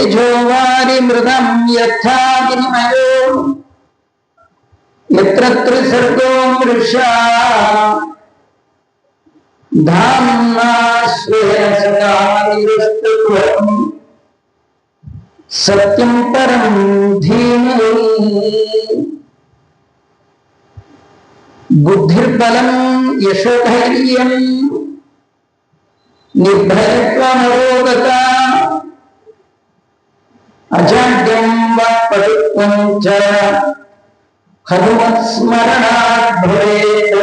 ತೇಜೋವಾರಿ ಮೃದಂ ಯಥಾ ವಿನಿಮಯೋ ಯತ್ರ ತ್ರಿಸರ್ಗೋ ಮೃಷಾ ಧಾಮ್ನಾ ಸ್ವೇನ ಸದಾ ನಿರಸ್ತತ್ವಂ ಸತ್ಯಂ ಪರಂ ಧೀಮಹಿ ಬುದ್ಧಿರ್ಬಲಂ ಯಶೋಧೈರ್ಯಂ ನಿರ್ಭಯತ್ವಮರೋಗತಾ ಅಜಾಡ್ಯಂ ವಾಕ್ಪಟುತ್ವಂ ಚ ಹನುಮತ್ ಸ್ಮರಣಾತ್ ಭವೇತ್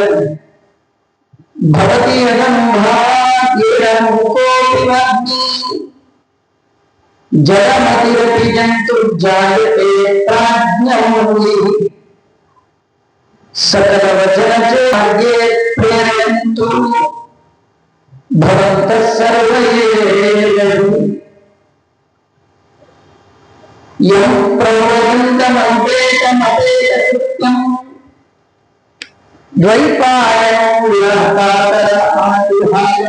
ಭವತಿ ಯದಂಭಾಗ್ಯೇನ ಮುಕೋಪಿ ವಾಗ್ಮಿ ಜಡಮತಿರಪಿ ಜಂತುರ್ಜಾಯತೆ ಪ್ರಾಜ್ಞಮೂಲಿ ಸಕಲವಚನ ಚ ಮಾರ್ಗೇ ಪ್ರೇರಯಂತು ಭವಂತಃ ಸರ್ವೇ ಯಂ ಪ್ರವದಂತಮಪೇತಮಪೇತಕೃತ್ಯಂ ದ್ವೈಪಾಯನೋ ವಿರಹಕಾತರಮಾತುಹಾಯ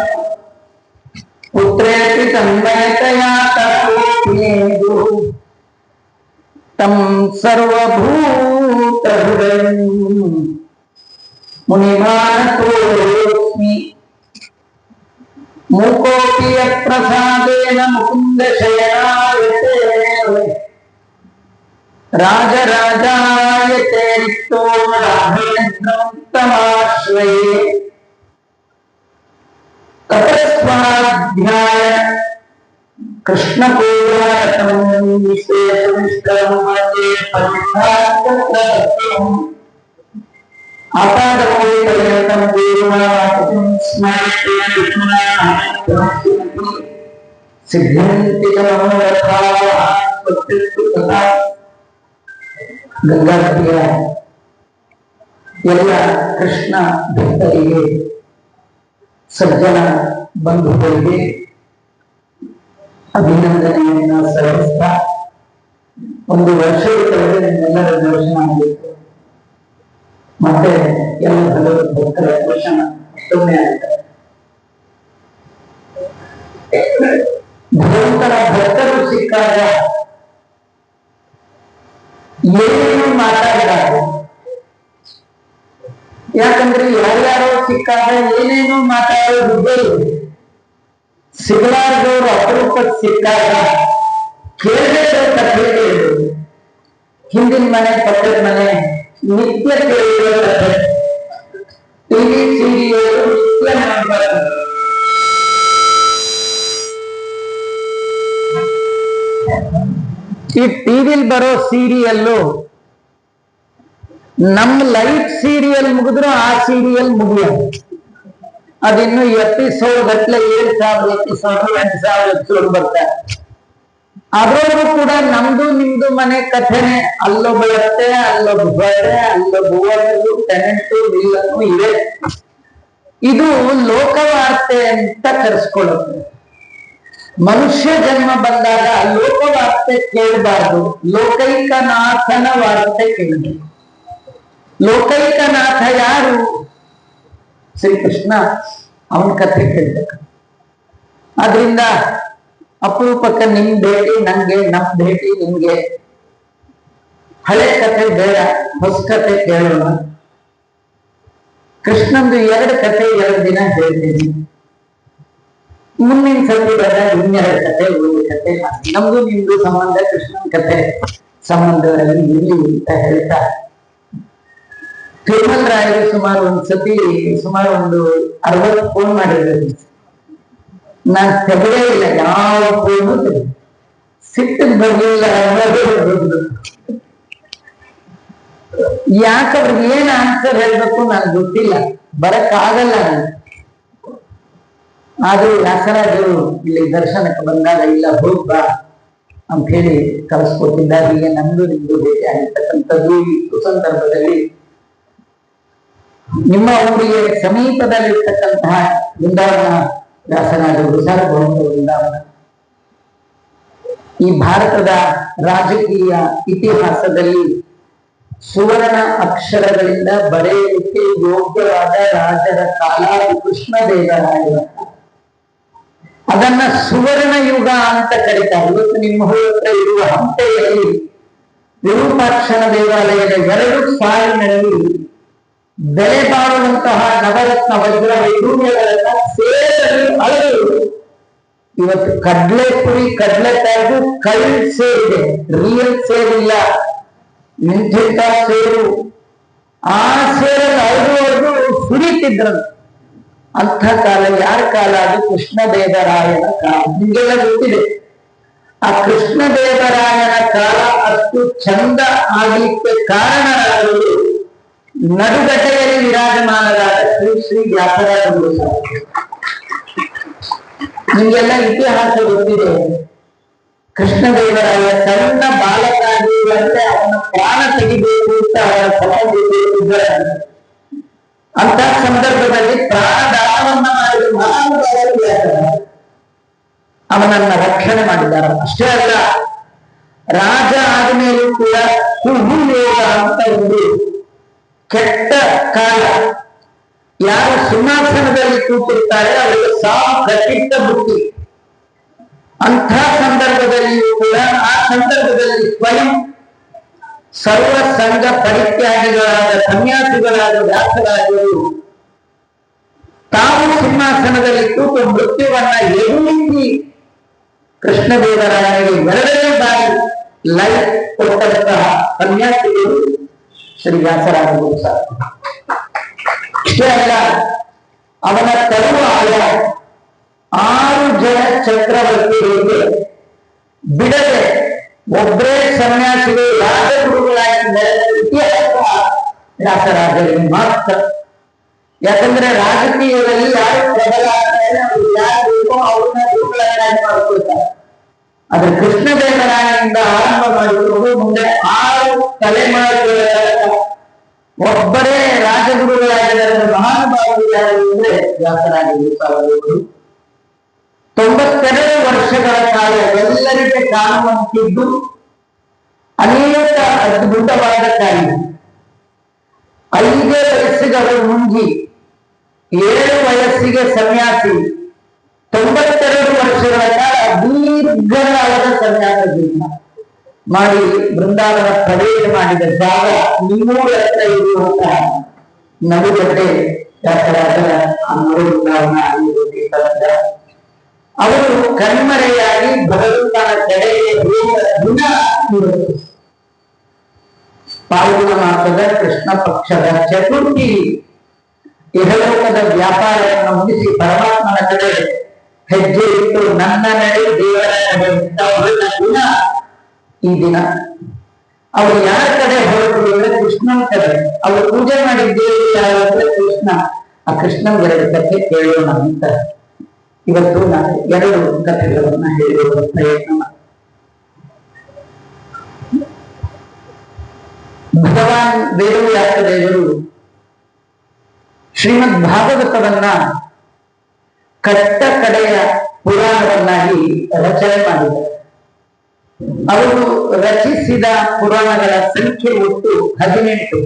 ಪುತ್ರೇತಿ ತನ್ಮಯತಯಾ ತಪೋಪೇದು ತಂ ಸರ್ವಭೂತಹೃದಯಂ ಮುನಿಮಾನತೋಸ್ಮಿ ಮೂಕೋಪಿ ಯತ್ಪ್ರಸಾದೇನ ಮುಕುಂದ ಶಯನಾಯತೆ ರಾಜರಾಜಾಯತೆ ರಿಕ್ತೋ ರಾಘವೇಂದ್ರಂ ತಮಾಶ್ರಯೇ ತಪಸ್ವಾಧ್ಯಾಯ ಕೃಷ್ಣಪೂರಾಯತಂ ವಿಶೇಷವಿಷ್ಟಂ ಮಧ್ಯೆ ಪರಿಧಾರ್ತಂ ಆಪಾದಮೂಲಪರ್ಯಂತಂ ದೇವಾನಾಥಂ ಸ್ಮರತೆ ಸಿದ್ಧಂತಿ ಚ ಮನೋರಥಾಃ ಪ್ರತ್ಯಕ್ಷ ತಥಾ ಗಂಗಾಧರಿಯ ಎಲ್ಲ ಕೃಷ್ಣ ಭಕ್ತರಿಗೆ ಸಜ್ಜನ ಬಂಧುಗಳಿಗೆ ಅಭಿನಂದನೆಯನ್ನ ಸಲ್ಲಿಸ್ತಾ ಒಂದು ವರ್ಷದ ಕೆಳಗೆ ನಿಮ್ಮೆಲ್ಲರ ದರ್ಶನ ಆಗಬೇಕು. ಮತ್ತೆ ಎಲ್ಲ ಭಗವದ್ ಭಕ್ತರ ದರ್ಶನ ಅಷ್ಟೊಮ್ಮೆ ಆಗ್ತಾರೆ. ಭಗವಂತನ ಭಕ್ತರು ಸಿಕ್ಕಾಗ ಏನೇನು ಮಾತಾಡಬಾರ್ದು. ಯಾಕಂದ್ರೆ ಯಾರ್ಯಾರೋ ಸಿಕ್ಕಾಗ ಏನೇನು ಮಾತಾಡೋದು ಸಿಗಲಾರದವರು ಅಪರೂಪಕ್ಕೆ ಸಿಕ್ಕಾಗ ಕೇಳಬೇಕು ಕಥೆ ಕೇಳೋದು. ಹಿಂದಿನ ಮನೆ ಪಕ್ಕದ ಮನೆ ನಿತ್ಯ ಕೇಳಿರೋ ಕಥೆ, ಟಿವಿ ಸೀರಿಯಲ್ ನಿತ್ಯ ಮಾಡಬಾರದು. ಈ ಟಿವಿಲ್ ಬರೋ ಸೀರಿಯಲ್ಲು ನಮ್ಮ ಲೈಫ್ ಸೀರಿಯಲ್ ಮುಗಿದ್ರು ಆ ಸೀರಿಯಲ್ ಮುಗಿಯೋದು. ಅದಿನ್ನು ಎಪಿಸೋಡ್ ಗಟ್ಲೆ 7,000 ಎಪಿಸೋಡ್ 8,000 ಎಪಿಸೋಡ್ ಬರ್ತಾರೆ. ಅದ್ರೊಳಗೂ ಕೂಡ ನಮ್ದು ನಿಮ್ದು ಮನೆ ಕಥೆನೆ. ಅಲ್ಲೊಬ್ಬ ಇರುತ್ತೆ, ಅಲ್ಲೊಬ್ಬ ಬರೆ, ಅಲ್ಲೊಬ್ಬ ಓನರು, ಟೆನೆಂಟು, ವಿಲ್ಲನು ಇವೆ. ಇದು ಲೋಕವಾರ್ತೆ ಅಂತ ಕರೆಸ್ಕೊಳ್ಳುತ್ತೆ. ಮನುಷ್ಯ ಜನ್ಮ ಬಂದಾಗ ಲೋಕವಾರ್ತೆ ಕೇಳಬಾರ್ದು, ಲೋಕೈಕನಾಥನ ವಾರ್ತೆ ಕೇಳಬೇಕು. ಲೋಕೈಕನಾಥ ಯಾರು? ಶ್ರೀಕೃಷ್ಣ. ಅವನ ಕಥೆ ಕೇಳ್ಬೇಕು. ಆದ್ರಿಂದ ಅಪರೂಪಕ್ಕೆ ನಿಮ್ ಭೇಟಿ ನಂಗೆ, ನಮ್ ಭೇಟಿ ನಿಮ್ಗೆ. ಹಳೆ ಕಥೆ ಬೇಡ, ಹೊಸ ಕಥೆ ಕೇಳೋಣ. ಕೃಷ್ಣಂದು 2 ಕಥೆ 2 ದಿನ ಹೇಳ್ತೀನಿ. ಮುಂದಿನ ಸತಿ ಬಂದಾಗ ಇನ್ನೆರಡು ಕಥೆ, ಒಂದು ಕಥೆ ನಮ್ದು ನಿಮ್ದು ಸಂಬಂಧ, ಕೃಷ್ಣನ ಕಥೆ ಸಂಬಂಧದಲ್ಲಿ ಇಲ್ಲಿ ಅಂತ ಹೇಳ್ತಾ, ತಿರುಮಲ ರಾಯರು ಸುಮಾರು ಒಂದು 60 ಫೋನ್ ಮಾಡಿದ್ರು. ನಾನ್ ತೆಗೆದೇ ಇಲ್ಲ, ಯಾವ ಫೋನು ಸಿಟ್ಟು ಬರ್ಲಿಲ್ಲ. ಯಾಕವ್ರಿಗೆ ಏನ್ ಆನ್ಸರ್ ಹೇಳ್ಬೇಕು ನನ್ಗೆ ಗೊತ್ತಿಲ್ಲ, ಬರಕ್ಕಾಗಲ್ಲ. ಆದ್ರೂ ವ್ಯಾಸರಾಜರು ಇಲ್ಲಿ ದರ್ಶನಕ್ಕೆ ಬಂದಾಗ ಇಲ್ಲ ಹೋಗ್ಬಾ ಅಂತ ಹೇಳಿ ಕಳಿಸ್ಕೊಟ್ಟಿದ್ದಾಗ ಈಗ ನಮ್ದು ನಿಮ್ದು ಭೇಟಿ ಆಗಿರ್ತಕ್ಕಂಥದ್ದು. ಈ ಸಂದರ್ಭದಲ್ಲಿ ನಿಮ್ಮ ಊರಿಗೆ ಸಮೀಪದಲ್ಲಿರ್ತಕ್ಕಂತಹ ವೃಂದಾವನ ವ್ಯಾಸರಾಜರು ಸಾರ್ವಭೌಮ ವೃಂದಾವನ ಈ ಭಾರತದ ರಾಜಕೀಯ ಇತಿಹಾಸದಲ್ಲಿ ಸುವರ್ಣ ಅಕ್ಷರಗಳಿಂದ ಬರೆಯಲಿಕ್ಕೆ ಯೋಗ್ಯವಾದ ರಾಜರ ಕಾಲ ಕೃಷ್ಣದೇವರಾಯ. ಅದನ್ನ ಸುವರ್ಣ ಯುಗ ಅಂತ ಕರೀತಾರೆ. ಇವತ್ತು ನಿಮ್ಮ ಹತ್ರ ಇರುವ ಹಂಪೆಯಲ್ಲಿ ವಿರೂಪಾಕ್ಷನ ದೇವಾಲಯದ 2 ಸಾಲಿನಲ್ಲಿ ಬೆಲೆ ಬಾಳುವಂತಹ ನವರತ್ನ ವಜ್ರ ವೈಡೂರ್ಯಗಳನ್ನ ಸೇರಿ ಅಳೆದು ಇವತ್ತು ಕಡ್ಲೆಪುರಿ ಕಡ್ಲೆಕಾಯಿಗೂ ಕಳ್ಳ ಸೇರಿದೆ, ರಿಯಲ್ ಸೇರಿಲ್ಲ, ನಿಂತಿದ್ದ ಸೇರು. ಆ ಸೇರನ್ನು ಅಳೆದು ಸುರಿತಿದ್ರು. ಅಂಥ ಕಾಲ ಯಾರ ಕಾಲ? ಅದು ಕೃಷ್ಣದೇವರಾಯನ ಕಾಲ. ನಿಮಗೆಲ್ಲ ಗೊತ್ತಿದೆ. ಆ ಕೃಷ್ಣದೇವರಾಯನ ಕಾಲ ಅಷ್ಟು ಚಂದ ಆಗಲಿಕ್ಕೆ ಕಾರಣರಾದರು ನಡುಗಡ್ಡೆಯಲ್ಲಿ ವಿರಾಜಮಾನರಾದ ಶ್ರೀ ಶ್ರೀ ವ್ಯಾಸರಾಜರು. ನಿಮಗೆಲ್ಲ ಇತಿಹಾಸ ಗೊತ್ತಿದೆ. ಕೃಷ್ಣದೇವರಾಯ ಸಣ್ಣ ಬಾಲಕಾಗಿರುವಂತೆ ಅವನ ಪ್ರಾಣ ತೆಗಿಬೇಕು ಅಂತ ಅವರ ಸಮಾಜ. ಅಂತ ಸಂದರ್ಭದಲ್ಲಿ ಪ್ರಾಣದಾನವನ್ನ ಮಾಡಿದ ಮಹಾನುಭಾವರು ಅವನನ್ನ ರಕ್ಷಣೆ ಮಾಡಿದ್ದಾರೆ. ಅಷ್ಟೇ ಅಲ್ಲ, ರಾಜ ಆದ್ಮೇಲೂ ಕೂಡ ಕುಹುಯೋಗ ಅಂತ ಒಂದು ಕೆಟ್ಟ ಕಾಲ. ಯಾರು ಸಿಂಹಾಸನದಲ್ಲಿ ಕೂತಿರ್ತಾರೆ ಅವರಿಗೆ ಸಾವು ಖಚಿತ ಬುದ್ಧಿ. ಅಂಥ ಸಂದರ್ಭದಲ್ಲಿಯೂ ಕೂಡ ಆ ಸಂದರ್ಭದಲ್ಲಿ ಸ್ವಯಂ ಸರ್ವ ಸಂಘ ಪರಿತ್ಯಾಗಿಗಳಾದ ಸನ್ಯಾಸಿಗಳಾದ ವ್ಯಾಸರಾಜರು ತಾವು ಸಿಂಹಾಸನದಲ್ಲಿ ಕೂತು ಮೃತ್ಯುವನ್ನ ಎದುರಿಸಿ ಕೃಷ್ಣದೇವರಾಯನಿಗೆ 2ನೇ ಬಾರಿ ಲೈಫ್ ಕೊಟ್ಟಂತಹ ಸನ್ಯಾಸಿಗಳು ಶ್ರೀ ವ್ಯಾಸರಾಜರು ಸರ್. ಇಷ್ಟೇ ಅಲ್ಲ, ಅವನ ತರುವಾಯ 6 ಜನ ಚಕ್ರವರ್ತಿಗಳಿಗೆ ಬಿಡದೆ ಒಬ್ಬರೇ ಸನ್ಯಾಸಿಗಳು ರಾಜಗುರುಗಳಾಗಿ ನಡೆದ ಇತಿಹಾಸ ವ್ಯಾಸರಾಜರಿಗೆ ಮಾತ್ರ. ಯಾಕಂದ್ರೆ ರಾಜಕೀಯದಲ್ಲಿ ಯಾರು ಪ್ರಬಲ ಆಗ್ತಾರೆ, ಅವ್ರು ಯಾರು ಅವ್ರನ್ನ ಗುರುಗಳನ್ನಾಗಿ ಮಾಡ್ಕೊಳ್ತಾರೆ. ಆದ್ರೆ ಕೃಷ್ಣದೇವರಾಯನಿಂದ ಆರಂಭ ಮಾಡಿಕೊಂಡು ಮುಂದೆ 6 ತಲೆಮಾರುಗಳ ಒಬ್ಬರೇ ರಾಜಗುರುಗಳಾಗಿದ್ದಾರೆ. ಮಹಾನುಭಾವರು ಯಾರು ಅಂದ್ರೆ ವ್ಯಾಸರಾಜರು. 92 ವರ್ಷಗಳ ಕಾಲ ಎಲ್ಲರಿಗೆ ಕಾಣುವಂತಿದ್ದು ಅನೇಕ ಅದ್ಭುತವಾದ ಕಾರ್ಯ. 5 ವಯಸ್ಸಿಗೆ ಅವರು ಮುಂಜಿ, 7 ವಯಸ್ಸಿಗೆ ಸನ್ಯಾಸಿ, 92 ವರ್ಷಗಳ ಕಾಲ ದೀರ್ಘಕಾಲದ ಸನ್ಯಾಸ ಜೀವನ ಮಾಡಿ ಬೃಂದಾವನ ಪ್ರವೇಶ ಮಾಡಿದ ಜಾಗ ನಿಮ್ಮೂರ ಹತ್ರ ಇರುವಂತಹ ನಡುಗಡ್ಡೆ ವ್ಯಾಸರಾಜರ ಆ ಬೃಂದಾವನ ಆಗಿರುವುದರಿಂದ ಅವರು ಕಣ್ಮರೆಯಾಗಿ ಭಗವಂತನ ಕಡೆಗೆ ಗುಣ ಪಾಲ್ಗುಣ ಮಾಸದ ಕೃಷ್ಣ ಪಕ್ಷದ ಚತುರ್ಥಿ ಇಹಲೋಕದ ವ್ಯಾಪಾರವನ್ನು ಮುಗಿಸಿ ಪರಮಾತ್ಮನ ಕಡೆ ಹೆಜ್ಜೆ ಇಟ್ಟು ನನ್ನ ನಡೆ ದೇವರ ನಡೆ ಗುಣ ಈ ದಿನ. ಅವರು ಯಾರ ಕಡೆ ಹೊರಟರು? ಕೃಷ್ಣನ ಕಡೆ. ಅವರು ಪೂಜೆ ಮಾಡಿದ್ದೇವೆ ಯಾರಂದ್ರೆ ಕೃಷ್ಣ. ಆ ಕೃಷ್ಣನ 2 ಕಥೆ ಕೇಳೋಣ ಅಂತ ಇವತ್ತು ನಾನು 2 ಕಥೆಗಳನ್ನ ಹೇಳುವ ಪ್ರಯತ್ನ. ಭಗವಾನ್ ವೇದವ್ಯಾಸದೇವರು ಶ್ರೀಮದ್ ಭಾಗವತವನ್ನ ಕಟ್ಟ ಕಡೆಯ ಪುರಾಣವನ್ನಾಗಿ ರಚನೆ ಮಾಡಿದ್ದಾರೆ. ಅವರು ರಚಿಸಿದ ಪುರಾಣಗಳ ಸಂಖ್ಯೆ ಒಟ್ಟು 18.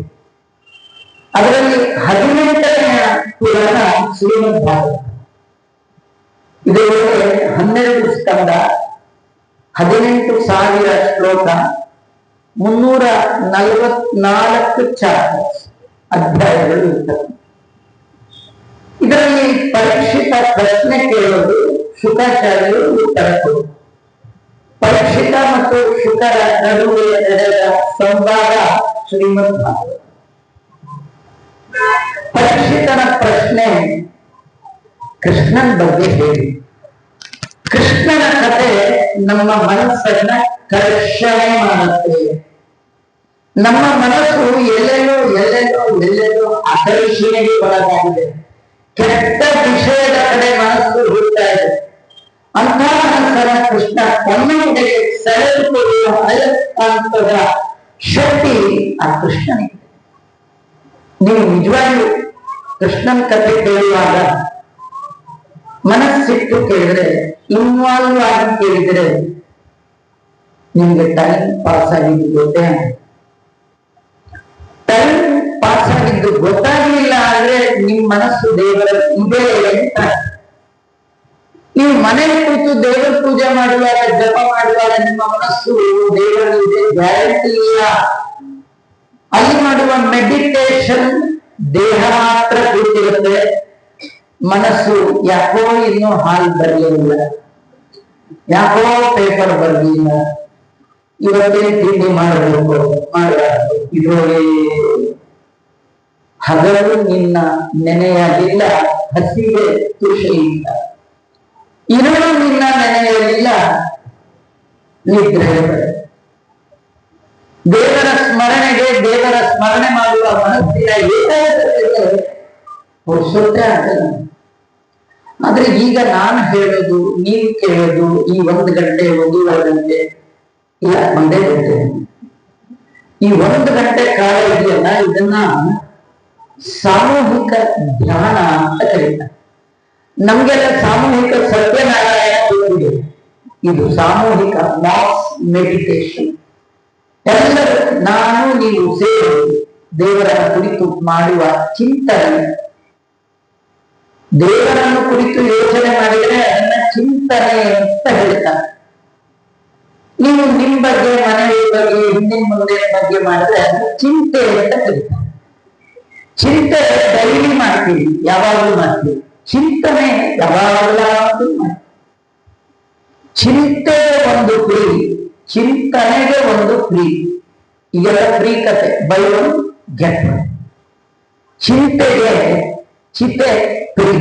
ಅದರಲ್ಲಿ 18ನೆಯ ಪುರಾಣ ಶ್ರೀಮದ್ ಭಾಗವತ. ಇದರೊಳಗೆ 12 ಸ್ಕಂದ, 18,000 ಶ್ಲೋಕ, 344 ಚಾಪ್ಟರ್ಸ್ ಅಧ್ಯಾಯಗಳು ಇರ್ತವೆ. ಇದರಲ್ಲಿ ಪರೀಕ್ಷಿತ ಪ್ರಶ್ನೆ ಕೇಳೋದು, ಶುಕಾಚಾರ್ಯರು ಉತ್ತರ ಕೊಡೋದು. ಪರೀಕ್ಷಿತ ಮತ್ತು ಶುಕರ ನಡುವೆ ನಡೆದ ಸಂವಾದ ಶ್ರೀಮದ್ ಭಾಗವತ. ಪರೀಕ್ಷಿತನ ಪ್ರಶ್ನೆ ಕೃಷ್ಣನ ಬಗ್ಗೆ ಹೇಳಿ. ಕೃಷ್ಣನ ಕಥೆ ನಮ್ಮ ಮನಸ್ಸನ್ನ ಕರ್ಷಣೆ ಮಾಡುತ್ತೆ. ನಮ್ಮ ಮನಸ್ಸು ಎಲ್ಲೆಲ್ಲೋ ಆಕರ್ಷಣೆಗೆ ಒಳಗಾಗಿದೆ. ಕೆಟ್ಟ ವಿಷಯದ ಕಡೆ ಮನಸ್ಸು ಹೋಗ್ತಾ ಇದೆ. ಅಂತಹ ಮನಸ್ಸನ್ನ ಕೃಷ್ಣ ತನ್ನೆಡೆಗೆ ಸೆಳೆದುಕೊಳ್ಳುವ ಅಯಸ್ಕಾಂತದ ಶಕ್ತಿ ಆ ಕೃಷ್ಣನಿಗೆ. ನೀವು ನಿಜವಾಗಿಯೂ ಕೃಷ್ಣನ ಕಥೆ ಕೇಳುವಾಗ ಮನಸ್ಸಿಟ್ಟು ಕೇಳಿದ್ರೆ, ಇನ್ವಾಲ್ವ್ ಆಗಿ ಕೇಳಿದ್ರೆ ನಿಮ್ಗೆ ಟೈಮ್ ಪಾಸ್ ಆಗಿದ್ದು ಗೊತ್ತೇ. ಟೈಮ್ ಪಾಸ್ ಆಗಿದ್ದು ಗೊತ್ತಾಗಲಿಲ್ಲ ಅಂದ್ರೆ ನಿಮ್ ಮನಸ್ಸು ದೇವರ ಇದೆ ಅಂತ. ನೀವು ಮನೆಯಲ್ಲಿ ಕೂತು ದೇವರ ಪೂಜೆ ಮಾಡುವಾಗ, ಜಪ ಮಾಡುವಾಗ ನಿಮ್ಮ ಮನಸ್ಸು ದೇವರಿಗೆ ಗ್ಯಾರಂಟಿ ಇಲ್ಲ. ಅಲ್ಲಿ ಮಾಡುವ ಮೆಡಿಟೇಷನ್ ದೇಹ ಮಾತ್ರ ಕೂತಿರುತ್ತೆ, ಮನಸ್ಸು ಯಾಕೋ ಇನ್ನೂ ಹಾಲು ಬರಲಿಲ್ಲ, ಯಾಕೋ ಪೇಪರ್ ಬರಲಿಲ್ಲ, ಇವತ್ತೇ ತಿಂಡಿ ಮಾಡಬೇಕು ಮಾಡಬಾರ್ದು, ಇದರೊಳಗೆ ಹಗಲು ನಿನ್ನ ನೆನೆಯಲಿಲ್ಲ, ಹಸಿವೆ ತುಷೆಯಿಲ್ಲ, ಇರುಳು ನಿನ್ನ ನೆನೆಯಲಿಲ್ಲ, ನಿದ್ರೆ. ದೇವರ ಸ್ಮರಣೆಗೆ, ದೇವರ ಸ್ಮರಣೆ ಮಾಡುವ ಮನಸ್ಸಿನ ಏಕಾಗ್ರತೆಗೆ ಪುರುಷೋತ್ತೇ ಆಗಲ್ಲ. ಆದ್ರೆ ಈಗ ನಾನು ಹೇಳೋದು, ನೀವು ಕೇಳೋದು ಈ 1 ಗಂಟೆ 1.5 ಗಂಟೆ ಇಲ್ಲ, ಒಂದೇ ಗಂಟೆ. ಈ 1 ಗಂಟೆ ಕಾಲ ಇದೆಯಲ್ಲ, ಇದನ್ನ ಸಾಮೂಹಿಕ ಧ್ಯಾನ ಅಂತ ಕರೀತಾರೆ. ನಮ್ಗೆಲ್ಲ ಸಾಮೂಹಿಕ ಸತ್ಯನಾರಾಯಣ ಗೊತ್ತಿದೆ, ಇದು ಸಾಮೂಹಿಕ ಮಾಸ್ ಮೆಡಿಟೇಷನ್. ಎಲ್ಲರೂ ನಾನು ನೀವು ಸೇರಿ ದೇವರ ಕುರಿತು ಮಾಡುವ ಚಿಂತನೆ, ದೇವರನ್ನು ಕುರಿತು ಯೋಚನೆ ಮಾಡಿದರೆ ಅದನ್ನ ಚಿಂತನೆ ಅಂತ ಹೇಳ್ತಾರೆ. ನೀವು ನಿಮ್ ಬಗ್ಗೆ, ಮನೆಯ ಬಗ್ಗೆ, ಹಿಂದಿನ ಮುಂದೆ ಬಗ್ಗೆ ಮಾಡಿದ್ರೆ ಅದನ್ನ ಚಿಂತೆ ಅಂತ ಕರೀತಾರೆ. ಚಿಂತೆ ಡೈಲಿ ಮಾಡ್ತೀವಿ, ಯಾವಾಗಲೂ ಮಾಡ್ತೀವಿ. ಚಿಂತನೆ ಯಾವಾಗಲಾದ್ರೂ ಮಾಡ್ತೀವಿ. ಚಿಂತೆಗೆ ಒಂದು ಫ್ರೀ, ಚಿಂತನೆಗೆ ಒಂದು ಫ್ರೀ. ಈಗೆಲ್ಲ ಫ್ರೀ ಕತೆ, ಬೈ ಒನ್ ಗೆಟ್ ಒನ್. ಚಿಂತೆಗೆ ಚಿತೆ ಫ್ರೀ,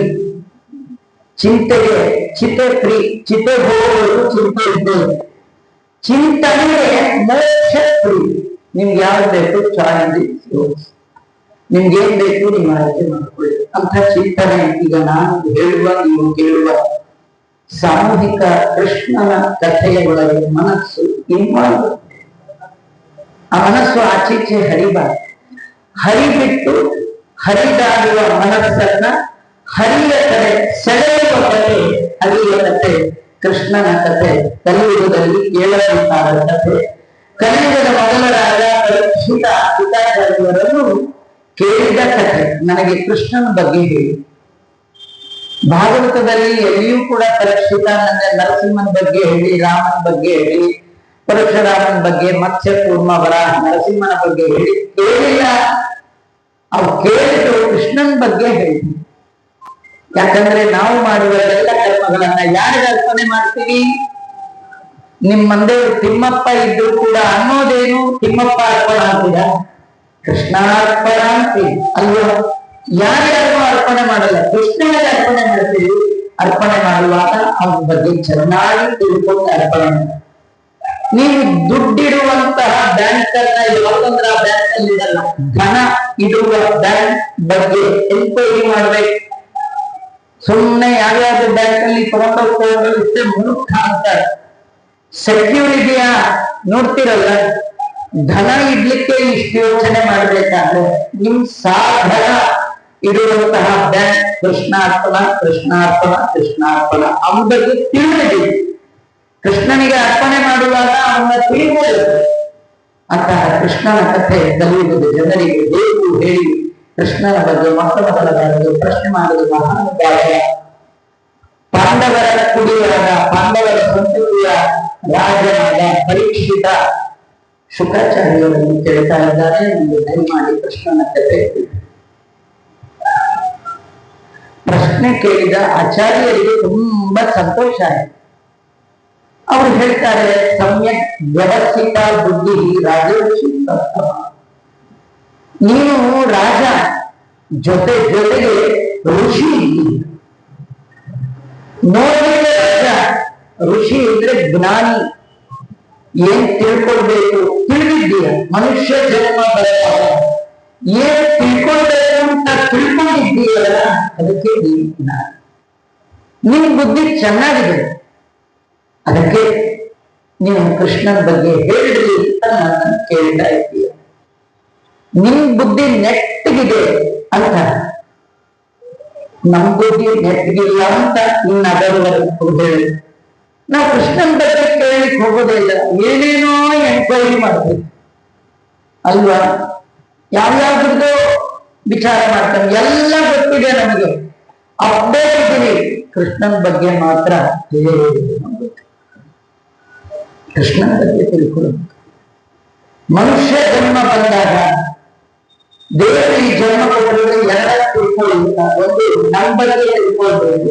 ಚಿಂತೆಗೆ ಚಿತೆ ಫ್ರೀ. ಚಿತೆ ಹೋಗೋದು ಚಿಂತೆ ಇದ್ದೇವೆ. ಚಿಂತನೆಗೆ ಮೋಕ್ಷ ಫ್ರೀ. ನಿಮ್ಗೆ ಯಾವ್ದು ಬೇಕು ಚಾಲೆಂಜ್, ನಿಮ್ಗೇನ್ ಬೇಕು ನೀವು ಆಯ್ಕೆ ಮಾಡ್ಕೊಳ್ಳಿ ಅಂತ ಚಿಂತನೆ. ಈಗ ನಾನು ಹೇಳುವ, ನೀವು ಕೇಳುವ ಸಾಮೂಹಿಕ ಕೃಷ್ಣನ ಕಥೆಯ ಒಳಗೆ ಮನಸ್ಸು ಇನ್ವಾಲ್ವ್. ಆ ಮನಸ್ಸು ಆಚೀಚೆ ಹರಿಬಾರ್ದು. ಹರಿಬಿಟ್ಟು ಹರಿದಾಡುವ ಮನಸ್ಸನ್ನ ಹರಿಯ ಕಡೆ ಸೆಳೆಯುವ ಕಥೆ, ಹರಿಯ ಕಥೆ, ಕೃಷ್ಣನ ಕಥೆ, ಕಲಿಯುಗದಲ್ಲಿ ಕೇಳಬೇಕಾದ ಕಥೆ. ಕಲಿಯುಗದ ಮೊದಲ ರಾಜ ಪರೀಕ್ಷಿತ ಪಿತಾಚಾರ್ಯರನ್ನು ಕೇಳಿದ ಕಥೆ. ನನಗೆ ಕೃಷ್ಣನ ಬಗ್ಗೆ ಹೇಳಿ. ಭಾಗವತದಲ್ಲಿ ಎಲ್ಲಿಯೂ ಕೂಡ ಪರೀಕ್ಷಿತ ನರಸಿಂಹನ ಬಗ್ಗೆ ಹೇಳಿ, ರಾಮನ ಬಗ್ಗೆ ಹೇಳಿ, ಪರಶುರಾಮನ ಬಗ್ಗೆ, ಮತ್ಸ್ಯ ಕೂರ್ಮ ವರಾಹ ನರಸಿಂಹನ ಬಗ್ಗೆ ಹೇಳಿ ಕೇಳಿಲ್ಲ. ಅವ್ರು ಕೇಳಿದ್ರು ಕೃಷ್ಣನ ಬಗ್ಗೆ ಹೇಳಿ. ಯಾಕಂದ್ರೆ ನಾವು ಮಾಡುವ ಎಲ್ಲ ಕರ್ಮಗಳನ್ನ ಯಾರಿಗೆ ಅರ್ಪಣೆ ಮಾಡ್ತೀವಿ? ನಿಮ್ ಮಂದೆ ತಿಮ್ಮಪ್ಪ ಇದ್ರು ಕೂಡ ಅನ್ನೋದೇನು? ತಿಮ್ಮಪ್ಪ ಅರ್ಪಣ ಅಂತೀರ, ಕೃಷ್ಣಾರ್ಪಣ ಅಂತೀವಿ ಅಲ್ವಾ? ಯಾರ್ಯಾರು ಅರ್ಪಣೆ ಮಾಡಲ್ಲ, ಕೃಷ್ಣನಿಗೆ ಅರ್ಪಣೆ ಮಾಡ್ತೀವಿ. ಅರ್ಪಣೆ ಮಾಡುವಾಗ ಅವನ ಬಗ್ಗೆ ಚೆನ್ನಾಗಿ ತಿಳ್ಕೊಂಡು ಅರ್ಪಣೆ ಮಾಡಿ. ನೀವು ದುಡ್ಡಿಡುವಂತಹ ಬ್ಯಾಂಕ್ ಅನ್ನ ಯಾವ್ದಂದ್ರೆ ಆ ಬ್ಯಾಂಕ್ ಅಲ್ಲಿ ಇರಲ್ಲ, ಧನ ಇಡುವ ಬ್ಯಾಂಕ್ ಬಗ್ಗೆ ಎನ್ಕ್ವೈರಿ ಮಾಡ್ಬೇಕು. ಸುಮ್ಮನೆ ಯಾವ್ಯಾವ್ದು ಬ್ಯಾಂಕ್ ಅಲ್ಲಿ ತಗೊಂಡೋಗ್ತೇ ಮುಳುಕ ಅಂತಾರೆ. ಸೆಕ್ಯೂರ್ ಇದೆಯಾ ನೋಡ್ತಿರಲ್ಲ, ಧನ ಇಡ್ಲಿಕ್ಕೆ ಇಷ್ಟು ಯೋಚನೆ ಮಾಡ್ಬೇಕಾದ್ರೆ ನಿಮ್ ಸಾಧನ ಇಡುವಂತಹ ಬ್ಯಾಂಕ್ ಕೃಷ್ಣಾರ್ಪಣ, ಕೃಷ್ಣಾರ್ಪಣ, ಕೃಷ್ಣಾರ್ಪಣ ಅವನ ಬಗ್ಗೆ ತಿಳಿದಿದೆ. ಕೃಷ್ಣನಿಗೆ ಅರ್ಪಣೆ ಮಾಡುವಾಗ ಅವನ್ನ ತಿಳಿಬಹುದು. ಅಂತಹ ಕೃಷ್ಣನ ಕಥೆ ಕಲಿಯುವುದು ಜನರಿಗೆ ಬೇಕು ಹೇಳಿ ಕೃಷ್ಣನ ಬಗ್ಗೆ ಮೊದಲಗಾರರು ಪ್ರಶ್ನೆ ಮಾಡುವುದು ಮಹಾನುಭಾವ. ಪಾಂಡವರ ಕುಡಿಯಾದ, ಪಾಂಡವರ ಸಂತತಿಯ ರಾಜನಾದ ಪರೀಕ್ಷಿತ ಶುಕಾಚಾರ್ಯರನ್ನು ಕೇಳ್ತಾ ಇದ್ದಾರೆ. ಒಂದು ದಯಮಾಡಿ ಕೃಷ್ಣನ ಕಥೆ. ಪ್ರಶ್ನೆ ಕೇಳಿದ ಆಚಾರ್ಯರಿಗೆ ತುಂಬಾ ಸಂತೋಷ ಆಯಿತು. ಅವರು ಹೇಳ್ತಾರೆ, ಸಮ್ಯಕ್ ವ್ಯವಸ್ಥಿತ ಬುದ್ಧಿ ರಾಜರ್ಷಿ ಸತ್ತಮ. ನೀನು ರಾಜ, ಜೊತೆಗೆ ಋಷಿ. ನೋಡಿದ್ರೆ ರಾಜ, ಋಷಿ ಅಂದ್ರೆ ಜ್ಞಾನಿ. ಏನ್ ತಿಳ್ಕೊಳ್ಬೇಕು ತಿಳಿದಿದ್ದೀಯ, ಮನುಷ್ಯ ಜನ್ಮ ಬರುವಾಗ ಏನ್ ತಿಳ್ಕೊಳ್ಬೇಕು ಅಂತ ತಿಳ್ಕೊಂಡಿದ್ದೀಯಲ್ಲ, ಅದಕ್ಕೆ ನಿನ್ ಬುದ್ಧಿ ಚೆನ್ನಾಗಿದೆ. ಅದಕ್ಕೆ ನೀವು ಕೃಷ್ಣನ ಬಗ್ಗೆ ಹೇಳಿದ್ರಿ ಅಂತ ನಾನು ಕೇಳ್ತಾ ಇದ್ದೀಯ. ನಿಮ್ ಬುದ್ಧಿ ನೆಟ್ಟಗಿದೆ ಅಂತ, ನಮ್ ಬುದ್ಧಿ ನೆಟ್ಟಗಿಲ್ಲ ಅಂತ ಇನ್ನದರವರೆಗೂ ಹೇಳಿ ನಾವು ಕೃಷ್ಣನ ಬಗ್ಗೆ ಕೇಳಲಿಕ್ಕೆ ಹೋಗೋದೇ ಇಲ್ಲ. ಏನೇನೋ ಎನ್ಕ್ವೈರಿ ಮಾಡ್ತೀವಿ ಅಲ್ವಾ? ಯಾವ್ಯಾವ್ದು ವಿಚಾರ ಮಾಡ್ತಾನೆ, ಎಲ್ಲ ಗೊತ್ತಿದೆ ನಮಗೆ. ಅಪ್ಡೇಟ್ ಇದ್ದೀವಿ. ಕೃಷ್ಣನ ಬಗ್ಗೆ ಮಾತ್ರ ಕೃಷ್ಣನ ಬಗ್ಗೆ ತಿಳ್ಕೊಳ್ಳೋದು. ಮನುಷ್ಯ ಜನ್ಮ ಬಂದಾಗ ದೇವರು ಈ ಜನ್ಮ ಕೊಟ್ಟರೆ ಎಲ್ಲ ತಿಳ್ಕೊಳ್ಳಿ. ಒಂದು ನಮ್ಮ ಬಗ್ಗೆ ತಿಳ್ಕೊಳ್ಬೇಕು,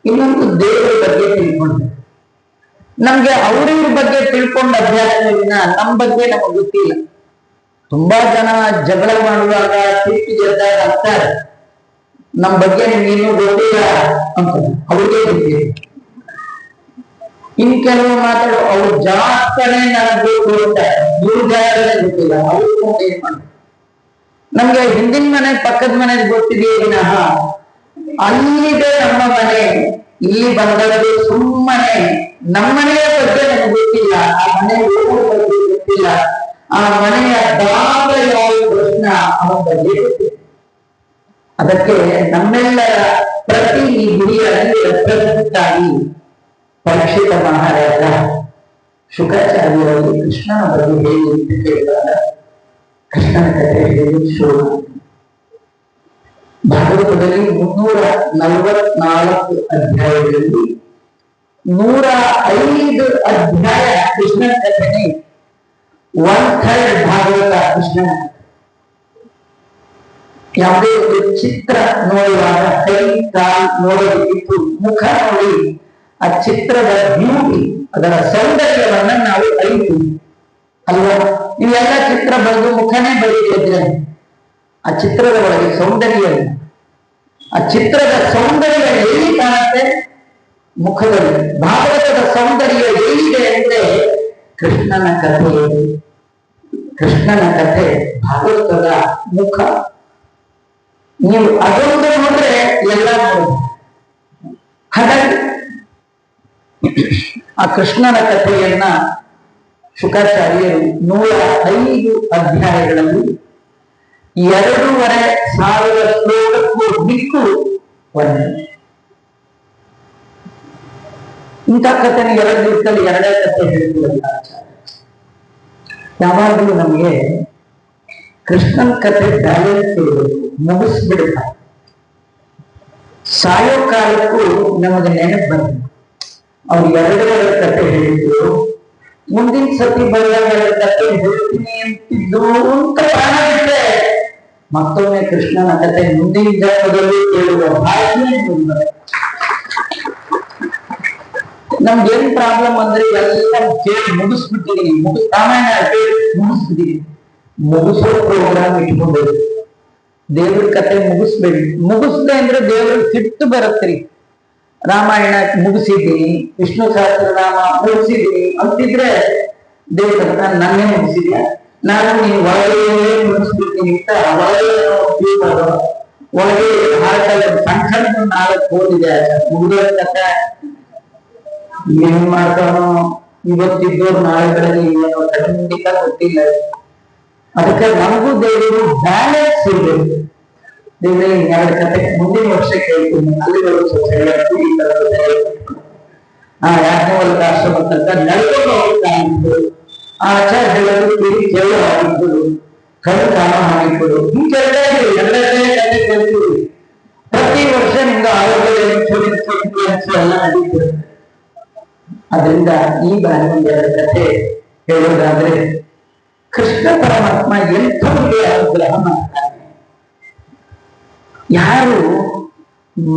ಇನ್ನೊಂದು ದೇವರ ಬಗ್ಗೆ ತಿಳ್ಕೊಳ್ಬೇಕು. ನಮ್ಗೆ ಅವ್ರಿವ್ರ ಬಗ್ಗೆ ತಿಳ್ಕೊಂಡ ಅಭ್ಯಾಸವಿನ ನಮ್ಮ ಬಗ್ಗೆ ನಮಗೆ ಗೊತ್ತಿಲ್ಲ. ತುಂಬಾ ಜನ ಜಗಳ ಮಾಡುವಾಗ ಸಿಟ್ಟು ಗೆದ್ದಾಗ ಅಂತಾರೆ, ನಮ್ಮ ಬಗ್ಗೆ ನಿಮ್ಗೇನು ಗೊತ್ತಿಲ್ಲ ಅಂತ. ಅವ್ರಿಗೆ ಗೊತ್ತಿಲ್ಲ. ಇನ್ ಕೆಲವು ಮಾತಾಡು ಅವ್ರು ಜಾಸ್ತಿನೇ ನನಗೆ ಗೊತ್ತಾರೆ, ಇವ್ರ ಜಾಗಗಳೇ ಗೊತ್ತಿಲ್ಲ. ಅವ್ರು ಏನ್ ಮಾಡ್ತಾರೆ, ನಮ್ಗೆ ಹಿಂದಿನ ಮನೆ ಪಕ್ಕದ ಮನೆ ಗೊತ್ತಿದೆಯೇ ವಿನಃ ಅಲ್ಲಿದೆ ನಮ್ಮ ಮನೆ, ಇಲ್ಲಿ ಬಂದದ್ದು ಸುಮ್ಮನೆ ನಮ್ಮನೆಯ ಬಗ್ಗೆ ನಮ್ಗೆ ಗೊತ್ತಿಲ್ಲ, ಆ ಮನೆ ಬಗ್ಗೆ ಗೊತ್ತಿಲ್ಲ, ಆ ಮನೆಯ ದಾದ ಯಾವ ಪ್ರಶ್ನ ಅವನ ಬಗ್ಗೆ ಗೊತ್ತಿಲ್ಲ. ಅದಕ್ಕೆ ನಮ್ಮೆಲ್ಲರ ಪ್ರತಿ ಈ ಗುರಿಯಲ್ಲಿ ರೆಪ್ರೆಸೆಂಟಾಗಿ ಪರೀಕ್ಷಿತ ಮಹಾರಾಜ ಶುಕಾಚಾರ್ಯರಲ್ಲಿ ಕೃಷ್ಣನ ಬಗ್ಗೆ ಹೇಳಿ ಅಂತ ಕೇಳಿದಾಗ ಕೃಷ್ಣನ ಕಥೆ ಹೇಳಿ ಶುರು. ಭಾಗವತದಲ್ಲಿ 344 ಅಧ್ಯಾಯಗಳಲ್ಲಿ 105 ಅಧ್ಯಾಯ ಕೃಷ್ಣನ ಕಥೆನೆ. 1/3 ಭಾಗವತ ಕೃಷ್ಣನ. ಯಾವುದೇ ಒಂದು ಚಿತ್ರ ನೋಡುವಾಗ ಕೈ ಕಾಲು ನೋಡೋದಕ್ಕಿತ್ತು, ಮುಖ ನೋಡಿ ಆ ಚಿತ್ರದ ಬ್ಯೂಟಿ, ಅದರ ಸೌಂದರ್ಯವನ್ನ ನಾವು ಅರಿತೀವಿ ಅಲ್ವಾ? ನೀವೆಲ್ಲ ಚಿತ್ರ ಬರೆದು ಮುಖನೇ ಬರೀತಿದ್ರೆ ಆ ಚಿತ್ರದ ಒಳಗೆ ಸೌಂದರ್ಯ ಇಲ್ಲ. ಆ ಚಿತ್ರದ ಸೌಂದರ್ಯ ಎಲ್ಲಿ ಕಾಣುತ್ತೆ? ಮುಖದಲ್ಲಿ. ಭಾಗವತದ ಸೌಂದರ್ಯ ಎಲ್ಲಿದೆ ಅಂದ್ರೆ ಕೃಷ್ಣನ ಕಥೆ. ಕೃಷ್ಣನ ಕಥೆ ಭಾಗವತದ ಮುಖ. ನೀವು ಅದೊಂದು ನೋಡ್ರೆ ಎಲ್ಲ ನೋಡುದು. ಹಾಗಾಗಿ ಆ ಕೃಷ್ಣನ ಕಥೆಯನ್ನ ಶುಕಾಚಾರ್ಯರು 105 ಅಧ್ಯಾಯಗಳಲ್ಲಿ 2,500 ಶ್ಲೋಕಕ್ಕೂ ದಿಕ್ಕು ವರ್ಣನೆ. ಇಂಥ ಕಥೆನ 2 ದಿವಸದಲ್ಲಿ 2 ಕಥೆ ಹೇಳ್ತೀವಲ್ಲ ಆಚಾರ್ಯ. ಯಾವಾಗಲೂ ನಮಗೆ ಕೃಷ್ಣನ ಕಥೆ ಬ್ಯಾಲೆನ್ಸ್ ಇರಬೇಕು, ಮುಗಿಸ್ಬಿಡ್ತಾರೆ. ಸಾಯೋ ಕಾಲಕ್ಕೂ ನಮಗೆ ನೆನಪು ಬಂದಿದೆ. ಅವ್ರು 2 ಕಥೆ ಹೇಳಿದ್ರು, ಮುಂದಿನ ಸತಿ ಬಂದಾಗ 2 ಕಥೆ ಹೇಳ್ತೀನಿ ಅಂತಿದ್ದು ಅಂತ ಪ್ರಾಣ ಬಿಟ್ಟರೆ ಮತ್ತೊಮ್ಮೆ ಕೃಷ್ಣನ ಕಥೆ ಮುಂದಿನ ಜನ್ಮದಲ್ಲಿ ಕೇಳುವ ಭಾಗ್ಯ ಬಂದರೆ. ನಮ್ಗೇನ್ ಪ್ರಾಬ್ಲಮ್ ಅಂದ್ರೆ ಎಲ್ಲ ಕೇಳಿ ಮುಗಿಸ್ಬಿಟ್ಟಿದೀನಿ, ರಾಮಾಯಣ ಕೇಳಿ ಮುಗಿಸ್ಬಿಟ್ಟಿದೀನಿ. ಮುಗಿಸೋ ಪ್ರೋಗ್ರಾಮ್ ಇಟ್ಕೊಂಡು ದೇವ್ರ ಕಥೆ ಮುಗಿಸ್ಬೇಡಿ. ಮುಗಿಸ್ದೆ ಅಂದ್ರೆ ದೇವ್ರ ಸಿಟ್ಟು ಬರತ್ರಿ. ರಾಮಾಯಣ ಮುಗಿಸಿದ್ದೀನಿ, ವಿಷ್ಣು ಸಹಸ್ರನಾಮ ಮುಗಿಸಿದ್ದೀನಿ ಅಂತಿದ್ರೆ ದೇವ್ರ ನನ್ನೇ ಮುಗಿಸಿದ್ಯಾ, ನಾನು ನೀನು ಒಳಗೆ ಮುಗಿಸ್ಬಿಡ್ತೀನಿ ಅಂತ ಒಳಗೆ ಹಾಕಲ್ಲ. ಸಣ್ಣ ಸಣ್ಣ 4 ಓದಿದೆ ಮುಗಿದ ಕಥೆ. ಏನ್ ಮಾಡ್ತಾನೋ ಇವತ್ತಿದ್ದೋರು ನಾಳೆಗಳಲ್ಲಿ ಏನೋ ಖಂಡಿತ ಗೊತ್ತಿಲ್ಲ. ಅದಕ್ಕೆ ನಮಗೂ ದೇವರು ಬ್ಯಾಲೆನ್ಸ್ ಇರಬೇಕು. ದೇವರೇ 2 ಕಥೆ ಮುಂದಿನ ವರ್ಷ ಕೇಳ್ತೀನಿ, ಅಲ್ಲಿಗಳು ಯಾಜ್ಞವಲ್ಕ ಆಶ್ರಮ ತನಕ ನಡೆದುಕೊಂಡು ಹೋಗ್ತಾಯಿದ್ರು. ಆ ಆಚಾರ ಹೇಳೋದು ಕಿರಿ ಕೇಳು ಆಗಿದ್ರು, ಕಣ್ಣು ಕಾಣ ಮಾಡಿಕೊಡು. ಹಿಂಗೆಲ್ಲ ಕಥೆ ಕೇಳ್ತೀವಿ. ಪ್ರತಿ ವರ್ಷ ನಿಮ್ಗೆ ಆರೋಗ್ಯ ಎಲ್ಲ ನಡೀತದೆ. ಅದರಿಂದ ಈ ಬಾರಿ 2 ಕಥೆ ಹೇಳೋದಾದ್ರೆ ಕೃಷ್ಣ ಪರಮಾತ್ಮ ಎಂಥವರಿಗೆ ಅನುಗ್ರಹ ಮಾಡ್ತಾನೆ. ಯಾರು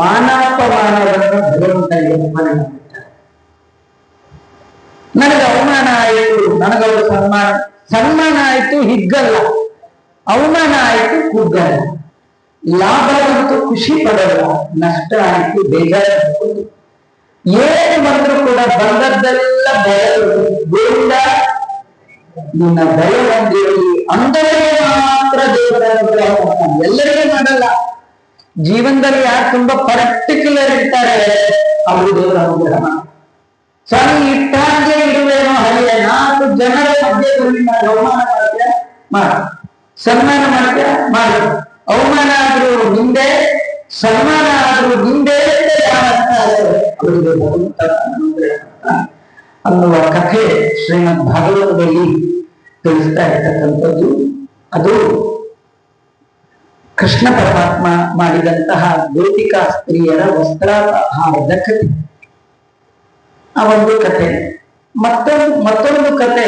ಮಾನಾಪಮಾನವನ್ನು ಭಗವಂತ ಅಪಮಾನ ಮಾಡ್ತಾರೆ. ನನಗೆ ಅವಮಾನ ಆಯಿತು, ನನಗವರು ಸನ್ಮಾನ ಆಯಿತು ಹಿಗ್ಗಲ್ಲ, ಅವಮಾನ ಆಯಿತು ಕುಗ್ಗಲ್ಲ, ಲಾಭ ಬಂತು ಖುಷಿ ಪಡಲ್ಲ, ನಷ್ಟ ಆಯಿತು ಬೇಜಾರು. ಏನು ಬಂದ್ರು ಕೂಡ ಬಂದದ್ದೆಲ್ಲ ಗೋವಿಂದ ನಿನ್ನ ಭಯ ಹೊಂದಿರಲಿ ಅಂದವರಿಗೆ ಮಾತ್ರ ದೇವರ ಅನುಗ್ರಹ ಮಾಡ್ತಾನೆ, ಎಲ್ಲರಿಗೂ ಮಾಡಲ್ಲ. ಜೀವನದಲ್ಲಿ ಯಾರು ತುಂಬಾ ಪರ್ಟಿಕ್ಯುಲರ್ ಇರ್ತಾರೆ ಅವರು ದೇವರ ಅನುಗ್ರಹ ಮಾಡ್ತಾರೆ. ಸಣ್ಣ ಇಟ್ಟಾಗೆ ಇರುವೇನೋ ಹಳೆಯ 4 ಜನರ ಮಧ್ಯದಲ್ಲಿ ಅವಮಾನ ಮಾಡ್ತೀಯ ಮಾಡ, ಸನ್ಮಾನ ಮಾಡ್ತೀಯ ಮಾಡು, ಅವಮಾನ ಆದ್ರೂ ನಿಂದೆ, ಸನ್ಮಾನ ಆದ್ರೂ ನಿಂದೆ ಅನ್ನುವ ಕಥೆ ಶ್ರೀಮದ್ ಭಾಗವತದಲ್ಲಿ ತಿಳಿಸ್ತಾ ಇರ್ತಕ್ಕಂಥದ್ದು. ಅದು ಕೃಷ್ಣ ಪರಮಾತ್ಮ ಮಾಡಿದಂತಹ ಗೋಪಿಕಾ ಸ್ತ್ರೀಯರ ವಸ್ತ್ರಾಪಹಾರದ ಕಥೆ ಆ ಒಂದು ಕಥೆ. ಮತ್ತೊಂದು ಕಥೆ,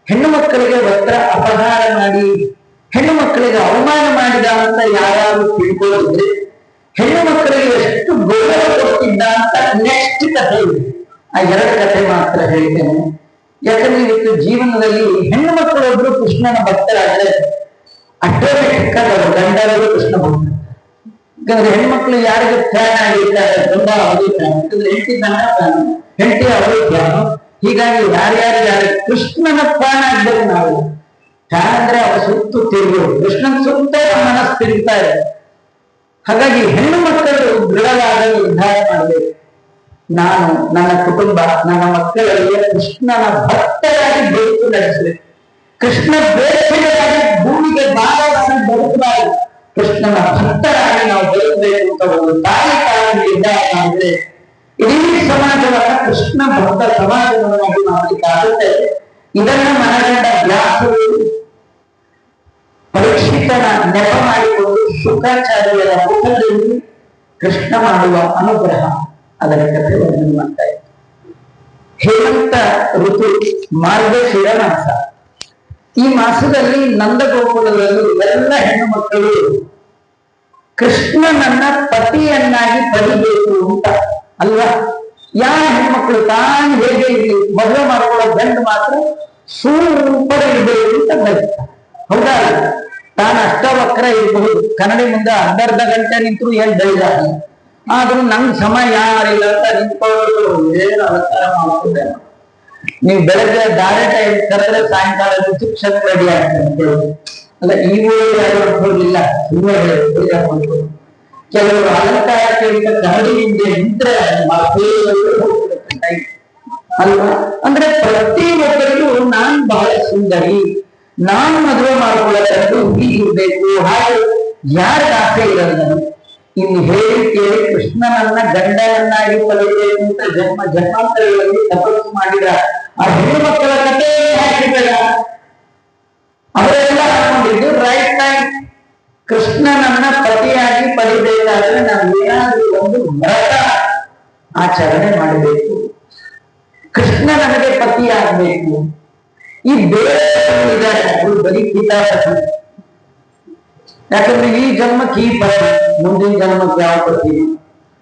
ಹೆಣ್ಣು ಮಕ್ಕಳಿಗೆ ವಸ್ತ್ರ ಅಪಹಾರ ಮಾಡಿ ಹೆಣ್ಣು ಮಕ್ಕಳಿಗೆ ಅವಮಾನ ಮಾಡಿದ ಅಂತ ಯಾರು ತಿಳ್ಕೊಳ್ಳಿದ್ರೆ ಹೆಣ್ಣು ಮಕ್ಕಳಿಗೆ ಎಷ್ಟು ಗೌರವ ಕೊಡ್ತಿದ್ದ ಅಂತ ನೆಕ್ಸ್ಟ್ ಕಥೆ ಇದೆ. ಆ ಎರಡು ಕಥೆ ಮಾತ್ರ ಹೇಳ್ತೇನೆ. ಯಾಕಂದ್ರೆ ಇವತ್ತು ಜೀವನದಲ್ಲಿ ಹೆಣ್ಣು ಮಕ್ಕಳೊಬ್ರು ಕೃಷ್ಣನ ಭಕ್ತರಾದ್ರೆ ಆಟೋಮೆಟಿಕ್ ಆಗಿ ಅವರು ಗಂಡರು ಕೃಷ್ಣ ಭಕ್ತ. ಯಾಕಂದ್ರೆ ಹೆಣ್ಮಕ್ಳು ಯಾರಿಗೆ ಫ್ಯಾನ್ ಆಗಿರ್ತಾರೆ ಗಂಡ ಅವರಿಗೆ ಫ್ಯಾನ್, ಯಾಕಂದ್ರೆ ಹೆಂಡತಿ ಅವರಿಗೆ ಫ್ಯಾನ್. ಹೀಗಾಗಿ ಯಾರು ಕೃಷ್ಣನ ಫ್ಯಾನ್ ಆಗ್ಬೇಕು. ನಾವು ಫ್ಯಾನ್ ಅಂದ್ರೆ ಅವರ ಸುತ್ತು ತಿರುಗೋದು, ಕೃಷ್ಣನ ಸುತ್ತ ಮನಸ್ಸು ತಿರುಗ್ತಾ ಇದೆ. ಹಾಗಾಗಿ ಹೆಣ್ಣು ಮಕ್ಕಳು ದೃಢವಾದ ನಿರ್ಧಾರ ಮಾಡಬೇಕು. ನಾನು ನನ್ನ ಕುಟುಂಬ ನನ್ನ ಮಕ್ಕಳಿಗೆ ಕೃಷ್ಣನ ಭಕ್ತರಾಗಿ ಬದುಕು ನಡೆಸಬೇಕು. ಕೃಷ್ಣ ಬೇಸಿಗೆಯಾಗಿ ಭೂಮಿಗೆ ಭಾರವಾಗಿ ಬದುಕಬಾರದು, ಕೃಷ್ಣನ ಭಕ್ತರಾಗಿ ನಾವು ಬದುಕಬೇಕು ಅಂತ ಒಂದು ತಾಯಿ ನಿರ್ಧಾರ ಮಾಡಿದ್ರೆ ಇಡೀ ಸಮಾಜವನ್ನ ಕೃಷ್ಣ ಭಕ್ತ ಸಮಾಜವನ್ನಾಗಿ ಮಾಡಲಿಕ್ಕಾಗುತ್ತೆ. ಇದನ್ನ ಮನಗಂಡ ವ್ಯಾಸರು ಪರೀಕ್ಷಿತನ ನೆಪ ಮಾಡಿಕೊಂಡು ಶುಕಾಚಾರ್ಯರ ಮುಖದಲ್ಲಿ ಕೃಷ್ಣ ಮಾಡುವ ಅನುಗ್ರಹ ಅದರ ಕಥೆ ವರ್ಣನೆ ಮಾಡ್ತಾ ಇತ್ತು. ಹೇಮಂತ ಋತು, ಮಾರ್ಗಶಿರ ಮಾಸ. ಈ ಮಾಸದಲ್ಲಿ ನಂದಗೋಕುಲದಲ್ಲಿ ಎಲ್ಲ ಹೆಣ್ಣು ಮಕ್ಕಳು ಕೃಷ್ಣನನ್ನ ಪತಿಯನ್ನಾಗಿ ಪಡಿಬೇಕು ಅಂತ ಅಲ್ವಾ. ಯಾವ ಹೆಣ್ಮಕ್ಳು ತಾನು ಹೇಗೆ ಇರಲಿ, ಮದುವೆ ಮಾಡ್ಕೊಳ್ಳೋ ಗಂಡು ಮಾತ್ರ ಸೂಪರ್ ಇರಬೇಕು ಅಂತ ಬಯಸ್ತಾರೆ. ಹೌದಾ? ತಾನು ಅಷ್ಟವಕ್ರ ಇರಬಹುದು, ಕನ್ನಡಿ ಮುಂದೆ ಅರ್ಧ ಗಂಟೆ ನಿಂತರು ಏನ್ ಬೈದಾರ, ಆದ್ರೂ ನಂಗೆ ಸಮಯ ಯಾರಿಲ್ಲ ಅಂತ ನಿಂತ್ಕೊಳ್ಳೋದು ಏನು ಅಲಂಕಾರ ಮಾಡ್ಕೊಂಡೆ. ನೀವು ಬೆಳಗ್ಗೆ ದಾರೆ ಟೈಮ್ ಕರೆದ್ರೆ ಸಾಯಂಕಾಲ ಶಿಕ್ಷಣ ರೆಡಿ ಆಗ್ತದೆ ಅಲ್ಲ. ಈ ಊರಲ್ಲಿ ಯಾರು ಅನ್ಕೊಳ್ಳಿಲ್ಲ, ಕೆಲವರು ಅಲಂಕಾರಕ್ಕೆ ಕನ್ನಡಿ ಹಿಂದೆ ನಿಂತ್ರೆ ಅಲ್ವಾ. ಅಂದ್ರೆ ಪ್ರತಿ ಒಬ್ಬರಿಗೂ ನಾನ್ ಬಹಳ ಸುಂದರಿ, ನಾನು ಮದುವೆ ಮಾಡ್ಕೊಳ್ಳೋದು ಹೀಗಿರ್ಬೇಕು, ಹಾಗೆ ಯಾರ ಆಸೆ ಇರಲ್ಲ. ಇನ್ನು ಹೇಳಿ ಕೇಳಿ ಕೃಷ್ಣನನ್ನ ಗಂಡನನ್ನಾಗಿ ಪಡೆಯಬೇಕು ಅಂತ ಜನ್ಮಾಂತರಗಳಲ್ಲಿ ತಪಸ್ಸು ಮಾಡಿದ ಆ ಹೆಣ್ಣು ಮಕ್ಕಳ ಕಥೆ ಹಾಕಿದಾಗ ಅವರೆಲ್ಲ ಹಾಕೊಂಡಿದ್ದು ರೈಟ್ ಟೈಮ್. ಕೃಷ್ಣನನ್ನ ಪತಿಯಾಗಿ ಪಡಿಬೇಕಾದ್ರೆ ನಾವು ಏನಾದ್ರೂ ಒಂದು ವ್ರತ ಆಚರಣೆ ಮಾಡಬೇಕು. ಕೃಷ್ಣ ನನಗೆ ಪತಿ ಆಗ್ಬೇಕು. ಈ ಬೇರೆ ಇದ್ದಾರೆ ಬರೀ ಪಿತಾಪತಿ. ಯಾಕಂದ್ರೆ ಈ ಜನ್ಮಕ್ಕೆ ಈ ಪತಿ, ಮುಂದಿನ ಜನ್ಮಕ್ಕೆ ಯಾವ ಪತಿ.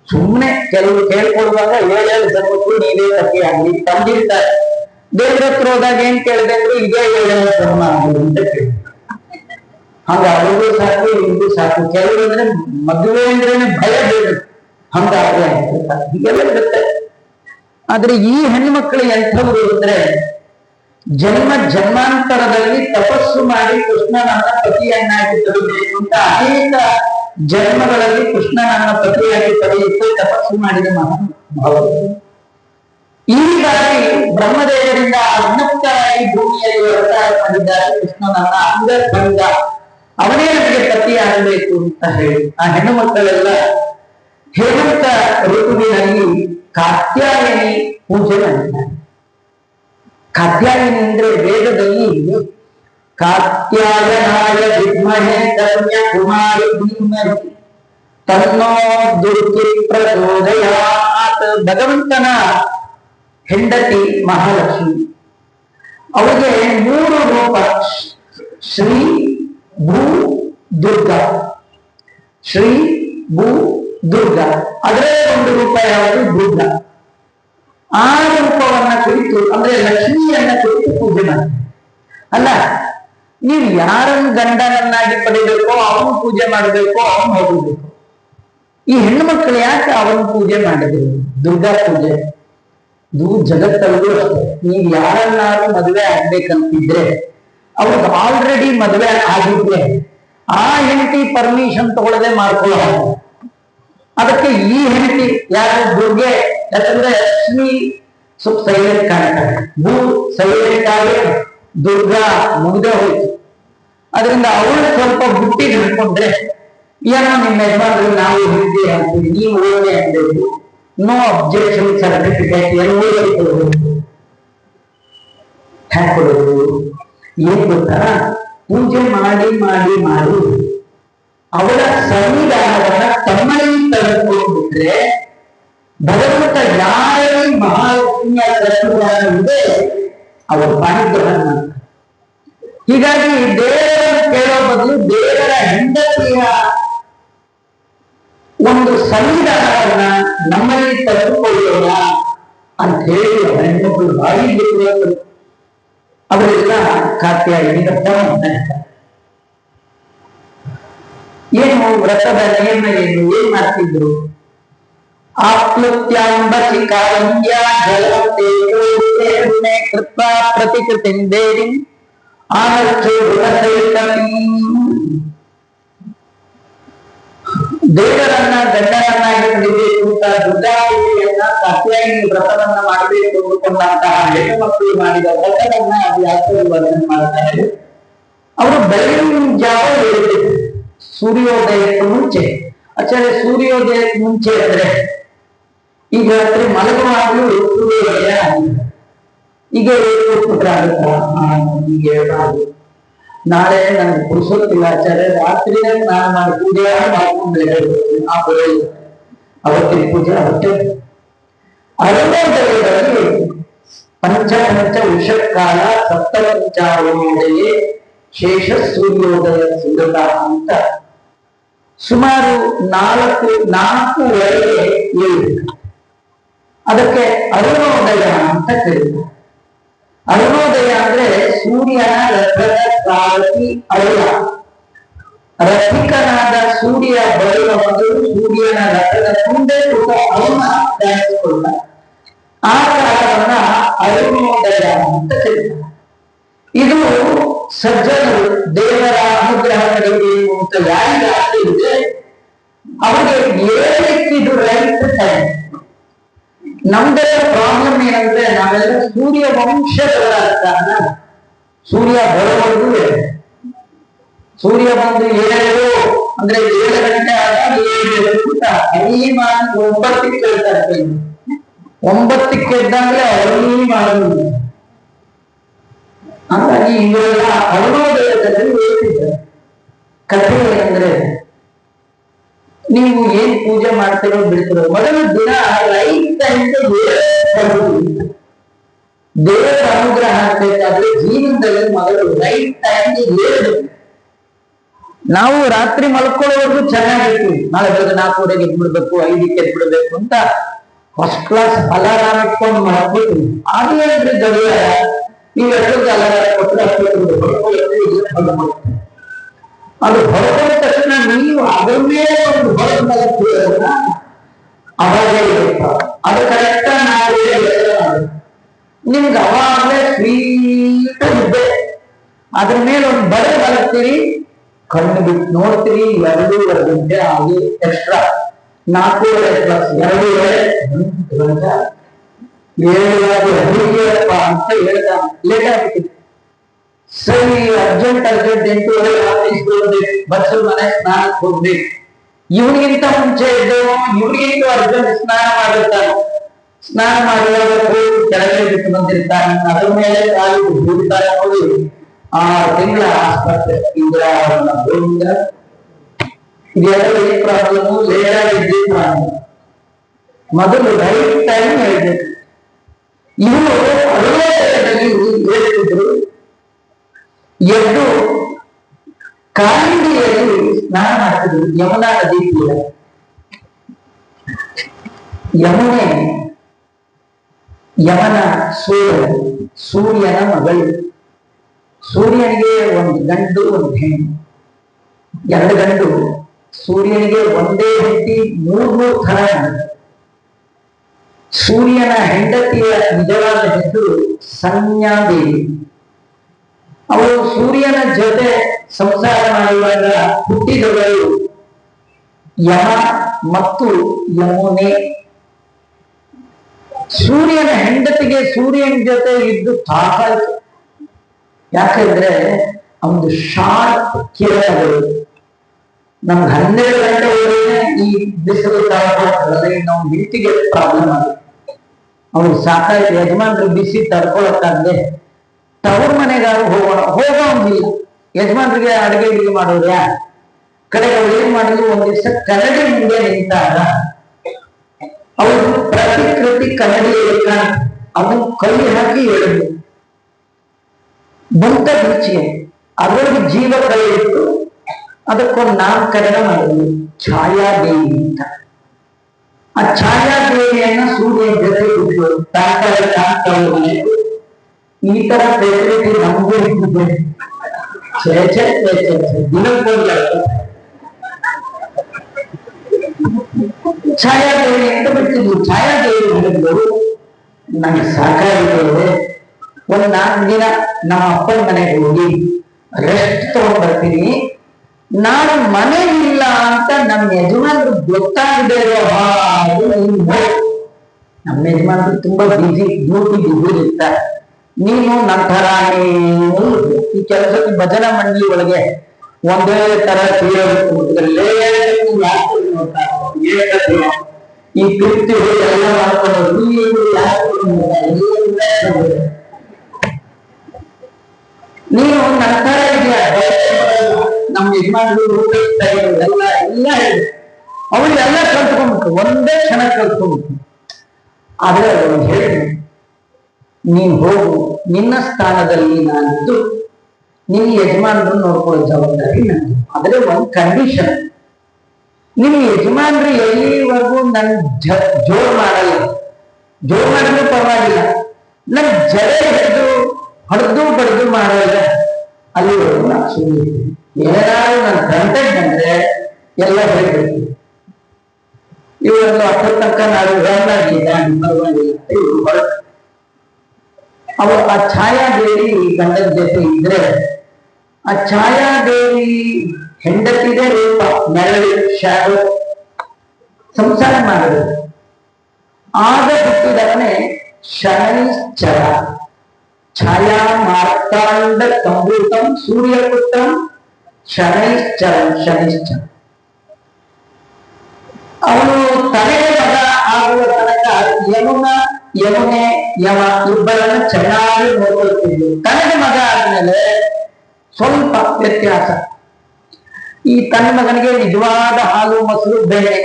ಸುಮ್ಮನೆ ಕೆಲವರು ಕೇಳ್ಕೊಡುವಾಗ 7 ಜನ್ಮಕ್ಕೂ ನೀವೇ ಪತಿ ಆಗಲಿ ತಂದಿರ್ತಾರೆ. ದೇವ್ರ ಹತ್ರ ಹೋದಾಗ ಏನ್ ಕೇಳಿದೆ ಅಂದ್ರೆ ಇದೇ 7ನೇ ಜನ್ಮ ಆಗಲಿ ಅಂತ ಕೇಳಿ. ಹಂಗ ಅವ್ರಿಗೂ ಸಾಕು ಇವ್ರಿಗೂ ಸಾಕು. ಕೆಲವರು ಅಂದ್ರೆ ಮದುವೆ ಅಂದ್ರೇನೆ ಭಯ ಬೇಡ, ಹಂಗಾದ್ರೆ ಹೀಗೆಲ್ಲ ಇರುತ್ತೆ. ಆದ್ರೆ ಈ ಹೆಣ್ಮಕ್ಳು ಎಂಥವ್ರು ಅಂದ್ರೆ ಜನ್ಮಾಂತರದಲ್ಲಿ ತಪಸ್ಸು ಮಾಡಿ ಕೃಷ್ಣನನ್ನ ಪತಿಯನ್ನಾಗಿ ತರಬೇಕು ಅಂತ ಅನೇಕ ಜನ್ಮಗಳಲ್ಲಿ ಕೃಷ್ಣನನ್ನ ಪತಿಯಾಗಿ ಪಡೆಯುತ್ತೆ ತಪಸ್ಸು ಮಾಡಿದ ಮಹಾನುಭಾವರು. ಹೀಗಾಗಿ ಬ್ರಹ್ಮದೇವರಿಂದ ಉನ್ನತರಾಗಿ ಭೂಮಿಯಲ್ಲಿ ವ್ಯವಸಾಯ ಮಾಡಿದ್ದಾರೆ. ಕೃಷ್ಣನನ್ನ ಅಂಗಭಂಗ ಅವನೇ ನನಗೆ ಪತಿ ಆಗಬೇಕು ಅಂತ ಹೇಳಿ ಆ ಹೆಣ್ಣು ಮಕ್ಕಳೆಲ್ಲ ಹೇಮಂತ ಋತುವಿನಲ್ಲಿ ಕಾತ್ಯಾಯನಿ ಪೂಜೆ ಮಾಡಿದ್ದಾರೆ. ಕಾತ್ಯಾಯನಿ ಅಂದ್ರೆ ವೇದದಲ್ಲಿ ಕಾತ್ಯಾಯನಾಯ ವಿದ್ಮಹೇ ಕನ್ಯಾಕುಮಾರಿ ಧೀಮಹಿ ತನ್ನೋ ದುರ್ಗಿ ಪ್ರಚೋದಯಾತ್. ಭಗವಂತನ ಹೆಂಡತಿ ಮಹಾಲಕ್ಷ್ಮಿ. ಅವರಿಗೆ 3 ರೂಪ, ಶ್ರೀ ಭೂ ದುರ್ಗಾ. ಶ್ರೀ ಭೂ ದುರ್ಗಾ, ಅದರೇ ಒಂದು ರೂಪ ಯಾವುದು ದುರ್ಗಾ. ಆ ರೂಪವನ್ನ ಕುರಿತು ಅಂದ್ರೆ ಲಕ್ಷ್ಮಿಯನ್ನ ಕುರಿತು ಪೂಜೆ ಮಾಡ್ತಾರೆ. ಅಲ್ಲ, ನೀವು ಯಾರನ್ನು ಗಂಡನನ್ನಾಗಿ ಪಡಿಬೇಕೋ ಅವನು ಪೂಜೆ ಮಾಡಬೇಕು, ಅವನು ಹೋಗಬೇಕು. ಈ ಹೆಣ್ಣು ಮಕ್ಕಳು ಯಾಕೆ ಅವನು ಪೂಜೆ ಮಾಡಿದ್ರು? ದುರ್ಗಾ ಪೂಜೆ ಇದು ಜಗತ್ತಲ್ಲೂ ಅಷ್ಟೇ. ನೀವು ಯಾರನ್ನಾರು ಮದುವೆ ಆಗ್ಬೇಕಂತಿದ್ರೆ ಅವ್ರಿಗೆ ಆಲ್ರೆಡಿ ಮದುವೆ ಆಗಿದ್ರೆ ಆ ಹೆಂಡತಿ ಪರ್ಮಿಷನ್ ತಗೊಳ್ಳದೆ ಮಾಡ್ಕೊಳ್ಳೋ. ಅದಕ್ಕೆ ಈ ಹೆಂಡತಿ ಯಾರು ದುರ್ಗೆ, ಯಾಕಂದ್ರೆ ಲಕ್ಷ್ಮಿ ಸ್ವಲ್ಪ ಸೈಲೆಂಟ್ ಕಾಣ್ತಾರೆ, ಭೂ ಸೈಲೆಂಟ್ ಆಗಿ ದುರ್ಗಾ ಮುಗ್ದೆ ಹೋಯ್ತು. ಅದರಿಂದ ಅವಳು ಸ್ವಲ್ಪ ಬುಟ್ಟಿಗೆ ಹಿಡ್ಕೊಂಡ್ರೆ ಏನೋ ನಿಮ್ಮ ಯಜಮಾನ್ರು ನಾವು ಹಿಡಿದಿ ಅಂತೀವಿ, ನೀವು ಓಕೆ ಅನ್ಬೇಕು, ನೋ ಅಬ್ಜೆಕ್ಷನ್ ಸರ್ಟಿಫಿಕೇಟ್ ಕೊಡಬೇಕು. ಹ್ಯಾಕ್ ಕೊಡೋದು? ಏನ್ ಗೊತ್ತಾ, ಪೂಜೆ ಮಾಡಿ ಮಾಡಿ ಮಾಡಿ ಅವಳ ಸಂವಿಧಾನವನ್ನ ತಮ್ಮಲ್ಲಿ ತೆಗೆದುಕೊಂಡ್ಬಿಟ್ರೆ ಭಗವಂತ ಯಾರಲ್ಲಿ ಮಹಾಲಕ್ಷ್ಮಿಯ ತತ್ವಗಳಿದೆ ಅವರು ಪಾಣಿಗ್ರಹಣ. ಹೀಗಾಗಿ ದೇವರನ್ನು ಕೇಳೋ ಬದಲು ದೇವರ ಹೆಂಡತಿಯ ಒಂದು ಸಂವಿಧಾನವನ್ನ ನಮ್ಮಲ್ಲಿ ತೆಗೆದುಕೊಳ್ಳೋಣ ಅಂತ ಹೇಳಿ ಹೆಣ್ಮಕ್ಳು ಬಾಯಿ ಬಿಟ್ಟು ಅವರೆಲ್ಲ ಕಾತ್ಯಾಯಿನಿ ವ್ರತ ಏನು ವ್ರತದ ನಿಯಮ ಏನು ಏನ್ ಮಾಡ್ತಿದ್ರು? ಆಪ್ಲುತ್ಯಾಂಬಸಿ ಕಾರಂಗ್ಯ ಜಲತೆ ಕೃತ್ವ ಪ್ರತಿಕೃತಿ ದೇವಿ ಆನರ್ಚು ದೇವರನ್ನ ಗಂಡನನ್ನಾಗಿ ಪಡಿಬೇಕು ಅಂತ ದುರ್ಗಾದೇವಿಯನ್ನ ಕಾತ್ಯಾಯಿನಿ ವ್ರತವನ್ನ ಮಾಡಬೇಕು ಅಂದುಕೊಂಡಂತಹ ಹೆಣ್ಣು ಮಕ್ಕಳು ಮಾಡಿದ ವ್ರತವನ್ನ ವ್ಯಾಸರು ವರ್ಣನೆ ಮಾಡ್ತಾರೆ. ಅವರು ಬೆಳಗಿನ ಜಾವ ಹೇಳಿದ್ರು ಸೂರ್ಯೋದಯಕ್ಕೆ ಮುಂಚೆ. ಆಚಾರ್ಯ ಸೂರ್ಯೋದಯಕ್ಕೆ ಮುಂಚೆ ಅಂದ್ರೆ ಈಗ ರಾತ್ರಿ ಮಲಗುವಾಗಲೂ ಸೂರ್ಯೋದಯ ಆಗಿದೆ. ಈಗ ಈಗ ನಾಳೆ ನನಗೆ ಪುರುಷೋತ್ತಿಲ್ಲ ಆಚಾರ್ಯ ರಾತ್ರಿ ನಾನು ಮಾಡಿ ಪೂಜೆ ಮಾಡ್ಕೊಂಡು ಅವತ್ತಿನ ಪೂಜೆ ಅವತ್ತೇ. ಅರುಣೋದಯದಲ್ಲಿ ಪಂಚಪಂಚ ವಿಷಕಾಲ ಸಪ್ತಪಂಚಾವನೋದಯೇ ಶೇಷ ಸೂರ್ಯೋದಯ ಸುಗತ ಅಂತ ಸುಮಾರು ನಾಲ್ಕೂವರೆಗೆ ಏಳು. ಅದಕ್ಕೆ ಅರುಣೋದಯ ಅಂತ ಕರೀತಾರೆ. ಅರುಣೋದಯ ಅಂದ್ರೆ ಸೂರ್ಯನ ರಥದ ಸಾರಥಿ ಅರುಣ. ರಥಿಕನಾದ ಸೂರ್ಯ ಬರುವ ಮೊದಲು ಸೂರ್ಯನ ರಥದ ಮುಂದೆ ಕೂಡ ಅರುಣ ಧ್ಯಾನಿಸಿಕೊಂಡ. ಆ ಕಾಲವನ್ನ ಅರುಣೋದಯ ಅಂತ ಕರೀತಾರೆ. ಇದು ಸಜ್ಜನರು ದೇವರ ಅನುಗ್ರಹ ಪಡೆಯಬೇಕು ಅಂತ ಯಾರಿಗೆ ಆಸೆ ಇದೆ ಅವರಿಗೆ ಏಳಕ್ಕಿದು ರೈಟ್ ಟೈಮ್. ನಮ್ದೆಲ್ಲ ಪ್ರಾಬ್ಲಮ್ ಏನಂದ್ರೆ ನಾವೆಲ್ಲ ಸೂರ್ಯ ವಂಶದವರಾಗ್ತಾನ. ಸೂರ್ಯ ಬರೋವರೆಗೂ ಸೂರ್ಯ ಬಂದು 7 ಅಂದ್ರೆ 7 ಗಂಟೆ ಆದಾಗ 7 ಅಂತ ಅರ್ಲಿ ಮಾರ್ನಿಂಗ್ 9ಕ್ಕೆ ಹೇಳ್ತಾರೆ. 9ಕ್ಕೆ ಎದ್ದಂದ್ರೆ ಅರ್ಲಿ ಮಾರ್ನಿಂಗ್. ಹಾಗಾಗಿ ಇವರೆಲ್ಲ ಅರುಣೋದಯದಲ್ಲಿ ಹೇಳ್ತಿದ್ದಾರೆ. ಕಥೆ ಏನಂದ್ರೆ ನೀವು ಏನ್ ಪೂಜೆ ಮಾಡ್ತಿರೋ ಬಿಡ್ತಿರೋ ಮೊದಲ ದಿನ ರೈಟ್ ಟೈಮ್ಗೆ ದೇವರ ಅನುಗ್ರಹ ಆಗ್ಬೇಕಾದ್ರೆ ಜೀವನದಲ್ಲಿ ಮೊದಲು ರೈಟ್ ಟೈಮ್ಗೆ ಹೇಳಬೇಕು. ನಾವು ರಾತ್ರಿ ಮಲ್ಕೊಳ್ಳೋವರೆಗೂ ಚೆನ್ನಾಗಿರ್ತೀವಿ. ನಾಳೆ ಬೆಳಗ್ಗೆ 4:30ಗೆ ಎದ್ಬಿಡ್ಬೇಕು, 5ಕ್ಕೆ ಎದ್ಬಿಡ್ಬೇಕು ಅಂತ ಫಸ್ಟ್ ಕ್ಲಾಸ್ ಅಲಾರಾಮ್ ಇಟ್ಕೊಂಡು ಮಾಡ್ಬಿಟ್ಟು ಆಗ್ಲೇ ಗಡಿಯ ನೀವು 2ಕ್ಕೆ ಅಲಾರಾಮ ಕೊಟ್ಟರೆ ಅದು ಹೊರಗೊಂಡ ತಕ್ಷಣ ನೀವು ಅದನ್ನೇ ಒಂದು ಹೊರಗೆ ಅವಾಗೇ ಅದು ಕರೆಕ್ಟ್ ನಿಮ್ಗೆ ಅವಾಗಲೇ ಸ್ವೀಟ್ ಇದ್ದೆ ಅದ್ರ ಮೇಲೆ ಒಂದು ಬರೆ ಬರುತ್ತೀರಿ, ಕಣ್ಣು ಬಿಟ್ಟು ನೋಡ್ತೀರಿ 2.5 ಗಂಟೆ ಆಗಿ ಎಕ್ಸ್ಟ್ರಾ 4:30 ಪ್ಲಸ್ 2:30 7 ಅಂತ ಹೇಳ್ದ ಲೇಟ್ ಆಗ್ಬಿಟ್ಟಿದೆ. ಸರಿ ಅರ್ಜೆಂಟ್ 8:30 ಆಫೀಸ್ ಹೋಗ್ಬೇಕು, ಬಸ್ ಮನೆ ಸ್ನಾನಕ್ಕೆ ಹೋಗ್ಬೇಕು. ಇವ್ರಿಗಿಂತ ಮುಂಚೆ ಇದ್ದೇವೆ, ಇವ್ರಿಗಿಂತ ಅರ್ಜೆಂಟ್ ಸ್ನಾನ ಮಾಡಿರ್ತಾನೆ. ಸ್ನಾನ ಮಾಡುವಾಗ ಕೆಳಗೆ ಬಿಟ್ಟು ಬಂದಿರ್ತಾನೆ, ಅದ್ರ ಮೇಲೆ ಕಾಲು ಹೋಗ್ತಾರೆ. ನೋಡಿ 6 ತಿಂಗಳ ಆಸ್ಪತ್ರೆ ಗೋವಿಂದ. ಇದೆಲ್ಲ ಈ ಪ್ರಾಬ್ಲಮ್ ಲೇಟ್ ಆಗಿದ್ದ ಪ್ರಾಬ್ಲಮ್. ಮೊದಲು ರೈಟ್ ಟೈಮ್ ಹೇಳ್ಬೇಕು. ಇವರು ಅರುಣೋದಯದಲ್ಲಿ ಹೇಳ್ತಿದ್ರು ಎದ್ದು ಕಾಲಿಂದಿಯಲ್ಲಿ ಸ್ನಾನ ಮಾಡ್ತಿದ್ರು. ಯಮುನಾ ನದಿ ತೀರ. ಯಮುನೆ ಯಮನ ಸೂರ್ಯನ ಮಗಳು. ಸೂರ್ಯನಿಗೆ ಒಂದು ಗಂಡು ಒಂದು ಹೆಣ್ಣು, 2 ಗಂಡು. ಸೂರ್ಯನಿಗೆ ಒಂದೇ ಹೆಂಡತಿ 3 ಥರ. ಸೂರ್ಯನ ಹೆಂಡತಿಯ ನಿಜವಾದ ಹೆಸರು ಸಂಜ್ಞಾದೇವಿ. ಅವಳು ಸೂರ್ಯನ ಜೊತೆ ಸಂಸಾರ ಮಾಡುವಾಗ ಹುಟ್ಟಿದವರು ಯಮ ಮತ್ತು ಯಮುನೆ. ಸೂರ್ಯನ ಹೆಂಡತಿಗೆ ಸೂರ್ಯನ ಜೊತೆ ಇದ್ದು ಸಾಕಾಯ್ತು. ಯಾಕಂದ್ರೆ ಒಂದು ಶಾರ್ಪ್ ಕಿರಣಗಳು. ನಮ್ಗೆ 12 ಗಂಟೆ ಹೋದ್ರೆ ಈ ಬಿಸಿಲು ನಾವು ಹೆಂಡತಿಗೆ ಪ್ರಾಬ್ಲಮ್ ಆಗುತ್ತೆ. ಅವ್ರು ಸಾಕಾಯ್ತು, ಯಜಮಾನ್ರು ಬಿಸಿ ತಡ್ಕೊಳಕ್ಕಾಗದೆ ತವ್ರ ಮನೆಗಾರು ಹೋಗೋಂಗಿಲ್ಲ. ಯಜಮಾನ್ರಿಗೆ ಅಡುಗೆ ಮಾಡೋರು ಕಡೆಗೆ ಅವ್ರು ಏನ್ ಮಾಡಿದ್ರು, ಒಂದ್ ದಿವಸ ಕನ್ನಡಿ ಮುಂದೆ ನಿಂತಾಗ ಅವರು ಪ್ರತಿಕೃತಿ ಕನ್ನಡಿ ಅದನ್ನು ಕೈ ಹಾಕಿ ಹೇಳಿದ್ರು. ಬಂತ ರುಚಿಯೇ ಅದರೊಳಗೆ ಜೀವ ಕೈ ಇಟ್ಟು ಅದಕ್ಕೊಂದು ನಾಮಕರಣ ಮಾಡಿದ್ರು, ಛಾಯಾದೇವಿ ಅಂತ. ಆ ಛಾಯಾದೇವಿಯನ್ನ ಸೂರ್ಯ ಜೊತೆ ಬಿಟ್ಟು ಈ ತರ ಫೆಸಿಲಿಟಿ ನಮಗೂ ಇಟ್ಟಿದೆ. ಛಾಯಾದೇವಿ ಅಂತ ಬಿಟ್ಟಿದ್ವು. ಛಾಯಾದೇವಿ ಹೇಳಿದ್ರು, ನನಗೆ ಸಾಕಾಗಿದೆ, ಒಂದ್ 4 ದಿನ ನಮ್ಮ ಅಪ್ಪನ ಮನೆಗೆ ಹೋಗಿ ರೆಸ್ಟ್ ತಗೊಂಡ್ ಬರ್ತೀನಿ, ನಾನು ಮನೆಗಿಲ್ಲ ಅಂತ ನಮ್ಮ ಯಜಮಾನ್ರು ಗೊತ್ತಾಗದೆ ಇರೋ ನಮ್ಮ ಯಜಮಾನ್ರು ತುಂಬಾ ಬಿಸಿ, ಡ್ಯೂಟಿ ಇರ್ತಾರೆ. ನೀನು ನಂತರ ಈ ಕೆಲಸಕ್ಕೆ ಭಜನಾ ಮಂಡಳಿ ಒಳಗೆ ಒಂದೇ ತರ ಈ ಕೀರ್ತಿ ಎಲ್ಲ ಮಾಡ್ಕೊಂಡು ನೀನು ನಂತರ ಇದೆಯಾ, ನಮ್ಮ ಯಜಮಾನ್ರು ಎಲ್ಲ ಅವರಿಗೆಲ್ಲ ಕಲ್ತ್ಕೊಂಡ್ಬಿಟ್ಟು ಒಂದೇ ಕ್ಷಣ ಕಲ್ತ್ಕೊಂಡ್ಬಿಟ್ಟು. ಆದ್ರೆ ಅವ್ರು ಹೇಳಿ, ನೀನ್ ಹೋಗು, ನಿನ್ನ ಸ್ಥಾನದಲ್ಲಿ ನಾನಿದ್ದು ನಿನ್ನ ಯಜಮಾನ್ರು ನೋಡ್ಕೊಳ್ಳೋ ಜವಾಬ್ದಾರಿ ನಂದು. ಆದ್ರೆ ಒಂದ್ ಕಂಡೀಷನ್, ನಿನ್ನ ಯಜಮಾನ್ರು ಎಲ್ಲಿವರೆಗೂ ನನ್ ಜೋರ್ ಮಾಡಲ್ಲ, ಜೋರ್ ಮಾಡಿದ್ರು ಪರವಾಗಿಲ್ಲ, ನನ್ ಜಡೆ ಹಿಡಿದು ಹೊಡೆದು ಬಡ್ದು ಮಾಡಲ್ಲ, ಅಲ್ಲಿವರೆಗೂ ನಾನು ಸುಮ್ಮನೆ ಏನಾದ್ರು ನನ್ನ ಗಂಟೆಗೆ ಬಂದ್ರೆ ಎಲ್ಲ ಹೇಳ್ಬೇಕು. ಇವರು ಅಷ್ಟರ ತನಕ ನಾವು ಅವ ಆ ಛಾಯಾದೇವಿ ಗಂಡನ ಜೊತೆ ಇದ್ರೆ, ಆ ಛಾಯಾದೇವಿ ಹೆಂಡತಿದೆ ರೂಪ, ನೆರಳು, ಶಾಡೋ ಸಂಸಾರ ಮಾಡಿದ್ರು. ಆಗ ಹುಟ್ಟಿದವನೇ ಶನೈಶ್ಚರ. ಛಾಯಾ ಮಾರ್ತಾಂಡ ಸಂಭೂತಂ ಸೂರ್ಯಪುತ್ರಂ ಶನೈಶ್ಚರಂ. ಶನೈಶ್ಚರ ಅವನು ತಲೆಗೆ ಮಗ ಆಗುವ ತನಕ ಯಮುನೆ ಯಮ ಇಬ್ಬರನ್ನ ಚೆನ್ನಾಗಿ ನೋಡ್ಕೊಳ್ತಿದ್ವು. ತನಗೆ ಮಗ ಆದ್ಮೇಲೆ ಸ್ವಲ್ಪ ವ್ಯತ್ಯಾಸ. ಈ ತನ್ನ ಮಗನಿಗೆ ನಿಜವಾದ ಹಾಲು ಮೊಸರು ಬೆಣ್ಣೆ,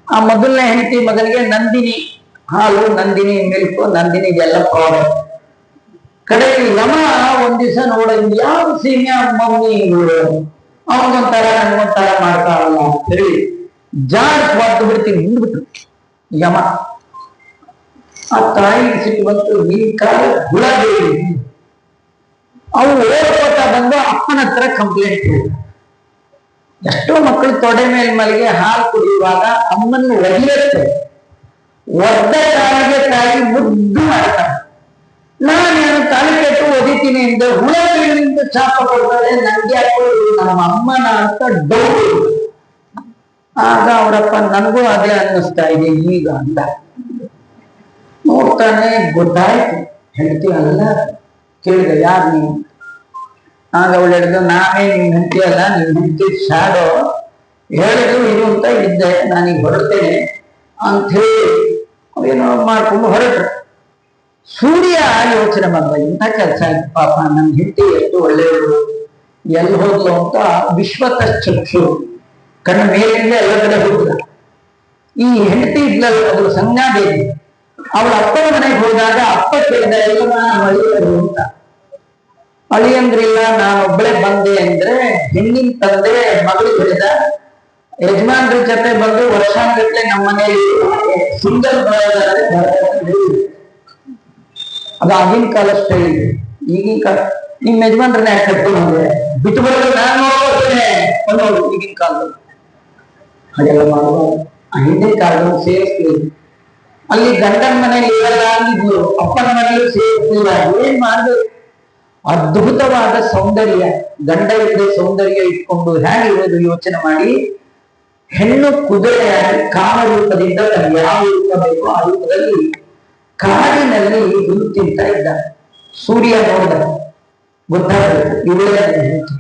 ಆ ಮೊದಲನೇ ಹೆಂಡತಿ ಮಗನಿಗೆ ನಂದಿನಿ ಹಾಲು, ನಂದಿನಿ ಮಿಲ್ಕ್, ನಂದಿನಿ ಇದೆಲ್ಲ ಪೌಡರ್. ಕಡೆ ಯಮ ಒಂದ್ ದಿವಸ ನೋಡ, ಯಾವ ಸೀಮೆ ಮಮ್ಮಿ ಅವನಿಗೊಂಥರ ನನ್ಗೊಂಥರ ಮಾಡ್ತಾರಲ್ಲ ಅಂತ ಹೇಳಿ ಜಾಡ್ ಹೊತ್ತು ಬಿಡ್ತೀನಿ, ಹಿಂದ್ಬಿಟ್ರು ಯಮ. ಆ ತಾಯಿ ಸಿಟ್ಟು ಬಂತು, ಈ ಕಾಲ ಗುಳದೇವಿ ಅವು ಓಡ್ಕೋತ ಬಂದು ಅಪ್ಪನ ಹತ್ರ ಕಂಪ್ಲೇಂಟ್. ಎಷ್ಟೋ ಮಕ್ಕಳು ತೊಡೆ ಮೇಲೆ ಮಲ್ಲಿಗೆ ಹಾಲು ಕುಡಿಯುವಾಗ ಅಮ್ಮನ್ನು ಒಡೆಯುತ್ತೆ, ಒದ್ದ ಕಾಲಿಗೆ ತಾಯಿ ಮುದ್ದು ಮಾಡ್ತಾರೆ. ನಾನೇನು ತಲೆ ಕೆಟ್ಟು ಒದಿತೀನಿ ಅಂದ್ರೆ ಹುಳಗಳಿಂದ ಚಾಪ ಕೊಡ್ತಾರೆ, ನಂಗೆ ಹಾಕೊಳ್ಳಿ ನಮ್ಮ ಅಮ್ಮನ ಅಂತ ಡೌಟ್. ಆಗ ಅವರಪ್ಪ ನನಗೂ ಅದೇ ಅನ್ನಿಸ್ತಾ ಇದೆ ಈಗ ಅಂತ ನೋಡ್ತಾನೆ. ಗೊತ್ತಾಯ್ತು ಹೆಂಡತಿ ಅಲ್ಲ. ಕೇಳಿದ, ಯಾರು ನೀವು? ಆಗ ಅವಳು ಹೇಳಿದ್ರು, ನಾನೇ ನಿಮ್ ಹೆಂಡತಿ ಅಲ್ಲ, ನಿಮ್ ಹೆಂಡತಿ ಶಾಡೋ. ಹೇಳಿದ್ರು ಇದು ಅಂತ ಇದ್ದೆ, ನಾನೀಗ ಹೊರಡ್ತೇನೆ ಅಂತ ಹೇಳಿ ಏನೋ ಮಾಡ್ಕೊಂಡು ಹೊರಟ್ರು. ಸೂರ್ಯ ಯೋಚನೆ ಬಂದ, ಇಂಥ ಕೆಲಸ ಆಯ್ತು ಪಾಪ, ನನ್ನ ಹೆಂಡತಿ ಎಷ್ಟು ಒಳ್ಳೆಯವರು, ಎಲ್ಲಿ ಹೋದ್ಲು ಅಂತ ವಿಶ್ವತ ಚಕ್ಷು ಕಣ್ಣ ಮೇಲಿಂದ ಎಲ್ಲ ಕಡೆ ಹೋಗಿಲ್ಲ. ಈ ಹೆಂಡತಿ ಇದ್ಲಲ್ಲ, ಅದ್ರ ಸಂಜ್ಞಾದೇವಿ, ಅವಳ ಅಪ್ಪನ ಮನೆಗೆ ಹೋದಾಗ ಅಪ್ಪ ಕೇಳಿದ, ಎಲ್ಲ ಅಳಿಯರು ಅಂತ. ಅಳಿಯಂದ್ರಿಲ್ಲ, ನಾನೊಬ್ಬಳೆ ಬಂದೆ ಅಂದ್ರೆ ಹೆಣ್ಣಿನ ತಂದೆ ಮಗಳು ಹೇಳಿದ, ಯಜಮಾನ್ರ ಜೊತೆ ಬಂದು ವರ್ಷಾನ್ಗಟ್ಲೆ ನಮ್ಮ ಮನೆಯಲ್ಲಿ ಸಿಂಗಲ್ ಅದು ಆಗಿನ ಕಾಲ ಸ್ಟೈಲ್. ಈಗಿನ ಕಾಲ ನಿಮ್ ಯಜಮಾನ್ರನ್ನ ಯಾಕೆ ಕಟ್ಕೊಂಡು ಹೋದ್ರೆ ಬಿಟ್ಟು ಬರೋದು ನಾನು ನೋಡ್ಕೊಳ್ತೇನೆ ಅನ್ನೋದು ಈಗಿನ ಕಾಲದಲ್ಲಿ. ಹಾಗೆಲ್ಲ ಮಾಡುವ ಹಿಂದಿನ ಕಾಲದಲ್ಲಿ ಸೇರಿಸ್ತೀವಿ. ಅಲ್ಲಿ ಗಂಡನ ಮನೆಯಲ್ಲಿ ಇವೆಲ್ಲ ಆಗಿದ್ರು, ಅಪ್ಪನ ಮನೆಯಲ್ಲಿ ಸೇರಿಸ್ತಿಲ್ಲ. ಏನ್ ಮಾಡ್ಬೇಕು? ಅದ್ಭುತವಾದ ಸೌಂದರ್ಯ, ಗಂಡ ಇದ್ದ ಸೌಂದರ್ಯ ಇಟ್ಕೊಂಡು ಹೇಗೆ ಇರೋದು ಯೋಚನೆ ಮಾಡಿ, ಹೆಣ್ಣು ಕುದುರೆಯಾಗಿ ಕಾಮ ರೂಪದಿಂದ ತನಗೆ ಯಾವ ರೂಪ ಬೇಕೋ ಆ ರೂಪದಲ್ಲಿ ಕಾಡಿನಲ್ಲಿ ಹುಲ್ಲು ತಿಂತ ಇದ್ದ. ಸೂರ್ಯ ನೋಡಿದ, ಗೊತ್ತಾಗಬೇಕು ಇವಳೇ ಹೆಂಡತಿ.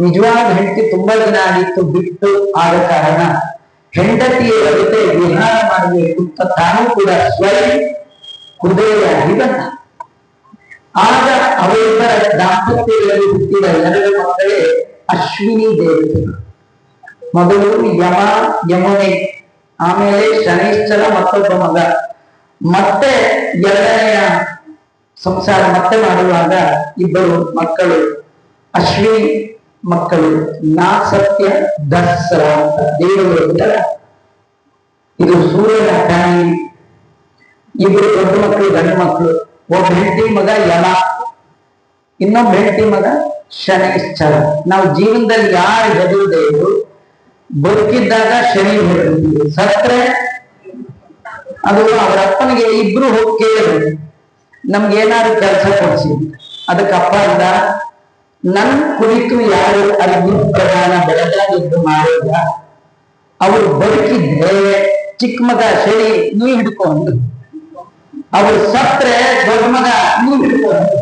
ನಿಜವಾದ ಹೆಂಡತಿ ತುಂಬಾ ದಿನ ಆಗಿತ್ತು, ಬಿಟ್ಟು ಆದ ಕಾರಣ ಹೆಂಡತಿಯ ಜೊತೆ ವಿಹಾರ ಮಾಡಬೇಕು ಅಂತ ತಾನು ಕೂಡ ಸ್ವಯಂ ಕುದುರೆಯಾಗಿ ಬಂದ. ಆಗ ಅವರಿಬ್ಬರ ದಾಂಪತ್ಯದಲ್ಲಿ ಹುಟ್ಟಿದ 2 ಮಕ್ಕಳೇ ಅಶ್ವಿನಿ ದೇವತೆ. ಮೊದಲು ಯಮ ಯಮುನೆ, ಆಮೇಲೆ ಶನೈಶ್ಚರ ಮತ್ತೊಬ್ಬ ಮಗ, ಮತ್ತೆ ಎರಡನೆಯ ಸಂಸಾರ ಮತ್ತೆ ಮಾಡುವಾಗ ಇಬ್ಬರು ಮಕ್ಕಳು ಅಶ್ವಿನಿ ಮಕ್ಕಳು, ನಾ ಸತ್ಯ ದಸ್ರ ಅಂತ ದೇವರ. ಇದು ಸೂರ್ಯನ ಫ್ಯಾಮಿಲಿ. ಇಬ್ಬರು ದೊಡ್ಡ ಮಕ್ಕಳು ಗಂಡು ಮಕ್ಕಳು. ಒಬ್ಬ ಹೆಂಡತಿ ಮಗ ಯಮ, ಇನ್ನೊಬ್ಬ ಹೆಂಡತಿ ಮಗ ಶನೈಶ್ಚರ. ನಾವು ಜೀವನದಲ್ಲಿ ಯಾರು ಹೆದರದೆ ಇದ್ರು ಬದುಕಿದ್ದಾಗ ಶನಿ ಹೆದರ್ತೀವಿ, ಸತ್ರೆ ಅದು ಅವರ ಅಪ್ಪನಿಗೆ ಇಬ್ರು ಹೋಗಿ ಕೇಳಿದ್ರು ನಮ್ಗೆ ಏನಾದ್ರು ಕೆಲಸ ಕೊಡಿಸಿ. ಅದಕ್ಕಪ್ಪ ಅಂದ, ನನ್ ಕುರಿತು ಯಾರು ಅಗ್ನಿ ಪ್ರಧಾನ ಬೆಳಗಾಗಿದ್ದು ಮಾಡಿಲ್ಲ, ಅವರು ಬದುಕಿದ್ರೆ ಚಿಕ್ಕ ಮಗ ಶನಿ ನೀ ಹಿಡ್ಕೊಂಡು, ಅವರು ಸತ್ರೆ ದೊಡ್ಡ ಮಗ ನೀ ಹಿಡ್ಕೊಂಡು.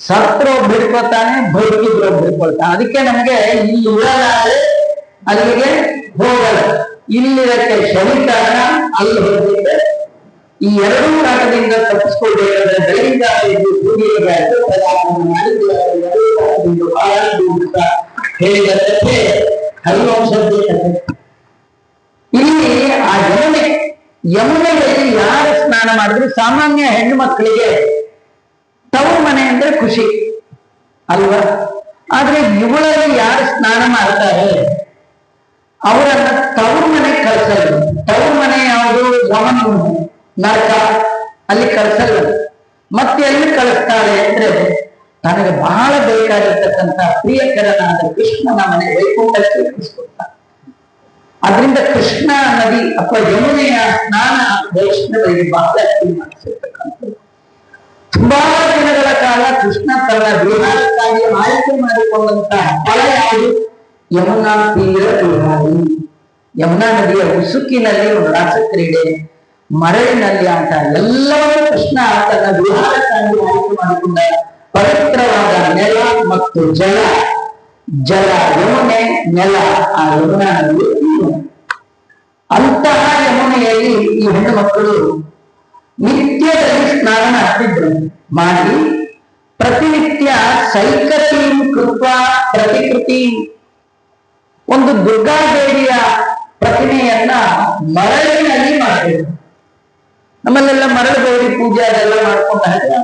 ಸತ್ರ ಒಬ್ಬ ಹಿಡ್ಕೊತಾನೆ, ಬದುಕಿದ್ರು ಒಬ್ಬ ಹಿಡ್ಕೊಳ್ತಾನೆ. ಅದಕ್ಕೆ ನಮಗೆ ಇಲ್ಲಿ ಇರಲಾರೆ ಅಲ್ಲಿಗೆ ಹೋಗಲ್ಲ, ಇಲ್ಲಿರಕ್ಕೆ ಶನಿ ಕಾರಣ, ಅಲ್ಲಿ ಹೋಗಿದ್ದೆ. ಈ ಎರಡೂ ಕಾರಣದಿಂದ ತಪ್ಪಿಸ್ಕೊಳ್ಬೇಕಾದ್ರೆ ಬೆಳಗಿಂದ ಹೇಳಿದಂತೆ ಹರಿವಂಶದ್ದೇ ಕಥೆ. ಇಲ್ಲಿ ಆ ಯಮುನೆಯಲ್ಲಿ ಯಾರು ಸ್ನಾನ ಮಾಡಿದ್ರು, ಸಾಮಾನ್ಯ ಹೆಣ್ಣು ಮಕ್ಕಳಿಗೆ ತವರು ಮನೆ ಅಂದ್ರೆ ಖುಷಿ ಅಲ್ವಾ? ಆದ್ರೆ ಇವಳಲ್ಲಿ ಯಾರು ಸ್ನಾನ ಮಾಡ್ತಾರೆ ಅವರನ್ನ ತವರು ಮನೆ ಕಳ್ಸಲ್ಲ. ತವರು ಮನೆ ಯಾವುದು? ಯಮನ ನರಕ, ಅಲ್ಲಿ ಕಳ್ಸಲ್ಲ. ಮತ್ತೆ ಎಲ್ಲಿ ಕಳಿಸ್ತಾಳೆ ಅಂದ್ರೆ ತನಗೆ ಬಹಳ ಬೇಕಾಗಿರ್ತಕ್ಕಂಥ ಪ್ರಿಯಕರನಾದ ಕೃಷ್ಣನ ಮನೆ ವೈಕುಂಠಕ್ಕೆ ಕಳಿಸ್ಕೊಡ್ತಾನೆ. ಅದರಿಂದ ಕೃಷ್ಣ ನದಿ ಅಥವಾ ಯಮುನೆಯ ಸ್ನಾನ ವೈಷ್ಣವರಿಗೆ ಬಹಳ ಮಾಡಿಸಿರ್ತಕ್ಕಂಥದ್ದು. ತುಂಬಾ ದಿನಗಳ ಕಾಲ ಕೃಷ್ಣ ತನ್ನ ವಿಹಾರಕ್ಕಾಗಿ ಆಯ್ಕೆ ಮಾಡಿಕೊಂಡಂತಹ ಸ್ಥಳ ಯಾವುದು? ಯಮುನಾ ತೀರ ವಿಹಾರಿ. ಯಮುನಾ ನದಿಯ ಉಸುಕಿನಲ್ಲಿ ಒಂದು ರಾಸಕ್ರೀಡೆ, ಮರಳಿನಲ್ಲಿ ಆಟ, ಎಲ್ಲವನ್ನೂ ಕೃಷ್ಣ ತನ್ನ ವಿಹಾರಕ್ಕಾಗಿ ಆಯ್ಕೆ ಮಾಡಿಕೊಂಡ ಪವಿತ್ರವಾದ ನೆಲ ಮತ್ತು ಜಲ. ಜಲ ಯಮುನೆ, ನೆಲ ಆ ಯಮುನಾ ನದಿ. ಅಂತಹ ಯಮುನೆಯಲ್ಲಿ ಈ ಹೆಣ್ಣು ಮಕ್ಕಳು ನಿತ್ಯದಲ್ಲಿ ಸ್ನಾನ ಮಾಡ್ತಿದ್ರು. ಮಾಡಿ ಪ್ರತಿನಿತ್ಯ ಸೈಕತಿ ಕೃತ್ವ ಪ್ರತಿಕೃತಿ, ಒಂದು ದುರ್ಗಾದೇವಿಯ ಪ್ರತಿಮೆಯನ್ನ ಮರಳಿನಲ್ಲಿ ಮಾಡಿದ್ರು. ನಮ್ಮಲ್ಲೆಲ್ಲ ಮರಳು ಗೌರಿ ಪೂಜೆ ಅದೆಲ್ಲ ಮಾಡ್ಕೊಂಡ ಹಾಗೆ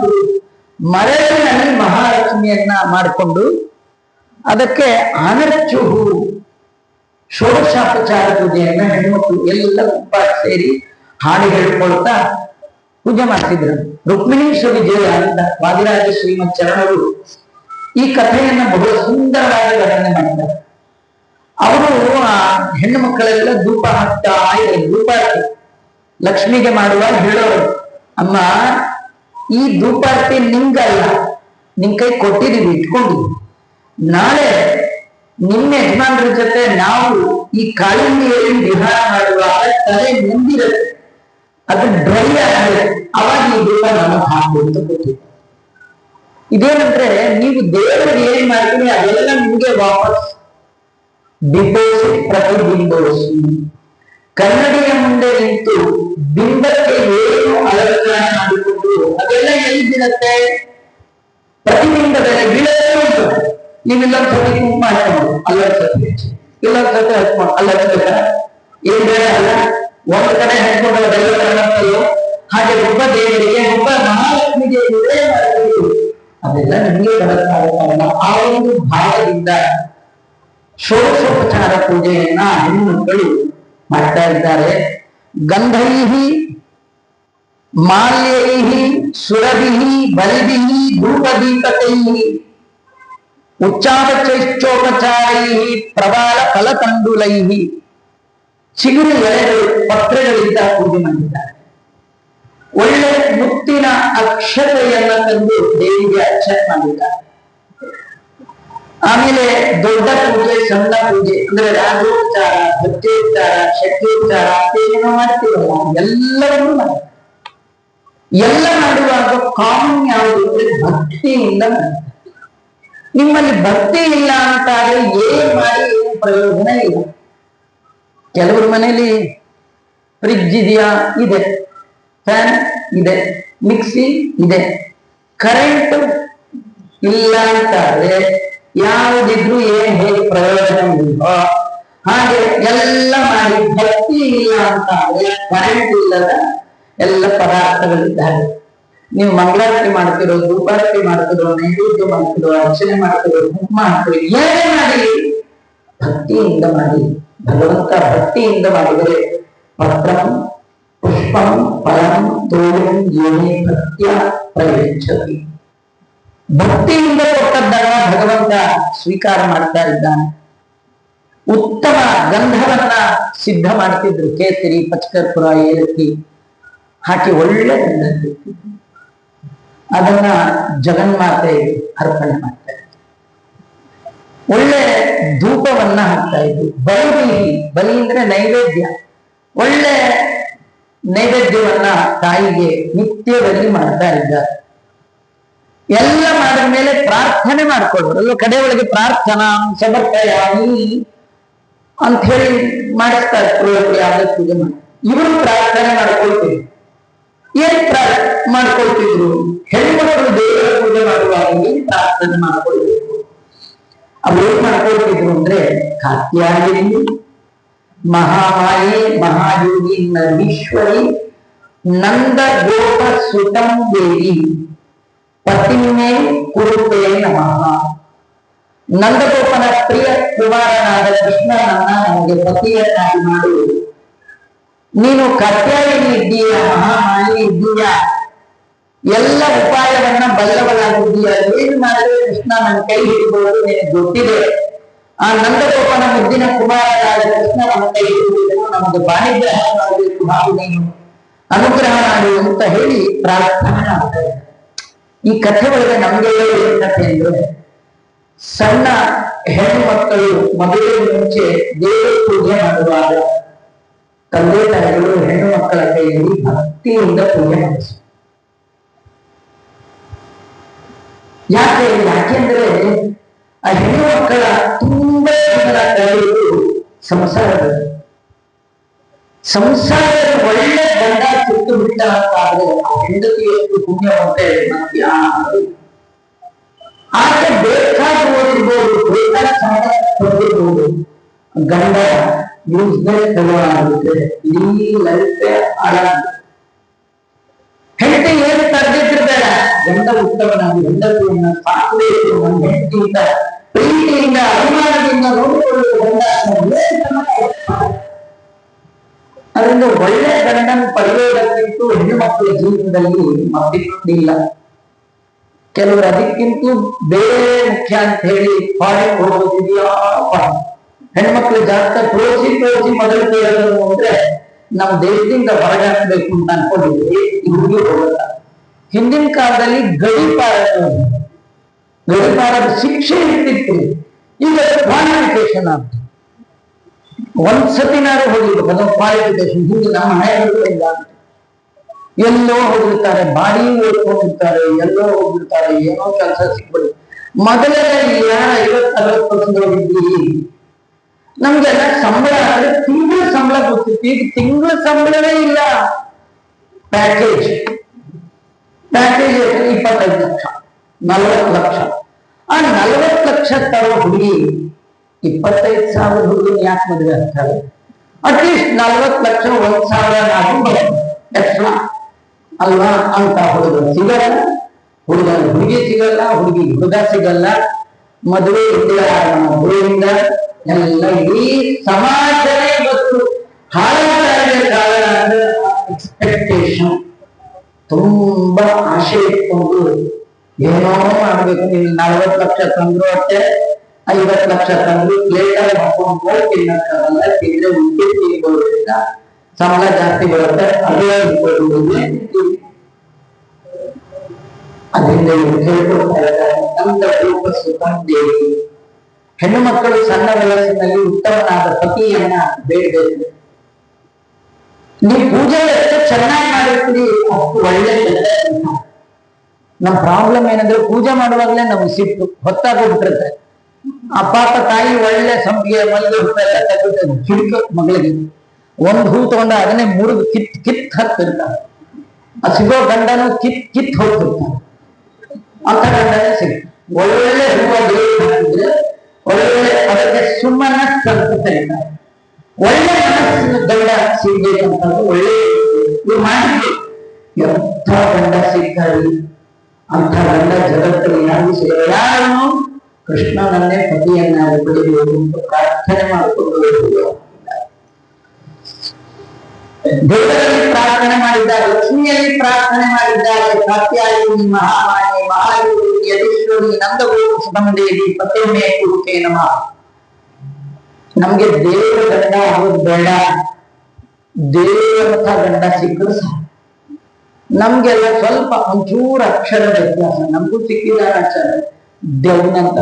ಮರಳಿನಲ್ಲಿ ಮಹಾಲಕ್ಷ್ಮಿಯನ್ನ ಮಾಡಿಕೊಂಡು ಅದಕ್ಕೆ ಅನರ್ಚು ಷೋಡಶೋಪಚಾರ ಪೂಜೆಯನ್ನ ಹೆಣ್ಮಕ್ಳು ಎಲ್ಲ ಗುಂಪಾಗಿ ಸೇರಿ ಹಾಡಿ ಹೇಳ್ಕೊಳ್ತಾ ಪೂಜೆ ಮಾಡ್ತಿದ್ರು. ರುಕ್ಮಿಣೀಶ್ವರ ವಿಜಯ ಅಂತ ವಾದಿರಾಜ ಶ್ರೀಮತ್ ಚರಣರು ಈ ಕಥೆಯನ್ನ ಬಹಳ ಸುಂದರವಾಗಿ ವರ್ಣನೆ ಮಾಡಿದ್ದಾರೆ. ಅವರು ಆ ಹೆಣ್ಣು ಮಕ್ಕಳೆಲ್ಲ ಧೂಪ ಹಾಕ್ತಾ ಇದ್ರು. ಧೂಪಾರ್ತಿ ಲಕ್ಷ್ಮಿಗೆ ಮಾಡುವಾಗ ಹೇಳೋರು, ಅಮ್ಮ ಈ ಧೂಪಾರ್ತಿ ನಿಂಗಲ್ಲ, ನಿನ್ ಕೈ ಕೊಟ್ಟಿದೀವಿ, ಇಟ್ಕೊಂಡಿದ್ವಿ. ನಾಳೆ ನಿಮ್ಮ ಯಜಮಾನ್ರ ಜೊತೆ ನಾವು ಈ ಕಾಳಿಂದಿಯಲ್ಲಿ ವಿಹಾರ ಮಾಡುವಾಗ ತಲೆ ಮುಂದಿರುತ್ತೆ, ಅದು ಡ್ರೈ ಆಗಿದೆ, ಅವಾಗ ಈ ಧೂಪ ನಾನು ಹಾಕು ಅಂತ ಕೊಟ್ಟಿದ್ದೆ. ಇದೇನಂದ್ರೆ ನೀವು ದೇವರಿಗೆ ಏನ್ ಮಾಡ್ತೀವಿ ಅದೆಲ್ಲ ನಿಮ್ಗೆ ವಾಪಸ್ ಡಿಪೋಸಿಟ್ ಪ್ರತಿಬಿಂಬಿಸಿ. ಕನ್ನಡಿಯ ಮುಂದೆ ನಿಂತು ಬಿಂಬಕ್ಕೆ ಏನು ಅಲಂಕಾರ ಮಾಡಿಕೊಂಡು ಅದೆಲ್ಲ ಎಲ್ಲಿ ಬೀಳತ್ತೆ? ಪ್ರತಿಬಿಂಬದಲ್ಲಿ ಬೀಳತ್ತೆ ಉಂಟು. ನೀವಿಲ್ಲೊಂದ್ ಸತಿ ಕುಂಕುಮ ಹಚ್ಕೊಂಡು ಅಲ್ಲೊಂದ್ ಸತಿ, ಇಲ್ಲೊಂದ್ ಸತಿ ಹಚ್ಕೊಂಡು ಅಲ್ಲಿ ಹಚ್ಬೇಕ? ಏನ್ ಬೇಡ ಅಲ್ಲ, ಒಂದು ಕಡೆ ಹಚ್ಕೊಂಡು ಅದೆಲ್ಲ ಕಾಣುತ್ತಲ್ಲೋ ಹಾಗೆ ಒಬ್ಬ ದೇವರಿಗೆ, ಒಬ್ಬ ಮಹಾಲಕ್ಷ್ಮಿಗೆ ಅದೆಲ್ಲ ನಿಮಗೆ ಕಾರಣ. ಆ ಒಂದು ಭಾವದಿಂದ ಷೋಡಶೋಪಚಾರ ಪೂಜೆಯನ್ನ ಹೆಣ್ಣುಮಕ್ಕಳು ಮಾಡ್ತಾ ಇದ್ದಾರೆ. ಗಂಧೈಹಿ ಮಾಲ್ಯೈಹಿ ಸುರಭಿಹಿ ಬಲಿಭಿಹಿ ಧೂಪದೀಪತೈಹಿ ಉಚ್ಚಾಪಚೈಶ್ಚೋಪಚಾರೈಹಿ ಪ್ರಬಾಲ ಫಲತಂಡುಲೈಹಿ, ಚಿಗುರು ಎಲೆಗಳು ಪತ್ರಗಳಿಂದ ಪೂಜೆ ಮಾಡಿದ್ದಾರೆ. ಒಳ್ಳೆ ಮುತ್ತಿನ ಅಕ್ಷತೆಯನ್ನ ತಂದು ದೇವಿಗೆ ಅರ್ಚನೆ ಮಾಡಿದ್ದಾರೆ. ಆಮೇಲೆ ದೊಡ್ಡ ಪೂಜೆ, ಸಣ್ಣ ಪೂಜೆ ಅಂದ್ರೆ ರಾಜೋಪಚಾರ, ಭಕ್ತೋಪಚಾರ, ಶಕ್ತಿೋಪಚಾರ ಏನೋ ಮಾಡ್ತೀವಲ್ಲ ಎಲ್ಲವನ್ನೂ ಮಾಡಿ. ಎಲ್ಲ ಮಾಡುವಾಗ ಕಾಮನ್ ಯಾವುದು ಅಂದ್ರೆ ಭಕ್ತಿಯಿಂದ ಮಾಡ್ತಾರೆ. ನಿಮ್ಮಲ್ಲಿ ಭಕ್ತಿ ಇಲ್ಲ ಅಂತಾದ್ರೆ ಏನ್ ಮಾಡಿ ಏನು ಪ್ರಯೋಜನ ಇಲ್ಲ. ಕೆಲವ್ರ ಮನೇಲಿ ಫ್ರಿಡ್ಜ್ ಇದೆಯಾ? ಇದೆ. ಫ್ಯಾನ್ ಇದೆ, ಮಿಕ್ಸಿ ಇದೆ. ಕರೆಂಟ್ ಇಲ್ಲ ಅಂತಾದ್ರೆ ಯಾವುದಿದ್ರು ಏನ್ ಹೇಗೆ ಪ್ರಯೋಜನ ಇಲ್ವೋ ಹಾಗೆ ಎಲ್ಲ ಮಾಡಿ ಭಕ್ತಿ ಇಲ್ಲ ಅಂತ ಕರೆಂಟ್ ಇಲ್ಲದ ಎಲ್ಲ ಪದಾರ್ಥಗಳಿದ್ದಾರೆ. ನೀವು ಮಂಗಳಾರತಿ ಮಾಡ್ತಿರೋ, ಧೂಪಾರತಿ ಮಾಡ್ತಿರೋ, ನೈವೇದ್ಯ ಮಾಡ್ತಿರೋ, ಅರ್ಚನೆ ಮಾಡ್ತಿರೋ, ಕುಂಕುಮ ಹಾಕ್ತಿರೋ, ಏನೇ ಮಾಡಿ ಭಕ್ತಿಯಿಂದ ಮಾಡಿ. ಭಗವಂತ ಭಕ್ತಿಯಿಂದ ಮಾಡಿದರೆ ಪತ್ರಂ ಪುಷ್ಪಂ ಫಲಂ ತೋಳಂ ಏನೇ ಭಕ್ತಿಯ ಪ್ರಯಚ್ಛತಿ. ಭಕ್ತಿಯಿಂದ ಕೊಟ್ಟದ್ದನ್ನ ಭಗವಂತ ಸ್ವೀಕಾರ ಮಾಡ್ತಾ ಇದ್ದಾನೆ. ಉತ್ತಮ ಗಂಧವನ್ನ ಸಿದ್ಧ ಮಾಡ್ತಿದ್ರು. ಕೇಸರಿ, ಪಚಕರ್ಪುರ, ಏಲಕ್ಕಿ ಹಾಕಿ ಒಳ್ಳೆ ಗಂಧ ಸಿಗ್ತಿದ್ರು. ಅದನ್ನ ಜಗನ್ಮಾತೆ ಅರ್ಪಣೆ ಮಾಡ್ತಾ ಇದ್ರು. ಒಳ್ಳೆ ಧೂಪವನ್ನ ಹಾಕ್ತಾ ಇದ್ರು. ಬಲಿ ಬಲಿ ಅಂದ್ರೆ ನೈವೇದ್ಯ. ಒಳ್ಳೆ ನೈವೇದ್ಯವನ್ನ ತಾಯಿಗೆ ನಿತ್ಯದಲ್ಲಿ ಮಾಡ್ತಾ ಇದ್ದಾರೆ. ಎಲ್ಲ ಮಾಡಿದ ಮೇಲೆ ಪ್ರಾರ್ಥನೆ ಮಾಡ್ಕೊಳ್ಳೋರು. ಅಲ್ಲ ಕಡೆ ಒಳಗೆ ಪ್ರಾರ್ಥನಾ ಸಮರ್ಪಯಾಮಿ ಅಂತ ಹೇಳಿ ಮಾಡಿಸ್ತಾರೆ. ಯಾವ್ದು ಪೂಜೆ ಮಾಡಿ ಇವರು ಪ್ರಾರ್ಥನೆ ಮಾಡ್ಕೊಳ್ತೀವಿ. ಏನ್ ಮಾಡ್ಕೊಳ್ತಿದ್ರು? ಹೆಣ್ಮಕ್ಳು ದೇವರ ಪೂಜೆ ಮಾಡುವಾಗ ಏನ್ ಪ್ರಾರ್ಥನೆ ಮಾಡ್ಕೊಳ್ಬೇಕು? ಅವ್ರು ಏನ್ ಮಾಡ್ಕೊಳ್ತಿದ್ರು ಅಂದ್ರೆ ಕಾತ್ಯಾಯಿನಿ ಮಹಾಮಾಯೆ ಮಹಾಯೋಗಿ ನಂದೀಶ್ವರಿ ನಂದ ಗೋಪ ಸುತಂ ದೇವಿ ಪತಿಮೇ ಕುರುತೆ ನಮಃ. ನಂದಗೋಪನ ಪ್ರಿಯ ಕುಮಾರನಾದ ಕೃಷ್ಣನನ್ನ ನಮಗೆ ಪತಿಯನ್ನಾಗಿ ಮಾಡು. ನೀನು ಕಾತ್ಯಾಯಿನಿ ಇದ್ದೀಯ, ಮಹಾಮಾಯಿ ಇದ್ದೀಯ, ಎಲ್ಲ ಉಪಾಯವನ್ನ ಬಲ್ಲವನಾಗಿದ್ದೀಯ. ಏನು ಮಾಡಿದ್ರೆ ಕೃಷ್ಣ ನನ್ನ ಕೈ ಹಿಡಿಬಹುದು ನಿನಗೆ ಗೊತ್ತಿದೆ. ಆ ನಂದಗೋಪನ ಮುದ್ದಿನ ಕುಮಾರನಾದ ಕೃಷ್ಣ ನಮ್ಮ ಕೈ ಹಿಡಿಯುವುದನ್ನು ನಮಗೆ ಬಾಣಿಗ್ರಹ ಮಾಡಬೇಕು, ಹಾಗೂ ನೀನು ಅನುಗ್ರಹ ಮಾಡು ಅಂತ ಹೇಳಿ ಪ್ರಾರ್ಥನೆ ಮಾಡ್ತಾರೆ. ಈ ಕಥೆ ಒಳಗೆ ನಮ್ಗೆ ಏನ್ ಕಥೆ ಅಂದ್ರೆ, ಸಣ್ಣ ಹೆಣ್ಣು ಮಕ್ಕಳು ಮದುವೆ ಮುಂಚೆ ದೇವರ ಪೂಜೆ ಮಾಡುವಾಗ ತಂದೆ ತಾಯಿಗಳು ಹೆಣ್ಣು ಮಕ್ಕಳ ಕೈಯಲ್ಲಿ ಭಕ್ತಿಯಿಂದ ಪೂಜೆ ಮಾಡಿಸ. ಯಾಕೆಂದ್ರೆ ಆ ಹೆಣ್ಣು ಮಕ್ಕಳ ತುಂಬಾ ಜನರ ಕೈಗಳು ಸಂಸಾರದ ಒಳ್ಳೆ ಗಂಡ ಸಿಕ್ಕು ಬಿಟ್ಟ ಅಂತಾದ್ರೆ ಆ ಹೆಂಡತಿಯಷ್ಟು ಪುಣ್ಯವಂತೆ ನಮ್ಗೆ ಯಾರು. ಆಕೆ ಬೇಕಾದ ಓದಿರ್ಬೋದು, ಬೇಕಾದ ಸಂಬಂಧಪಟ್ಟಿರ್ಬೋದು, ಗಂಡ ಯೂಸ್ಲೆಸ್ ತಗೊಳ್ಳಾಗುತ್ತೆ, ಇಡೀ ಲೈಫ್ ಹಾಳಾಗುತ್ತೆ. ಹೆಂಡತಿ ಏನು ತರದಿದ್ರು ಬೇಡ, ಗಂಡ ಉತ್ತಮನಾಗಿ ಹೆಂಡತಿಯನ್ನ ಸಾಕಬೇಕು. ನನ್ನ ಹೆಂಡತಿಯಿಂದ ಪ್ರೀತಿಯಿಂದ ಅಭಿಮಾನದಿಂದ ನೋಡಿಕೊಳ್ಳುವ ಗಂಡ. ಅದರಿಂದ ಒಳ್ಳೆ ಗಂಡನ ಪಡೆಯೋದಕ್ಕಿಂತೂ ಹೆಣ್ಣು ಮಕ್ಕಳ ಜೀವನದಲ್ಲಿ ಮತ್ತಿಲ್ಲ. ಕೆಲವರು ಅದಕ್ಕಿಂತ ಬೇರೆ ಮುಖ್ಯ ಅಂತ ಹೇಳಿ ಫಾರಿನ್ ಹೋಗೋದಿದೆಯಾ. ಹೆಣ್ಮಕ್ಳು ಜಾಸ್ತಿ ತೋರಿಸಿ ಮೊದಲು ಕೇಳೋದು ಅಂದ್ರೆ ನಮ್ಮ ದೇಶದಿಂದ ಹೊರಗಾಕಬೇಕು ಅಂತ ಅನ್ಕೊಂಡಿದ್ವಿ. ಇವ್ರಿಗೆ ಹೋಗಲ್ಲ. ಹಿಂದಿನ ಕಾಲದಲ್ಲಿ ಗಡಿಪಾರದ ಶಿಕ್ಷೆ ಇರ್ತಿತ್ತು. ಈಗ ಕ್ವಾಲಿಫಿಕೇಶನ್ ಆಗ್ತದೆ. ಒಂದ್ಸತಿನಾರು ಹೋಗಿರ್ಬೇಕು ಅದೊಂದು ಕ್ವಾಲಿಫಿಕೇಶನ್. ಹಿಂದೆ ನಮ್ಮ ಹಳೆಯಲ್ಲ, ಎಲ್ಲೋ ಹೋಗಿರ್ತಾರೆ, ಬಾಡಿ ಓದ್ಕೊಂಡಿರ್ತಾರೆ, ಎಲ್ಲೋ ಹೋಗಿರ್ತಾರೆ, ಏನೋ ಕೆಲಸ ಸಿಕ್ಬಿಡಿ. ಮೊದಲೆಲ್ಲ ಇಲ್ಲ 50-60% ಹೋಗಿದ್ವಿ. ನಮ್ಗೆಲ್ಲ ಸಂಬಳ ಅಂದ್ರೆ ತಿಂಗಳ ಸಂಬಳ ಗೊತ್ತಿತ್ತು. ಈಗ ತಿಂಗಳ ಸಂಬಳವೇ ಇಲ್ಲ. ಪ್ಯಾಕೇಜ್ 25 ಲಕ್ಷ, 40 ಲಕ್ಷ. ಆ 40 ಲಕ್ಷ ತರೋ ಹುಡುಗಿ 25,000 ಹುಡುಗನ ಯಾಕೆ ಮದುವೆ ಆಗ್ತಾರೆ? ಅಟ್ಲೀಸ್ಟ್ 40 ಲಕ್ಷ 1,000 ಎಕ್ಸ್ಟ್ರಾ ಅಲ್ವಾ ಅಂತ ಹುಡುಗ ಸಿಗಲ್ಲ, ಹುಡುಗಿ ಸಿಗಲ್ಲ, ಹುಡುಗ ಸಿಗಲ್ಲ. ಮದುವೆ ಹುಡುಗಿಂದ ಎಲ್ಲ ಇಡೀ ಸಮಾಜನೇ ಇವತ್ತು ಹಾಳಾಗಲಿಕ್ಕೆ ಕಾರಣ ಅಂದ್ರೆ ಎಕ್ಸ್ಪೆಕ್ಟೇಷನ್. ತುಂಬಾ ಆಶೆ ಇಟ್ಕೊಂಡು ಏನೋ ಮಾಡ್ಬೇಕು. ನೀವು 40 ಲಕ್ಷ ತಂದ್ರು ಅಷ್ಟೇ, 50 ಲಕ್ಷ ತಂದ್ರು ಪ್ಲೇಟಲ್ಲಿ ಹಾಕೊಂಡು ಹೋಗಿ ತಿನ್ನಕ್ಕಾಗಲ್ಲ. ತಿಂದ್ರೆ ಉಂಟು ತಿನ್ಬೋದ್ರಿಂದ ಸಂಬಳ ಜಾಸ್ತಿ ಬರುತ್ತೆ. ಅದೇ ಅದರಿಂದ ಇವರು ಹೇಳ್ಕೊಡ್ತಾ ಇದ್ದಾರೆ ನಂದ ರೂಪ ಸುತಂ ದೇವಿ. ಹೆಣ್ಣು ಮಕ್ಕಳು ಸಣ್ಣ ವಯಸ್ಸಿನಲ್ಲಿ ಉತ್ತಮನಾದ ಪತಿಯನ್ನ ಬೇಡಬೇಕು. ನೀವು ಪೂಜೆ ಎಷ್ಟು ಚೆನ್ನಾಗಿ ಮಾಡಿರ್ತೀರಿ ಅಷ್ಟು ಒಳ್ಳೆ ಕೆಲಸ. ನಮ್ಮ ಪ್ರಾಬ್ಲಮ್ ಏನಂದ್ರೆ ಪೂಜೆ ಮಾಡುವಾಗಲೇ ನಮ್ಗೆ ಸಿಟ್ಟು ಹೊತ್ತಾಗೋಗ್ಬಿಟ್ಟಿರುತ್ತೆ. ಆ ಪಾಪ ತಾಯಿ ಒಳ್ಳೆ ಸಂಪಿಗೆ ಮಲ್ಲಿಗೆ ತೆಗೆದು ಕಿಡ್ಕ ಮಗಳಿಗೆ ಒಂದು ಹೂ ತಗೊಂಡ ಅದನ್ನೇ ಮುರಿದು ಕಿತ್ ಹಾಕ್ತಿರ್ತಾರೆ. ಆ ಸಿಗೋ ಗಂಡನು ಕಿತ್ ಹೋಗ್ತಿರ್ತಾನೆ. ಅಂತ ಗಂಡನೇ ಸಿಗ್ತ. ಒಳ್ಳೆ ಹೂವ ದೇವ್ರಿಗೆ ಹಾಕಿದ್ರೆ ಒಳ್ಳೆ ಅದಕ್ಕೆ ಸುಮನಸ್ ಅಂತ ಕರೀತಾರೆ. ಒಳ್ಳೆ ಮನಸ್ಸಿನ ಗಂಡ ಸಿಗ್ಬೇಕಂತಂದ್ರೆ ಒಳ್ಳೆ ಇವ್ರು ಮಾಡಿದ್ರು. ಎಂಥ ಗಂಡ ಸಿಗ್ತಾರೆ, ಅಂಥ ಗಂಡ ಜಗತ್ತಲ್ಲಿ ಯಾರು ಸಿಗ, ಯಾರನ್ನು ಕೃಷ್ಣನನ್ನೇ ಪತಿಯನ್ನಾಗಿ ಪಡೆಯಬಹುದು ಅಂತ ಪ್ರಾರ್ಥನೆ ಮಾಡಿಕೊಂಡು ದೇವರಲ್ಲಿ ಪ್ರಾರ್ಥನೆ ಮಾಡಿದ್ದಾರೆ, ಲಕ್ಷ್ಮಿಯಲ್ಲಿ ಪ್ರಾರ್ಥನೆ ಮಾಡಿದ್ದಾರೆ. ಕಾತ್ಯಾಯಿನಿ ಮಹಾಮಾಯಿ ಮಹಾದೇವಿ ಯದೀಶ್ವರಿ ನಂದಗೋಪ ಸುಧಂದೇವಿ ಪತಿಮೇ ಕುರುಕೆ ನಮಃ. ನಮ್ಗೆ ದೇವರ ಗಂಡ ಆಗೋದು ಬೇಡ, ದೇವರಂಥ ಗಂಡ ಸಿಕ್ಕರು ಸಾಕು. ನಮ್ಗೆಲ್ಲ ಸ್ವಲ್ಪ ಒಂಚೂರು ಅಕ್ಷರ ವ್ಯತ್ಯಾಸ, ನಮಗೂ ಸಿಕ್ಕಿದ ಅಕ್ಷರ ದೇವನಂತ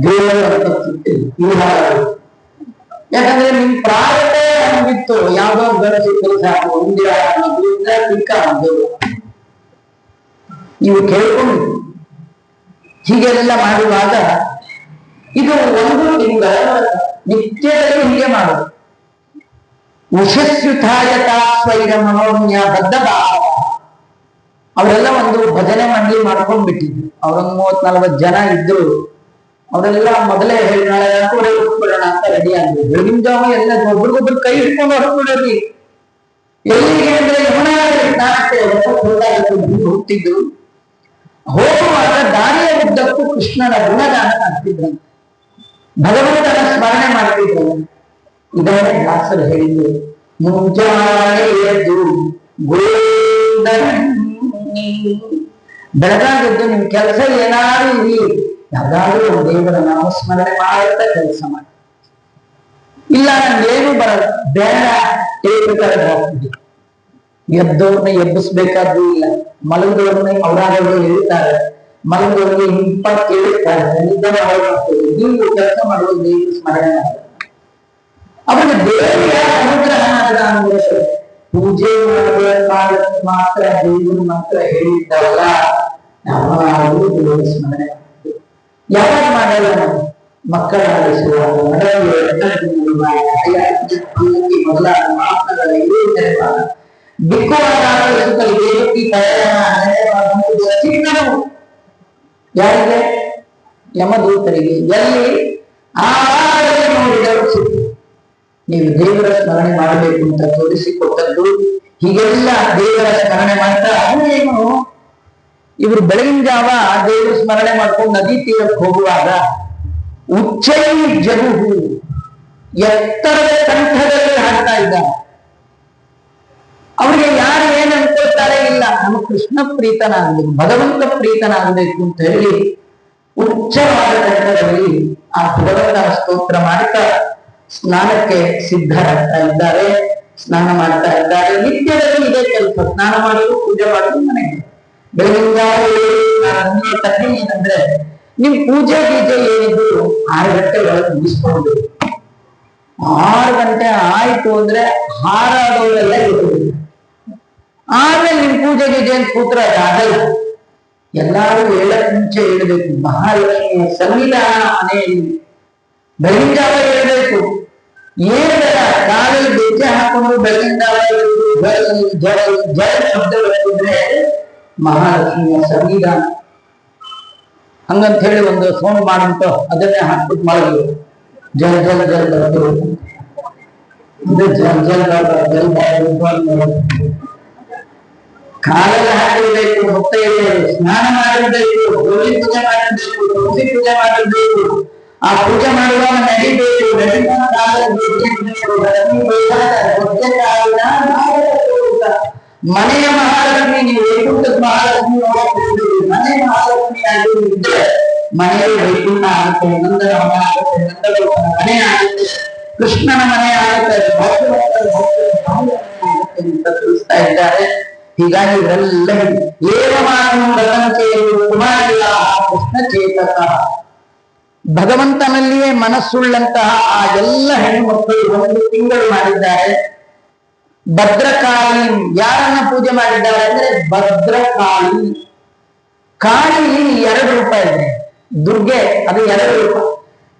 ದೇವರಂತ ಸಿಕ್ಕಿಲ್ಲ. ಯಾಕಂದ್ರೆ ನಿಮ್ ಪ್ರಾಯತೆ ಹಂಗಿತ್ತು, ಯಾವ್ದೋ ಗಂಡ ಸಿಕ್ಕರು ಸಾಕು, ಒಂದಿರ ಸಿಕ್ಕ ದೇವ. ನೀವು ಕೇಳ್ಕೊಂಡು ಹೀಗೆಲ್ಲ ಮಾಡುವಾಗ ಇದು ಒಂದು ತಿಂಗಳ ನಿತ್ಯದಲ್ಲಿ ಹೀಗೆ ಮಾಡೋದು. ಉಷಸ್ಯುತಾಯತಾ ಸ್ವೈರ ಮನೋನ್ಯ ಬದ್ಧ ಭಾವ. ಅವರೆಲ್ಲ ಒಂದು ಭಜನೆ ಮಂಡಳಿ ಮಾಡ್ಕೊಂಡ್ಬಿಟ್ಟಿದ್ರು. ಅವರೊಂದು 30-40 ಜನ ಇದ್ರು. ಅವರೆಲ್ಲ ಮೊದಲೇ ಹೇಳಿ ನಾಳೆ ಹೊರಬಿಡೋಣ ಅಂತ ರೆಡಿ ಆಗಿದ್ರು. ಬೆಳಗಿನ ಜಾವ ಎಲ್ಲ ಒಬ್ರಿಗೊಬ್ರು ಕೈ ಹಿಡ್ಕೊಂಡು ಹೊರಬಿಡೋರಿ. ಎಲ್ಲಿಗೆ ಅಂದ್ರೆ ಯಮುನಾ ಸ್ನಾನಕ್ಕೆ ಹೋಗ್ತಿದ್ರು. ಹೋಗುವಾಗ ದಾರಿಯ ಉದ್ದಕ್ಕೂ ಕೃಷ್ಣನ ಗುಣಗಾನ ಮಾಡ್ತಿದ್ರು, ಭಗವಂತನ ಸ್ಮರಣೆ ಮಾಡ್ತಿದ್ರು. ಇದನ್ನೇ ದಾಸರು ಹೇಳಿದ್ರು, ಮುಂಜಾನೆ ಎದ್ದು ಬೆಳಗಾಗೆದ್ದು ನಿಮ್ ಕೆಲಸ ಏನಾದ್ರೂ ಇರಿ, ಯಾವ್ದಾದ್ರೂ ದೇವರ ನಾಮಸ್ಮರಣೆ ಮಾಡುತ್ತಾ ಕೆಲಸ ಮಾಡಿ. ಇಲ್ಲ ನನ್ಗೇನು ಬರಲ್ಲ, ಬೇಡ ಹಾಕ್ಬಿಡಿ. ಎದ್ದವ್ರನ್ನ ಎಬ್ಬಿಸ್ಬೇಕಾದ್ರೂ ಇಲ್ಲ, ಮಲಗಿದವ್ರನ್ನ ಅವರಾದ್ರು ಹೇಳ್ತಾರೆ, ಮಲಗಿದವ್ರಿಗೆ ಹಿಂಪ ಕೇಳುತ್ತಾರೆ, ನಿದ್ದೆ ಮಾಡ್ತೇವೆ. ನೀವು ಕೆಲಸ ಮಾಡುವುದು ದೇವರು ಸ್ಮರಣೆ ಮಾಡ್ತಾರೆ. ಅವರಿಗೆ ದೇವರ ಅನುಗ್ರಹ ಅಂದ್ರೆ ಪೂಜೆ ಮಾಡಬೇಕಾದ ಮಾತ್ರ ದೇವರು ಮಾತ್ರ ಹೇಳಿದ್ದಲ್ಲ, ಯಾವಾಗಲೂ ದೇವರ ಸ್ಮರಣೆ ಮಾಡ್ತೇವೆ. ಯಾವಾಗ ಮಾಡಲ್ಲ ನಾವು ಮಕ್ಕಳ ಆಡಿಸುವಾಗ, ಮೊದಲಾದ ಮಾತುಗಳ ಬಿಕ್ಕುವಾಗ ಯಾರಿಗೆ? ಯಮದೂತರಿಗೆ. ಎಲ್ಲಿ ನೋಡಿದರು ನೀವು ದೇವರ ಸ್ಮರಣೆ ಮಾಡಬೇಕು ಅಂತ ತೋರಿಸಿಕೊಟ್ಟದ್ದು. ಹೀಗೆಲ್ಲ ದೇವರ ಸ್ಮರಣೆ ಮಾಡ್ತಾ ಏನು, ಇವರು ಬೆಳಗಿನ ಜಾವ ದೇವರ ಸ್ಮರಣೆ ಮಾಡ್ಕೊಂಡು ನದಿ ತೀರಕ್ಕೆ ಹೋಗುವಾಗ ಉಚ್ಚೈ ಜರುಹು ಎತ್ತರದ ಕಂಠದಲ್ಲಿ ಹಾಡ್ತಾ ಇದ್ದಾರೆ. ಅವ್ರಿಗೆ ಯಾರು ಏನ್ ಅನ್ಕೊಳ್ತಾರೆ ಇಲ್ಲ, ನಮ್ಮ ಕೃಷ್ಣ ಪ್ರೀತನಾಗಬೇಕು, ಭಗವಂತ ಪ್ರೀತನಾಗಬೇಕು ಅಂತ ಹೇಳಿ ಉಚ್ಚವಾದ ಕಂಠದಲ್ಲಿ ಆ ಭಗವಂತನ ಸ್ತೋತ್ರ ಮಾಡ್ತಾ ಸ್ನಾನಕ್ಕೆ ಸಿದ್ಧರಾಗ್ತಾ ಇದ್ದಾರೆ, ಸ್ನಾನ ಮಾಡ್ತಾ ಇದ್ದಾರೆ. ನಿತ್ಯದಲ್ಲಿ ಇದೇ ಕೆಲಸ, ಸ್ನಾನ ಮಾಡೋದು, ಪೂಜೆ ಮಾಡೋದು ಮನೆಗೆ. ಬೆಳಗಿನ ಏನಂದ್ರೆ ನಿಮ್ ಪೂಜೆ ಗೀಜೆ ಏನಿದ್ರು 6 ಗಂಟೆ ಒಳಗೆ ಮುಗಿಸ್ಕೊಂಡು, 6 ಗಂಟೆ ಆಯ್ತು ಅಂದ್ರೆ ಹಾರಾಡೋರೆಲ್ಲ ಇರ್ಬೋದು. ಆಮೇಲೆ ನಿಮ್ ಪೂಜೆ ಗೀಜೆ ಅಂತ ಕೂತ್ರೆ ಆಗಲ್ಲ. ಎಲ್ಲಾರು ಹೇಳಕ್ ಮುಂಚೆ ಹೇಳ್ಬೇಕು. ಮಹಾಲಕ್ಷ್ಮಿಯ ಸನ್ನಿಧಾನ ಮನೆಯಲ್ಲಿ ಬೆಳಗಿನ ಜಾವ ಹೇಳ್ಬೇಕು. ಏನೆಲ್ಲ ಕಾಲಲ್ಲಿ ಬೆಚ್ಚೆ ಹಾಕೊಂಡು ಬೆಳಗಿನ ಜಲ ಶಬ್ದ ಬರ್ತಿದ್ರೆ ಮಹಾಲಕ್ಷ್ಮಿಯ ಸಂವಿಧಾನ. ಹಂಗಂತ ಹೇಳಿ ಒಂದು ಸೌಂಡ್ ಮಾಡ್ಬಿಟ್ಟು ಅದನ್ನೇ ಹಾಕ್ಬಿಟ್ಟು ಮಾಡಿದ್ರು. ಜಲ್ ಜಲ್ ಜಲ್ ಬರ್ತು, ಜಲ್ ಜಲ್ ಜಲ್ ಕಾಲಲ್ಲಿ ಹಾಕಿರ್ಬೇಕು, ಮುತ್ತೈದೆಯರು ಸ್ನಾನ ಮಾಡಿರ್ಬೇಕು, ಹೋಳಿ ಪೂಜೆ ಮಾಡಿರ್ಬೇಕು, ತುಳಸಿ ಪೂಜೆ ಮಾಡಿರ್ಬೇಕು. ಆ ಪೂಜೆ ಮಾಡುವಾಗ ನಡಿಬೇಕು, ಮನೆಯ ಮಹಾಲಕ್ಷ್ಮಿ. ನೀವು ವೈಕುಂಠದ ಮಹಾಲಕ್ಷ್ಮಿ ನೋಡಬಹುದು. ಮನೆ ಮಹಾಲಕ್ಷ್ಮಿ ಆಗಿದ್ರೆ ಮನೆಯಲ್ಲಿ ವೈಕುಂಠ ಆಗುತ್ತೆ, ನಂದನ ಆಗುತ್ತೆ, ನಂದಗೋಪನ ಮನೆ ಆಗುತ್ತೆ, ಕೃಷ್ಣನ ಮನೆ ಆಗುತ್ತೆ, ಅಂತ ತಿಳಿಸ್ತಾ ಇದ್ದಾರೆ. ಹೀಗಾಗಿ ಇವರೆಲ್ಲ ಕೃಷ್ಣ ಚೇತಕ, ಭಗವಂತನಲ್ಲಿಯೇ ಮನಸ್ಸುಳ್ಳಂತಹ ಆ ಎಲ್ಲ ಹೆಣ್ಣುಮಕ್ಕಳು 1 ತಿಂಗಳು ಮಾಡಿದ್ದಾರೆ. ಭದ್ರಕಾಳಿ ಯಾರನ್ನ ಪೂಜೆ ಮಾಡಿದ್ದಾರೆ ಅಂದ್ರೆ ಭದ್ರಕಾಳಿ. ಕಾಳಿ 2 ರೂಪ ಇದೆ, ದುರ್ಗೆ ಅದು 2 ರೂಪ.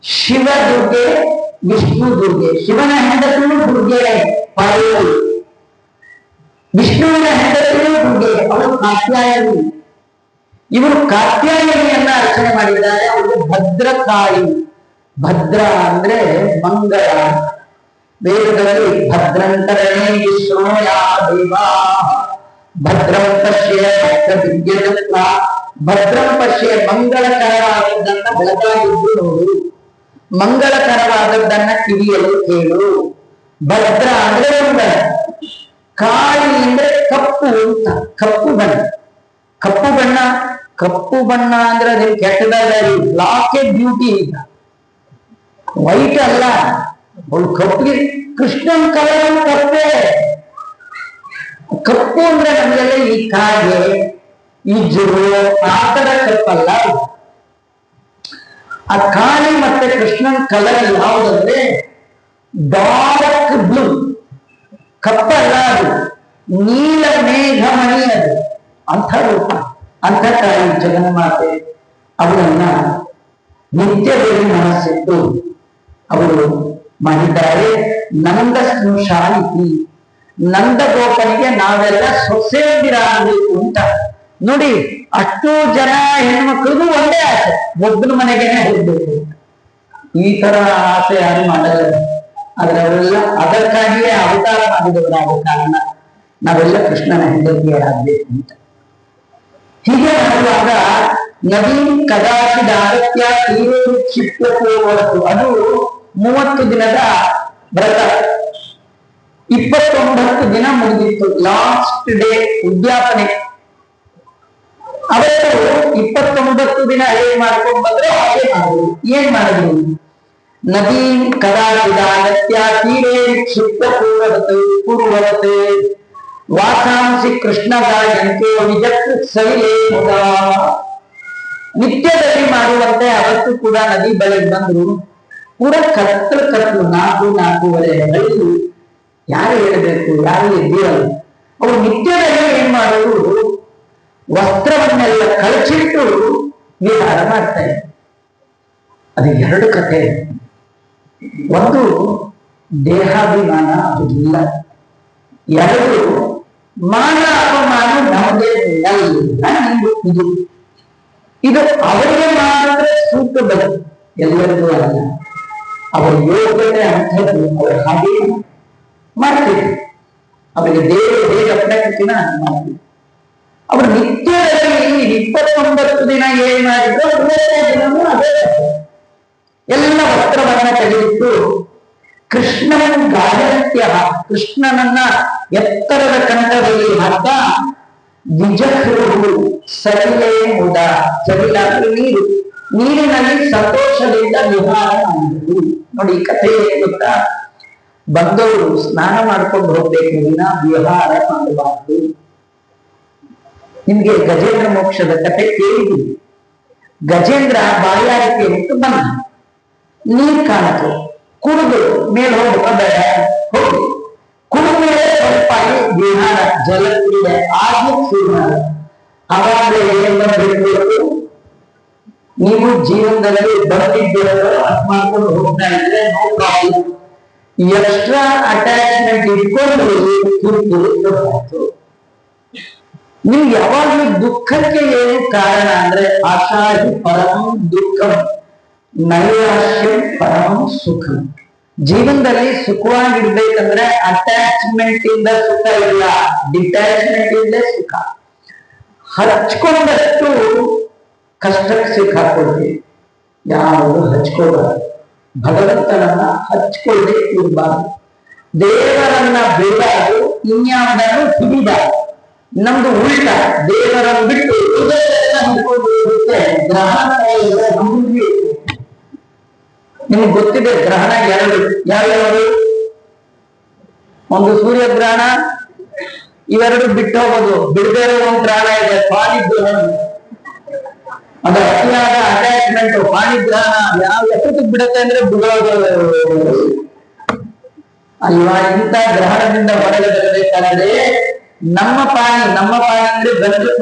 ಶಿವ ದುರ್ಗೆ, ವಿಷ್ಣು ದುರ್ಗೆ. ಶಿವನ ಹೆಂಡತಿಯು ದುರ್ಗೆ ಪಾರ್ವತಿ, ವಿಷ್ಣುವಿನ ಹೆಂಡತಿಯು ದುರ್ಗೆ ಅವಳು ಕಾತ್ಯಾಯನಿ. ಇವರು ಕಾತ್ಯಾಯನಿಯನ್ನ ಅರ್ಚನೆ ಮಾಡಿದ್ದಾರೆ, ಅವರು ಭದ್ರಕಾಳಿ. ಭದ್ರ ಅಂದ್ರೆ ಮಂಗಳ. ವೇದದಲ್ಲಿ ಭದ್ರಂತರಣೆ ವಿಶ್ರೋಯಾ ದೇವಾ ಭದ್ರಂ ಪಶ್ಯ ದಿವ್ಯಜತ್ರ ಭದ್ರಂ ಪಶ್ಯ ಮಂಗಳಕರವಾದದ್ದನ್ನ ಬೆಳಗಾಗಿದ್ದು ನೋಡು, ಮಂಗಳಕರವಾದದ್ದನ್ನ ಕಿವಿಯಲು ಕೇಳು. ಭದ್ರ ಅಂದ್ರೆ ಮಂಗಳ. ಕಾಳಿ ಅಂದ್ರೆ ಕಪ್ಪು ಅಂತ, ಕಪ್ಪು ಬಣ್ಣ. ಕಪ್ಪು ಬಣ್ಣ, ಕಪ್ಪು ಬಣ್ಣ ಅಂದ್ರೆ ಅದೇನು ಕೆಟ್ಟದಲ್ಲ, ಬ್ಲಾಕ್ ಎ ಬ್ಯೂಟಿ ಇಲ್ಲ, ವೈಟ್ ಅಲ್ಲ, ಅವಳು ಕಪ್ಪು. ಕೃಷ್ಣನ್ ಕಲರ್ ಕಪ್ಪೆ. ಕಪ್ಪು ಅಂದ್ರೆ ನಮಗೆಲ್ಲ ಈ ಕಾಗೆ ಈ ಜುರು ಆ ತರ ಕಪ್ಪಲ್ಲ. ಆ ಕಾಳಿ ಮತ್ತೆ ಕೃಷ್ಣನ್ ಕಲರ್ ಯಾವುದಂದ್ರೆ ಡಾರ್ಕ್ ಬ್ಲೂ, ಕಪ್ಪಲ್ಲ ಅದು, ನೀಲ ಮೇಘಮಣಿ ಅದು. ಅಂಥ ರೂಪ, ಅಂಥ ಕಾಳಿ ಜಗನ್ಮಾತೆ. ಅವಳನ್ನ ನಿತ್ಯದಲ್ಲಿ ಮನಸ್ಸಿಟ್ಟು ಅವರು ಮಾಡಿದ್ದಾರೆ. ನಂದ ಸ್ನುಷಾಯಿತಿ, ನಂದ ಗೋಪನಿಗೆ ನಾವೆಲ್ಲ ಸೊಸೆಯಂದಿರಾಗಬೇಕು ಅಂತ. ನೋಡಿ, ಅಷ್ಟು ಜನ ಹೆಣ್ಮಕ್ಳಿಗೂ ಒಂದೇ ಆಸೆ, ಒಬ್ಬನ ಮನೆಗೇನೆ ಹೋಗ್ಬೇಕು. ಈ ತರ ಆಸೆ ಯಾರು ಮಾಡಲ್ಲ. ಆದ್ರೆ ಅವರೆಲ್ಲ ಅದಕ್ಕಾಗಿಯೇ ಅವತಾರ ಮಾಡಿದವರಾದ ಕಾರಣ ನಾವೆಲ್ಲ ಕೃಷ್ಣನ ಹೆಂಡತಿಯರಾಗಬೇಕು ಅಂತ. ಹೀಗೆ ಮಾಡುವಾಗ ನದಿ ಕದಾಚಿದ ಅಗತ್ಯ ತೀರೆ ಕ್ಷಿಪ್ರತೆ ಹೊರತು, ಅದು 30 ದಿನದ ವ್ರತ. 29 ದಿನ ಮುಗಿದಿತ್ತು, ಲಾಸ್ಟ್ ಡೇ ಉದ್ಯಾಪನೆ. ಅವತ್ತು 29 ದಿನ ಏನ್ ಮಾಡ್ಕೊಂಡು ಬಂದ್ರೆ ಹಾಗೆ ಮಾಡಿದ್ರು. ಏನ್ ಮಾಡಿದ್ರು? ನದಿ ಕದಾಚಿದ ಅಗತ್ಯ ತೀರೆ ಕ್ಷಿಪ್ರ ಪೂರ್ವವತೆ ವಾಸಾಂಸಿ ಕೃಷ್ಣ ಗಾಯಂತೆ ವಿಜತ್ ಸವಿಲೇ ಮುದ. ನಿತ್ಯದಲ್ಲಿ ಮಾಡುವಂತೆ ಅವತ್ತು ಕೂಡ ನದಿ ಬಳಿ ಬಂದ್ರು. ಪೂರ ಕತ್ತಲು 4-4:30 ಗಂಟೆ. ಯಾರು ಹೇಳಬೇಕು, ಯಾರು ಎದ್ದಿರಲ್ಲ. ಅವರು ನಿತ್ಯದಲ್ಲಿ ಏನ್ ಮಾಡೋರು, ವಸ್ತ್ರವನ್ನೆಲ್ಲ ಕಳಚಿಟ್ಟು ವಿಹಾರ ಮಾಡ್ತಾರೆ. ಅದು 2 ಕಥೆ. ಒಂದು ದೇಹಾಭಿಮಾನ, ಅದು ಇಲ್ಲ. 2 ಮಾನ ಅಪಮಾನ ನಮಗೆ ಇದು ಇದು ಅವರಿಗೆ ಮಾತ್ರ ಸೂಕ್ತಬಲ್ಲ, ಎಲ್ಲರಿಗೂ ಅಲ್ಲ. ಅವರ ಯೋಗ್ಯತೆ ಅಂಥದ್ದು, ಅವರು ಹಾಗೆ ಮಾಡ್ತೀವಿ. ಅವರಿಗೆ ದೇವರು ಹೇಗೆ ಅಪ್ರಾಕ್ತಿನ ಮಾಡ್ತೀವಿ. ಅವರು ನಿತ್ಯದಲ್ಲಿ 29 ದಿನ ಏನ್ ಮಾಡಿದ್ರು, 30ನೇ ದಿನವೂ ಅದೇ. ಎಲ್ಲ ವಸ್ತ್ರವನ್ನ ತೆಗೆದಿಟ್ಟು ಕೃಷ್ಣನ ಗಾಯತ್ಯ, ಕೃಷ್ಣನನ್ನ ಎತ್ತರದ ಕಂಠದಲ್ಲಿ ಹಾಕ ವಿಜಹೃ ಸರಿಲೇ ಮುದ, ಸರಿಲ ಅಂದ್ರೆ ನೀರು, ನೀರಿನಲ್ಲಿ ಸಂತೋಷದಿಂದ ವಿಹಾರ ಮಾಡಿದ್ರು. ನೋಡಿ, ಈ ಕಥೆ ಏನ್ ಗೊತ್ತಾ, ಬಂದವರು ಸ್ನಾನ ಮಾಡ್ಕೊಂಡು ಹೋಗ್ಬೇಕು, ವಿನ ವಿಹಾರ ಮಾಡಬಾರ್ದು. ನಿಮ್ಗೆ ಗಜೇಂದ್ರ ಮೋಕ್ಷದ ಕಥೆ ಕೇಳಿದ್ವಿ. ಗಜೇಂದ್ರ ಬಾಯಾರಿಕೆ ಅಂತ ಬಂದ, ನೀರ್ ಕಾಣತು, ಕುಡಿದು ಮೇಲೆ ಹೋಗ್ಬೇಡ, ಹೋಗಿ ಕುಡಿದ ಮೇಲೆ ಸ್ವಲ್ಪ ವಿಹಾರ ಜಲ ಕ್ರೀಡೆ ಆಗಿ ಶುರು ಮಾಡ. ಅವಾಗ ಏನ್ ಬಂದಿರ್ಬೇಕು, ನೀವು ಜೀವನದಲ್ಲಿ ಬಂದಿದ್ದೀರೋ ಅದ್ ಮಾಡ್ಕೊಂಡು ಹೋಗ್ತಾ ಇದ್ರೆ ನೋ ಪ್ರಾಬ್ಲಮ್. ಎಕ್ಸ್ಟ್ರಾ ಅಟ್ಯಾಚ್ಮೆಂಟ್ ಇಟ್ಕೊಂಡು ಗೊತ್ತಾಯ್ತು. ನಿಮ್ಗೆ ಯಾವಾಗ್ಲೂ ದುಃಖಕ್ಕೆ ಏನು ಕಾರಣ ಅಂದ್ರೆ ಆಶಾಹಿ ಪರಮಂ ದುಃಖಂ ನೈರಾಶ್ಯ ಪರಮಂ ಸುಖಂ. ಜೀವನದಲ್ಲಿ ಸುಖವಾಗಿರ್ಬೇಕಂದ್ರೆ ಅಟ್ಯಾಚ್ಮೆಂಟ್ ಇಂದ ಸುಖ ಇಲ್ಲ, ಡಿಟ್ಯಾಚ್ಮೆಂಟ್ ಇಂದ ಸುಖ. ಹಚ್ಕೊಂಡಷ್ಟು ಕಷ್ಟಕ್ಕೆ ಸಿಕ್ಕಾಕೊಳ್ತೀವಿ. ಯಾವುದು ಹಚ್ಕೋಬಾರ್ದು, ಭಗವಂತನನ್ನ ಹಚ್ಕೊಳ್ಳದೆ ಇರಬಾರ್ದು. ದೇವರನ್ನ ಬಿಡಾದು, ಇನ್ಯಾವುದನ್ನು ಹಿಡಿಬಾರ್ದು. ನಮ್ದು ಉಲ್ಟ, ದೇವರನ್ನು ಬಿಟ್ಟು ನಿಮ್ಗೆ ಗೊತ್ತಿದೆ ಗ್ರಹಣ ಯಾವ್ಯಾವುದು? ಒಂದು ಸೂರ್ಯ ಗ್ರಹಣ, ಇವೆರಡು ಬಿಟ್ಟು ಹೋಗೋದು. ಬಿಡದೇ ಇರೋ ಒಂದು ಗ್ರಹಣ ಇದೆ, ಪಾಣಿಗ್ರಹಣ. ಅದು ಅತಿಯಾದ ಅಟ್ಯಾಚ್ಮೆಂಟ್. ಪಾಣಿಗ್ರಹಣ ಯಾವ ಎಷ್ಟೊತ್ತಿಗೆ ಬಿಡುತ್ತೆ ಅಂದ್ರೆ ಬಿಡೋದು ಅಲ್ವಾ? ಇಂಥ ಗ್ರಹಣದಿಂದ ಹೊರಗೆ ಬರಬೇಕಾದ್ರೆ ನಮ್ಮ ಪಾಣಿ ಅಂದ್ರೆ ಗಂಡು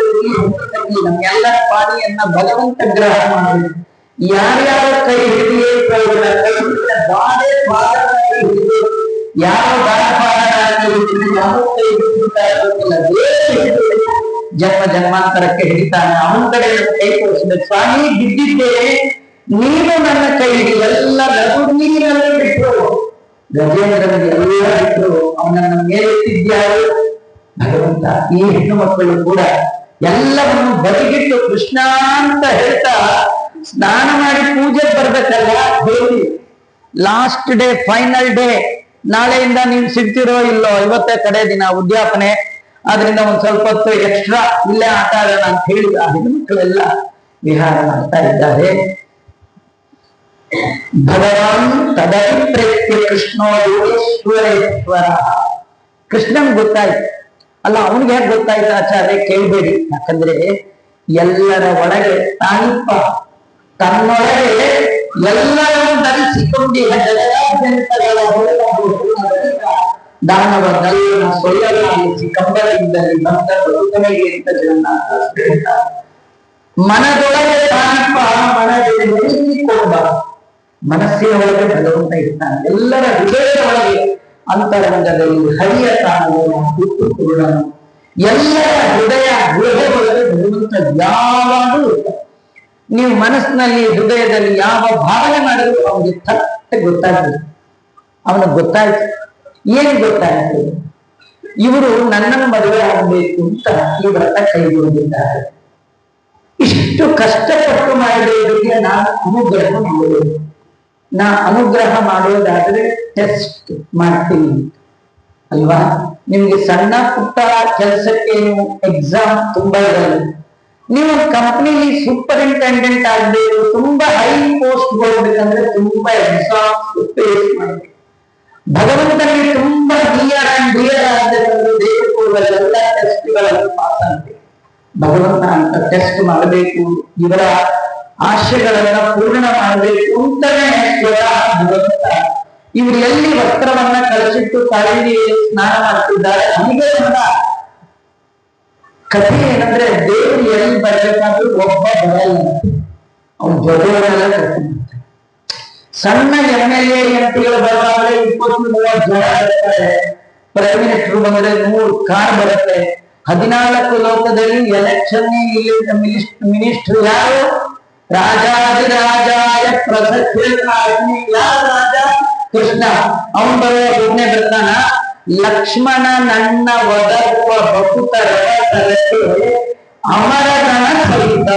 ನಮ್ಮೆಲ್ಲರ ಪಾಣಿಯನ್ನ ಭಗವಂತ ಗ್ರಹಣ ಮಾಡಿ ಯಾರ್ಯಾರ ಕೈ ಹಿಡಿಯೇ ಯಾವ ಜನ್ಮ ಜನ್ಮಾಂತರಕ್ಕೆ ಹಿಡಿತಾನೆ. ಅವನ ಕಡೆ ಕೈ ತೋರಿಸ್ಬೇಕು. ಸ್ವಾಮಿ ಬಿದ್ದಿದ್ದೆ, ನೀನು ನನ್ನ ಕೈ ಹಿಡಿ. ಎಲ್ಲ ನೀರಲ್ಲಿ ಬಿಟ್ಟರು, ಗಜೇಂದ್ರನಿಗೆ ಎಲ್ಲ ಬಿಟ್ಟರು, ಅವನನ್ನ ಮೇಲೆತ್ತಿದ್ಯಾರು ಭಗವಂತ. ಈ ಹೆಣ್ಣು ಮಕ್ಕಳು ಕೂಡ ಎಲ್ಲವನ್ನು ಬದಿಗಿಟ್ಟು ಕೃಷ್ಣ ಅಂತ ಹೇಳ್ತಾ ಸ್ನಾನ ಮಾಡಿ ಪೂಜೆ ಬರ್ಬೇಕಲ್ಲ. ಹೇಳಿ, ಲಾಸ್ಟ್ ಡೇ, ಫೈನಲ್ ಡೇ, ನಾಳೆಯಿಂದ ನೀವು ಸಿಗ್ತಿರೋ ಇಲ್ಲೋ, ಇವತ್ತೇ ಕಡೆ ದಿನ ಉದ್ಯಾಪನೆ, ಆದ್ರಿಂದ ಒಂದ್ ಸ್ವಲ್ಪ ಹೊತ್ತು ಎಕ್ಸ್ಟ್ರಾ ಇಲ್ಲೇ ಆಟ ಆಡೋಣ ಅಂತ ಹೇಳಿ ಆ ಹೆಣ್ಮಕ್ಳೆಲ್ಲ ವಿಹಾರ ಮಾಡ್ತಾ ಇದ್ದಾರೆ. ಭಗವಾನ್ ತದಭಿಪ್ರೇತ್ಯ ಕೃಷ್ಣೋ ಯೋಗೇಶ್ವರೇಶ್ವರ. ಕೃಷ್ಣನ್ ಗೊತ್ತಾಯ್ತು ಅಲ್ಲ, ಅವನಿಗೆ ಹೇಗೆ ಗೊತ್ತಾಯ್ತು ಆಚಾರ್ಯ ಕೇಳಬೇಡಿ. ಯಾಕಂದ್ರೆ ಎಲ್ಲರ ಒಳಗೆ ತಾನಿಪ್ಪ, ತನ್ನೊಳಗೆ ಎಲ್ಲರನ್ನು ಧರಿಸಿಕೊಂಡಿದ್ದ ಜಗದಾದ್ಯಂತಗಳ ದಾನವ ನಲ್ಲನ ಸೊಲ್ಲಲಾಗಿಸಿ ಕಂಬಳಿಂದಲ್ಲಿ ಬಂದ ಬದುಕನಿಗೆ ಅಂತ ಜಗನ್ನಾಥ ಹೇಳ್ತಾರೆ. ಮನದೊಳಗೆ ತಾನಿಪ್ಪ, ಮನದಲ್ಲಿ ನೆಲೆಸಿಕೊಂಡ, ಮನಸ್ಸಿನ ಒಳಗೆ ಭಗವಂತ ಇರ್ತಾನೆ. ಎಲ್ಲರ ಹೃದಯದ ಒಳಗೆ ಅಂತರಂಗದಲ್ಲಿ ಹರಿಯ ತಾನು ಹುಟ್ಟು ಪೂರ್ಣನು. ಎಲ್ಲರ ಹೃದಯ ಗೃಹದೊಳಗೆ ಭಗವಂತ ಯಾವಾಗಲೂ ಇರ್ತಾನೆ. ನೀವು ಮನಸ್ಸಿನಲ್ಲಿ ಹೃದಯದಲ್ಲಿ ಯಾವ ಭಾವನೆ ಮಾಡಿದ್ರು ಅವನಿಗೆ ತಟ್ಟೆ ಗೊತ್ತಾಗ್ತದೆ. ಅವನಿಗೆ ಗೊತ್ತಾಯ್ತು. ಏನ್ ಗೊತ್ತಾಯ್ತು? ಇವರು ನನ್ನನ್ನು ಮದುವೆ ಆಗಬೇಕು ಅಂತ ಈ ವ್ರತ ಕೈಗೊಂಡಿದ್ದಾರೆ. ಇಷ್ಟು ಕಷ್ಟಪಟ್ಟು ಮಾಡಿದವರಿಗೆ ನಾನು ಅನುಗ್ರಹ ಮಾಡುವುದು. ನಾ ಅನುಗ್ರಹ ಮಾಡೋದಾದ್ರೆ ಟೆಸ್ಟ್ ಮಾಡ್ತೀನಿ ಅಲ್ವಾ? ನಿಮ್ಗೆ ಸಣ್ಣ ಪುಟ್ಟ ಕೆಲಸಕ್ಕೆ ನೀವು ಎಕ್ಸಾಮ್ ತುಂಬಾ ಇರಲ್ಲ. ನೀವು ಕಂಪ್ನಿಲಿ ಸೂಪರಿಂಟೆಂಡೆಂಟ್ ಆಗ್ಬೇಕು, ತುಂಬಾ ಹೈ ಪೋಸ್ಟ್ ಹೋಗ್ಬೇಕಂದ್ರೆ ತುಂಬಾ ಎಕ್ಸಾಮ್ ಫೇಸ್ ಮಾಡ್ಬೇಕು. ಭಗವಂತನಿಗೆ ತುಂಬಾ ನಿಯರ್ ಅಂಡ್ ಡಿಯರ್ ಆಗ್ಬೇಕಂದ್ರೆ ದೇಶಕ್ಕೆ ಎಲ್ಲ ಟೆಸ್ಟ್ಗಳನ್ನು ಪಾಸ್ ಆಗ್ಬೇಕು. ಭಗವಂತ ಅಂತ ಟೆಸ್ಟ್ ಮಾಡಬೇಕು, ಇವರ ಆಶಯಗಳನ್ನ ಪೂರ್ಣ ಮಾಡಬೇಕು ಅಂತಾನೆ ಭಗವಂತ ಇವರು ಎಲ್ಲಿ ವಸ್ತ್ರವನ್ನ ಕಳಿಸಿಟ್ಟು ಕಾಲಿಗೆ ಸ್ನಾನ ಮಾಡ್ತಿದ್ದಾರೆ. ನಮಗೆ ಕಥೆ ಏನಂದ್ರೆ, ದೇವರು ಎಲ್ಲಿ ಬರ್ಬೇಕಾದ್ರೂ ಒಬ್ಬ ಬರಲ್ಲ, ಅವ್ನ ಜೊತೆಯವರೆಲ್ಲ ಕರ್ಕೊಂಡು ಬರ್ತಾರೆ. ಸಣ್ಣ MLA MP ಗಳು ಬರಬಾರ್ದ್ರೆ 20-30 ಜನ ಬರ್ತಾರೆ. ಪ್ರೈಮ್ ಮಿನಿಸ್ಟರ್ ಬಂದ್ರೆ 100 ಕಾರ್ ಬರುತ್ತೆ. 14 ಲೋಕದಲ್ಲಿ ಎಲೆಕ್ಷನ್ ಮಿನಿಸ್ಟರ್ ಯಾರು? ರಾಜಾದಿರಾಜಾಯ ಪ್ರಸಕ್ತ ಯಾರು ರಾಜ? ಕೃಷ್ಣ. ಅವನು ಬರುವ ಒಬ್ಬನೇ ಬರ್ತಾನ. ಲಕ್ಷ್ಮಣ ನನ್ನ ಒದಗುವ ಬಕುತರ ಅಮರಗಣ ಸಹಿತ.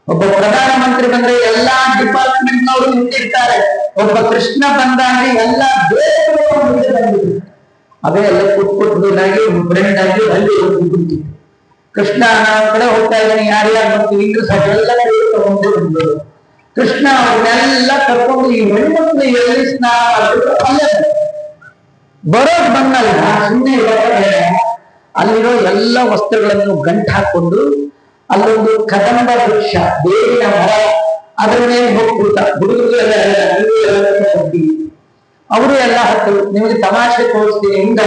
ಒಬ್ಬ ಪ್ರಧಾನಮಂತ್ರಿ ಬಂದ್ರೆ ಎಲ್ಲಾ ಡಿಪಾರ್ಟ್ಮೆಂಟ್ ನವರು ನಿಂತಿರ್ತಾರೆ. ಒಬ್ಬ ಕೃಷ್ಣ ಬಂದಾಗ ಎಲ್ಲಾ ದೇಶಗಳು ಮುಂದೆ ಬಂದಿದ್ರು. ಅವೇ ಎಲ್ಲ ಕುಟ್ಟಾಗಿ ಫ್ರೆಂಡ್ ಆಗಿ ಅಲ್ಲಿ ಹೋಗ್ಬಿಟ್ಟು ಕೃಷ್ಣ ನಾವು ಕಡೆ ಹೋಗ್ತಾ ಇದ್ದಾನೆ, ಯಾರ್ಯಾರು ಬರ್ತೀವಿ ಇಂಗ್ಲಿಷ್ ಎಲ್ಲ ತಗೊಂಡು ಬಂದ್ರು. ಕೃಷ್ಣ ಅವ್ರನ್ನೆಲ್ಲ ಕರ್ಕೊಂಡು ಈ ಹೆಣ್ಮಕ್ಳು ಎಲ್ಲಿ ಸ್ನಾನ ಮಾಡಿದ್ರು ಅಲ್ಲೇ ಬರೋದ್ ಬಂದಲ್ಲ, ಸುಮ್ಮನೆ ಅಲ್ಲಿರೋ ಎಲ್ಲ ವಸ್ತ್ರಗಳನ್ನು ಗಂಟು ಹಾಕೊಂಡು ಅಲ್ಲೊಂದು ಕದಂಬ ವೃಕ್ಷ, ಬೇವಿನ ಮರ, ಅದರ ಮೇಲೆ ಹೋಗ್ಬಿಡ್ತ ಹುಡುಗರು ಅವರು ಎಲ್ಲ ಹತ್ತು ನಿಮಗೆ ತಮಾಷೆ ತೋರಿಸ್ತೀನಿ ಇಂದ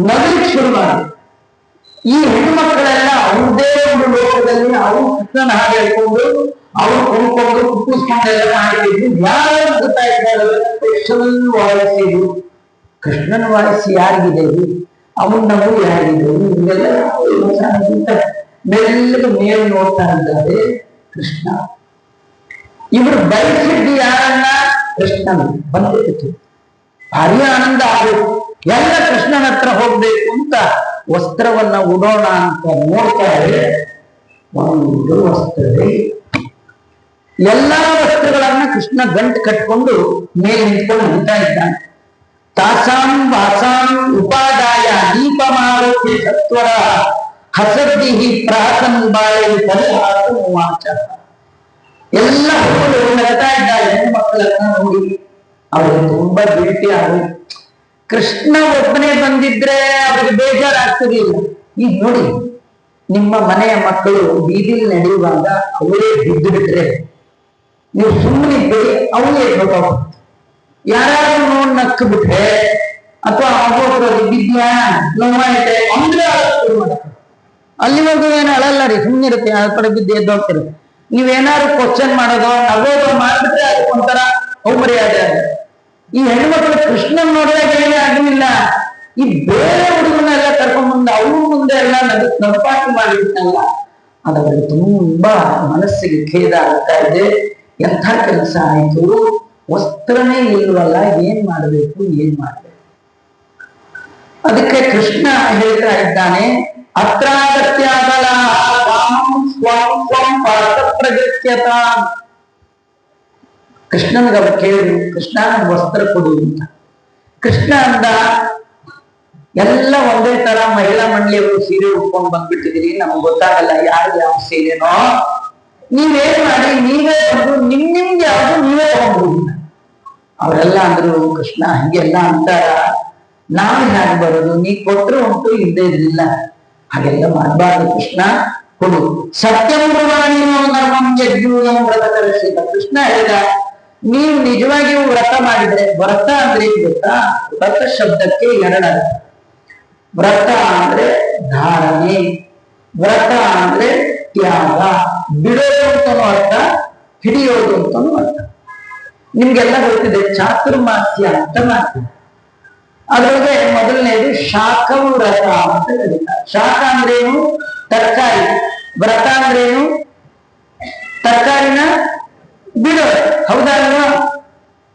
ನಗಲಿಕ್ಕೆ ಶುರು ಮಾಡಿ. ಈ ಹೆಣ್ಣು ಮಕ್ಕಳೆಲ್ಲ ಅವ್ರದೇ ಒಂದು ಲೋಕದಲ್ಲಿ ಅವರು ಕೃಷ್ಣನ ಹಾಗೆ ಹೇಳ್ಕೊಂಡು ಅವ್ರು ಕೊಂಡ್ಕೊಂಡು ಕುಪ್ಪಿಸ್ಕೊಂಡೆಲ್ಲ ಮಾಡಿದ್ರು. ಯಾರು ಗೊತ್ತಾಯ್ತಾರೆ ಸ್ಪೆಷಲ್ ವಾಯ್ಸ್ ಇದು. ಕೃಷ್ಣನ ವಾಯ್ಸ್ ಯಾರಿಗಿದೆ, ಅವನ್ ನಾವು ಯಾರಿದೆ, ಇವೆಲ್ಲ ಮೆಲ್ಲಗೆ ಮೇಲೆ ನೋಡ್ತಾ ಇದ್ದಾರೆ ಕೃಷ್ಣ. ಇವರು ಬಯಸಿದ್ದು ಯಾರನ್ನ? ಕೃಷ್ಣನ ಬಂದಿತ್ತು. ಭಾರಿ ಆನಂದ ಆಗಬೇಕು, ಎಲ್ಲ ಕೃಷ್ಣನ ಹತ್ರ ಹೋಗ್ಬೇಕು ಅಂತ ವಸ್ತ್ರವನ್ನ ಉಡೋಣ ಅಂತ ನೋಡ್ತಾರೆ. ಒಂದು ವಸ್ತ್ರವೇ, ಎಲ್ಲಾ ವಸ್ತ್ರಗಳನ್ನ ಕೃಷ್ಣ ಗಂಟು ಕಟ್ಕೊಂಡು ಮೇಲೆ ನಿಂತ್ಕೊಂಡು ನಿಂತಾ ಇದ್ದಾನೆ. ತಾಸಾಂ ವಾಸಾಂ ಉಪಾದಾಯ ದೀಪಮಾರೋಗ್ಯ ಸತ್ವರ ಹಸದ್ದಿಹಿ ಪ್ರಾಸನ್ ಬಾಳೆ ಪರಿಹಾಸ ವಾಚ. ಎಲ್ಲ ಹುಡುಗರು ನಗ್ತಾ ಇದ್ದಾರೆ ಹೆಣ್ಣು ಮಕ್ಕಳನ್ನ ನೋಡಿ. ಅವ್ರಿಗೆ ತುಂಬಾ ಭೇಟಿ ಆಗಿ ಕೃಷ್ಣ ಒಬ್ಬನೇ ಬಂದಿದ್ರೆ ಅವ್ರಿಗೆ ಬೇಜಾರಾಗ್ತಿರ್ಲಿಲ್ಲ. ಈಗ ನೋಡಿ, ನಿಮ್ಮ ಮನೆಯ ಮಕ್ಕಳು ಬೀದಿಲಿ ನಡೆಯುವಾಗ ಅವರೇ ಬಿದ್ದು ಬಿಟ್ರೆ ನೀವು ಸುಮ್ಮನೆ ಇದ್ದರೆ ಅವರೇ ಗೊತ್ತಾಗ. ಯಾರಾದ್ರೂ ನೋಡಿ ನಕ್ಕು ಬಿಟ್ರೆ ಅಥವಾ ಆಗೋದ್ರು ಬಿದ್ಯಾ ನೋವಾಯ್ತೆ ಅಂದ್ರೆ ಅಲ್ಲಿವರೆಗೂ ಏನು ಅಳಲ್ಲ ರೀ, ಸುಮ್ಮನೆ ಇರುತ್ತೆ, ಆ ಕಡೆ ಬಿದ್ದು ಎದ್ದು ಹೋಗ್ತಾರೆ. ನೀವೇನಾದ್ರು ಕ್ವಶನ್ ಮಾಡೋದು ನಗೋದು ಮಾಡಿಬಿಟ್ರೆ ಅದಕ್ಕೊಂಥರ ಮರ್ಯಾದೆ. ಈ ಹೆಣ್ಮಕ್ಳು ಕೃಷ್ಣನ್ ನೋಡಿದಾಗ ಏನೇ ಆಗಲಿಲ್ಲ. ಈ ಬೇರೆ ಹುಡುಗನೆಲ್ಲ ಕರ್ಕೊಂಡ್ ಬಂದು ಅವ್ರ ಮುಂದೆ ಎಲ್ಲ ನಪಾಟಿ ಮಾಡಿಬಿಟ್ಟಲ್ಲ, ಅದರಲ್ಲಿ ತುಂಬಾ ಮನಸ್ಸಿಗೆ ಖೇದ ಆಗ್ತಾ ಇದೆ. ಎಂಥ ಕೆಲಸ ಆಯ್ತು, ವಸ್ತ್ರನೇ ಇಲ್ವಲ್ಲ, ಏನ್ ಮಾಡ್ಬೇಕು. ಅದಕ್ಕೆ ಕೃಷ್ಣ ಹೇಳ್ತಾ ಇದ್ದಾನೆ, ಅತ್ರಾಗತ್ಯಾಗಲ ಸ್ವಂ ಸ್ವಂ ಪ್ರಗತ್ಯತ. ಕೃಷ್ಣನಿಗೆ ಅವ್ರು ಕೇಳಿ, ಕೃಷ್ಣ ನಮ್ಗೆ ವಸ್ತ್ರ ಕೊಡು ಅಂತ. ಕೃಷ್ಣ ಅಂದ, ಎಲ್ಲ ಒಂದೇ ತರ ಮಹಿಳಾ ಮಂಡಳಿಯವರು ಸೀರೆ ಉಟ್ಕೊಂಡು ಬಂದ್ಬಿಟ್ಟಿದ್ದೀರಿ, ನಮ್ಗೆ ಗೊತ್ತಾಗಲ್ಲ ಯಾರು ಯಾವ ಸೀರೆನೋ. ನೀವೇನ್ ಮಾಡಿ, ನೀವೇ ಬಂದು ನಿಮ್ಗೆ ಯಾವುದು ನೀವೇ ತಗೊಂಡ್ಬಿಡಿ. ಅವರೆಲ್ಲ ಅಂದ್ರು, ಕೃಷ್ಣ ಹಂಗೆಲ್ಲ ಅಂತಾರ, ನಾವು ಹ್ಯಾಗ ಬರೋದು, ನೀ ಕೊಟ್ಟರು ಉಂಟು, ಇಲ್ಲದೆ ಇರಲಿಲ್ಲ, ಹಾಗೆಲ್ಲ ಮಾಡಬಾರ್ದು. ಕೃಷ್ಣ ಕೊಡು. ಸತ್ಯಂ ಬ್ರವಾಣಿನೋ ನರ್ಮಂ ಯಜ್ಞೂಯಂ ವ್ರತ ಕರಿಸಿದ. ಕೃಷ್ಣ ಹೇಳಿದ, ನೀವು ನಿಜವಾಗಿಯೂ ವ್ರತ ಮಾಡಿದ್ರೆ, ವ್ರತ ಅಂದ್ರೆ ಗೊತ್ತಾ, ವ್ರತ ಶಬ್ದಕ್ಕೆ ಎರಡರ್ಥ. ವ್ರತ ಅಂದ್ರೆ ಧಾರಣೆ, ವ್ರತ ಅಂದ್ರೆ ತ್ಯಾಗ. ಬಿಡೋದು ಅಂತನೂ ಅರ್ಥ, ಹಿಡಿಯೋದು ಅಂತನೂ ಅರ್ಥ. ನಿಮ್ಗೆಲ್ಲ ಗೊತ್ತಿದೆ, ಚಾತುರ್ಮಾಸ್ಯ ಅಂತ ಮಾಡ್ತೀವಿ. ಅದ್ರೊಳಗೆ ಮೊದಲನೇದು ಶಾಖಂ ವ್ರತ ಅಂತ ಕರೀತಾರೆ. ಶಾಖ ಅಂದ್ರೇನು? ತರಕಾರಿ. ವ್ರತ ಅಂದ್ರೇನು? ತರಕಾರಿನ ಬಿಡೋದು, ಹೌದಲ್ವಾ?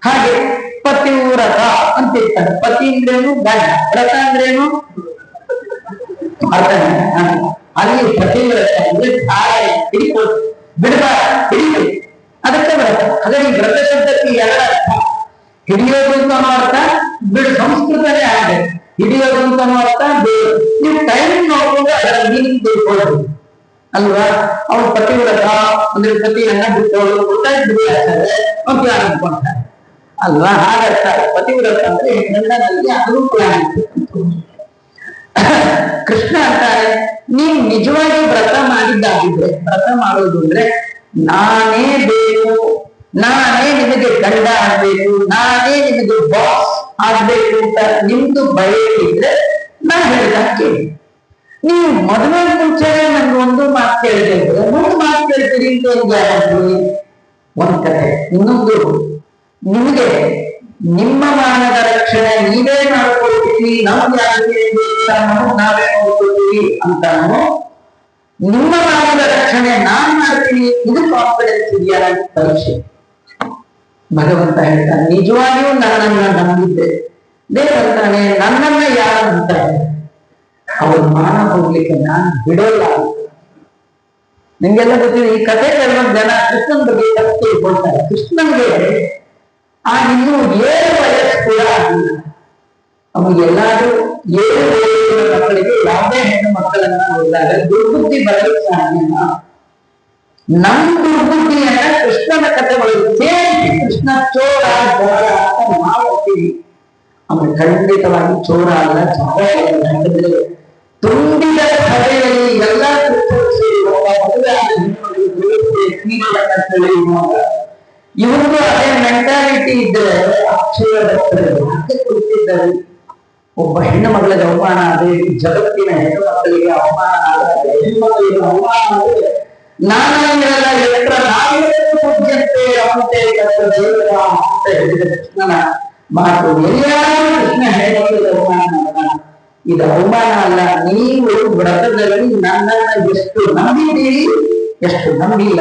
ಹಾಗೆ ಪತಿವ್ರತ ಅಂತ ಇರ್ತಾರೆ. ಪತಿ ಅಂದ್ರೇನು? ಗಂಡ. ವ್ರತ ಅಂದ್ರೇನು? ಅಲ್ಲಿ ಪತಿವ್ರತ ಅಂದ್ರೆ ಧಾರಣೆ, ಹಿಡಿಕೊಳ್ಳು, ಬಿಡಬಾರ, ಹಿಡಿಬೇಕು, ಅದಕ್ಕೆ ವ್ರತ. ಹಾಗಾಗಿ ವ್ರತ ಶಬ್ದಕ್ಕೆ ಎರಡು ಅರ್ಥ. ಹಿಡಿಯೋದು ಅಂತ ಅರ್ಥ, ಬಿಡು, ಸಂಸ್ಕೃತನೇ ಆಗ್ಬೇಕು. ಹಿಡಿಯೋದು ಅಂತ ಅರ್ಥ ಬೇರೆ. ನೀವು ಟೈಮ್ ನೋಡ್ಕೊಂಡು ಅದರ ಮೀನಿಂಗ್ ತಿಳ್ಕೊಳ್ಳೋದು ಅಲ್ವಾ? ಅವ್ರು ಪತಿವ್ರತ ಅಂದ್ರೆ ಪತಿಯನ್ನ ಬಿಟ್ಟೋದು, ಅಂತ ಅನ್ಕೊಂತಾರೆ ಅಲ್ವಾ? ಹಾಗರ್ಥ. ಪತಿವ್ರತ ಅಂದ್ರೆ ಹೆಣ್ಣಲ್ಲಿ ಅನುಕೂಲ ಆಗ್ಬೇಕು. ಕೃಷ್ಣ ಅಂತಾರೆ, ನೀವು ನಿಜವಾಗಿ ವ್ರತ ಮಾಡಿದ್ದಾಗಿದ್ರೆ, ವ್ರತ ಮಾಡೋದು ಅಂದ್ರೆ ನಾನೇ ಬೇಕು, ನಾನೇ ನಿಮಗೆ ಗಂಡ ಆಗ್ಬೇಕು, ನಾನೇ ನಿಮಗೆ ಬಾಸ್ ಆಗ್ಬೇಕು ಅಂತ ನಿಮ್ದು ಬಯಕಿದ್ರೆ ನಾ ಹೇಳಿದ ಕೇಳಿ. ನೀವು ಮದುವೆ ಮುಂಚೆನೆ ನನ್ಗೆ ಒಂದು ಮಾತು ಕೇಳಿದ್ರೆ ಒಂದು ಮಾತು ಕೇಳ್ತೀರಿ ಅಂತ ಒಂದು ಗ್ಯಾರಂಟಿ. ಒಂದ್ ಕತೆ. ಇನ್ನೊಂದು, ನಿಮಗೆ ನಿಮ್ಮ ಮಾನದ ರಕ್ಷಣೆ ನೀವೇ ಮಾಡ್ಕೊಳ್ತೀವಿ, ನಮ್ಗೆ ನಾವೇ ನೋಡ್ಕೊಳ್ತೀವಿ ಅಂತಾನು, ನಿಮ್ಮ ಮಾನದ ರಕ್ಷಣೆ ನಾನ್ ಮಾಡ್ತೀನಿ, ಇದು ಕಾನ್ಫಿಡೆನ್ಸ್ ಇದೆಯಾ ಪರೀಕ್ಷೆ. ಭಗವಂತ ಹೇಳ್ತಾನೆ, ನಿಜವಾಗಿಯೂ ನನ್ನನ್ನ ನಂಬಿದ್ದೆ. ದೇವಂತಾನೆ, ನನ್ನನ್ನ ಯಾರು ಅಂತಾರೆ ಅವ್ರ ಮಾನ ಹೋಗ್ಲಿಕ್ಕೆ ನಾನು ಬಿಡೋಲ್ಲ. ನಿಮ್ಗೆಲ್ಲ ಗೊತ್ತಿದೆ, ಈ ಕಥೆ ಕೆಲವೊಂದು ಜನ ಕೃಷ್ಣನ ಬಗ್ಗೆ ತಪ್ಪು ತಿಳ್ಕೊಳ್ತಾರೆ. ಕೃಷ್ಣನ್ಗೆ ಇನ್ನೂ 7 ವಯಸ್ಸು ಕೂಡ ಆಗಿಲ್ಲ. ಅವನಿಗೆಲ್ಲಾದ್ರೂ 7 ವಯಸ್ಸಿನ ಮಕ್ಕಳಿಗೆ ಯಾವುದೇ ಹೆಣ್ಣು ಮಕ್ಕಳನ್ನ ನೋಡಿದಾಗ ದುರ್ಬುದ್ಧಿ ಬರಲಿಕ್ಕೆ ಸಾಧ್ಯನಾ? ನಮ್ ದುರ್ಬುದ್ಧಿಯನ್ನ ಕೃಷ್ಣನ ಕಥೆಗಳು ಸೇರಿಸಿ ಕೃಷ್ಣ ಚೋರ ಗೋರ ಅಂತ ಮಾಡ್ತೀವಿ. ಅವನು ಖಂಡಿತವಾಗಿ ಚೋರ ಅಲ್ಲ, ಯಾಕಂದ್ರೆ ತುಂಬಿದ ಸಭೆಯಲ್ಲಿ ಎಲ್ಲ ಇವ್ರಿಗೂ ಅದೇ ಮೆಂಟಾಲಿಟಿ ಇದ್ರೆ ಅಕ್ಷಯ ಕೊಡ್ತಿದ್ದಾರೆ. ಒಬ್ಬ ಹೆಣ್ಣು ಮಗಳಿಗೆ ಅವಮಾನ ಆದ್ರೆ, ಜಗತ್ತಿನ ಹೆಣ್ಣು ಮಕ್ಕಳಿಗೆ ಅವಮಾನ ಆದ್ರೆ, ಹೆಣ್ಣು ಮಕ್ಕಳಿಗೆ ಅವಮಾನ ಆದ್ರೆ, ನಾನೆಲ್ಲ ಎತ್ತರ ಪೂಜ್ಯಂತೆ ಅವಂತೆ ದೇವರ ಅಂತ ಹೇಳಿದ ಕೃಷ್ಣನ ಮಾತು ಎಲ್ಲಾರು ಕೃಷ್ಣ ಹೆಣ್ಣು ಅವಮಾನ. ಇದು ಅವಮಾನ ಅಲ್ಲ. ನೀವು ವ್ರತದಲ್ಲಿ ನನ್ನನ್ನ ಎಷ್ಟು ನಂಬಿದ್ದೀರಿ, ಎಷ್ಟು ನಂಬಿಲ್ಲ.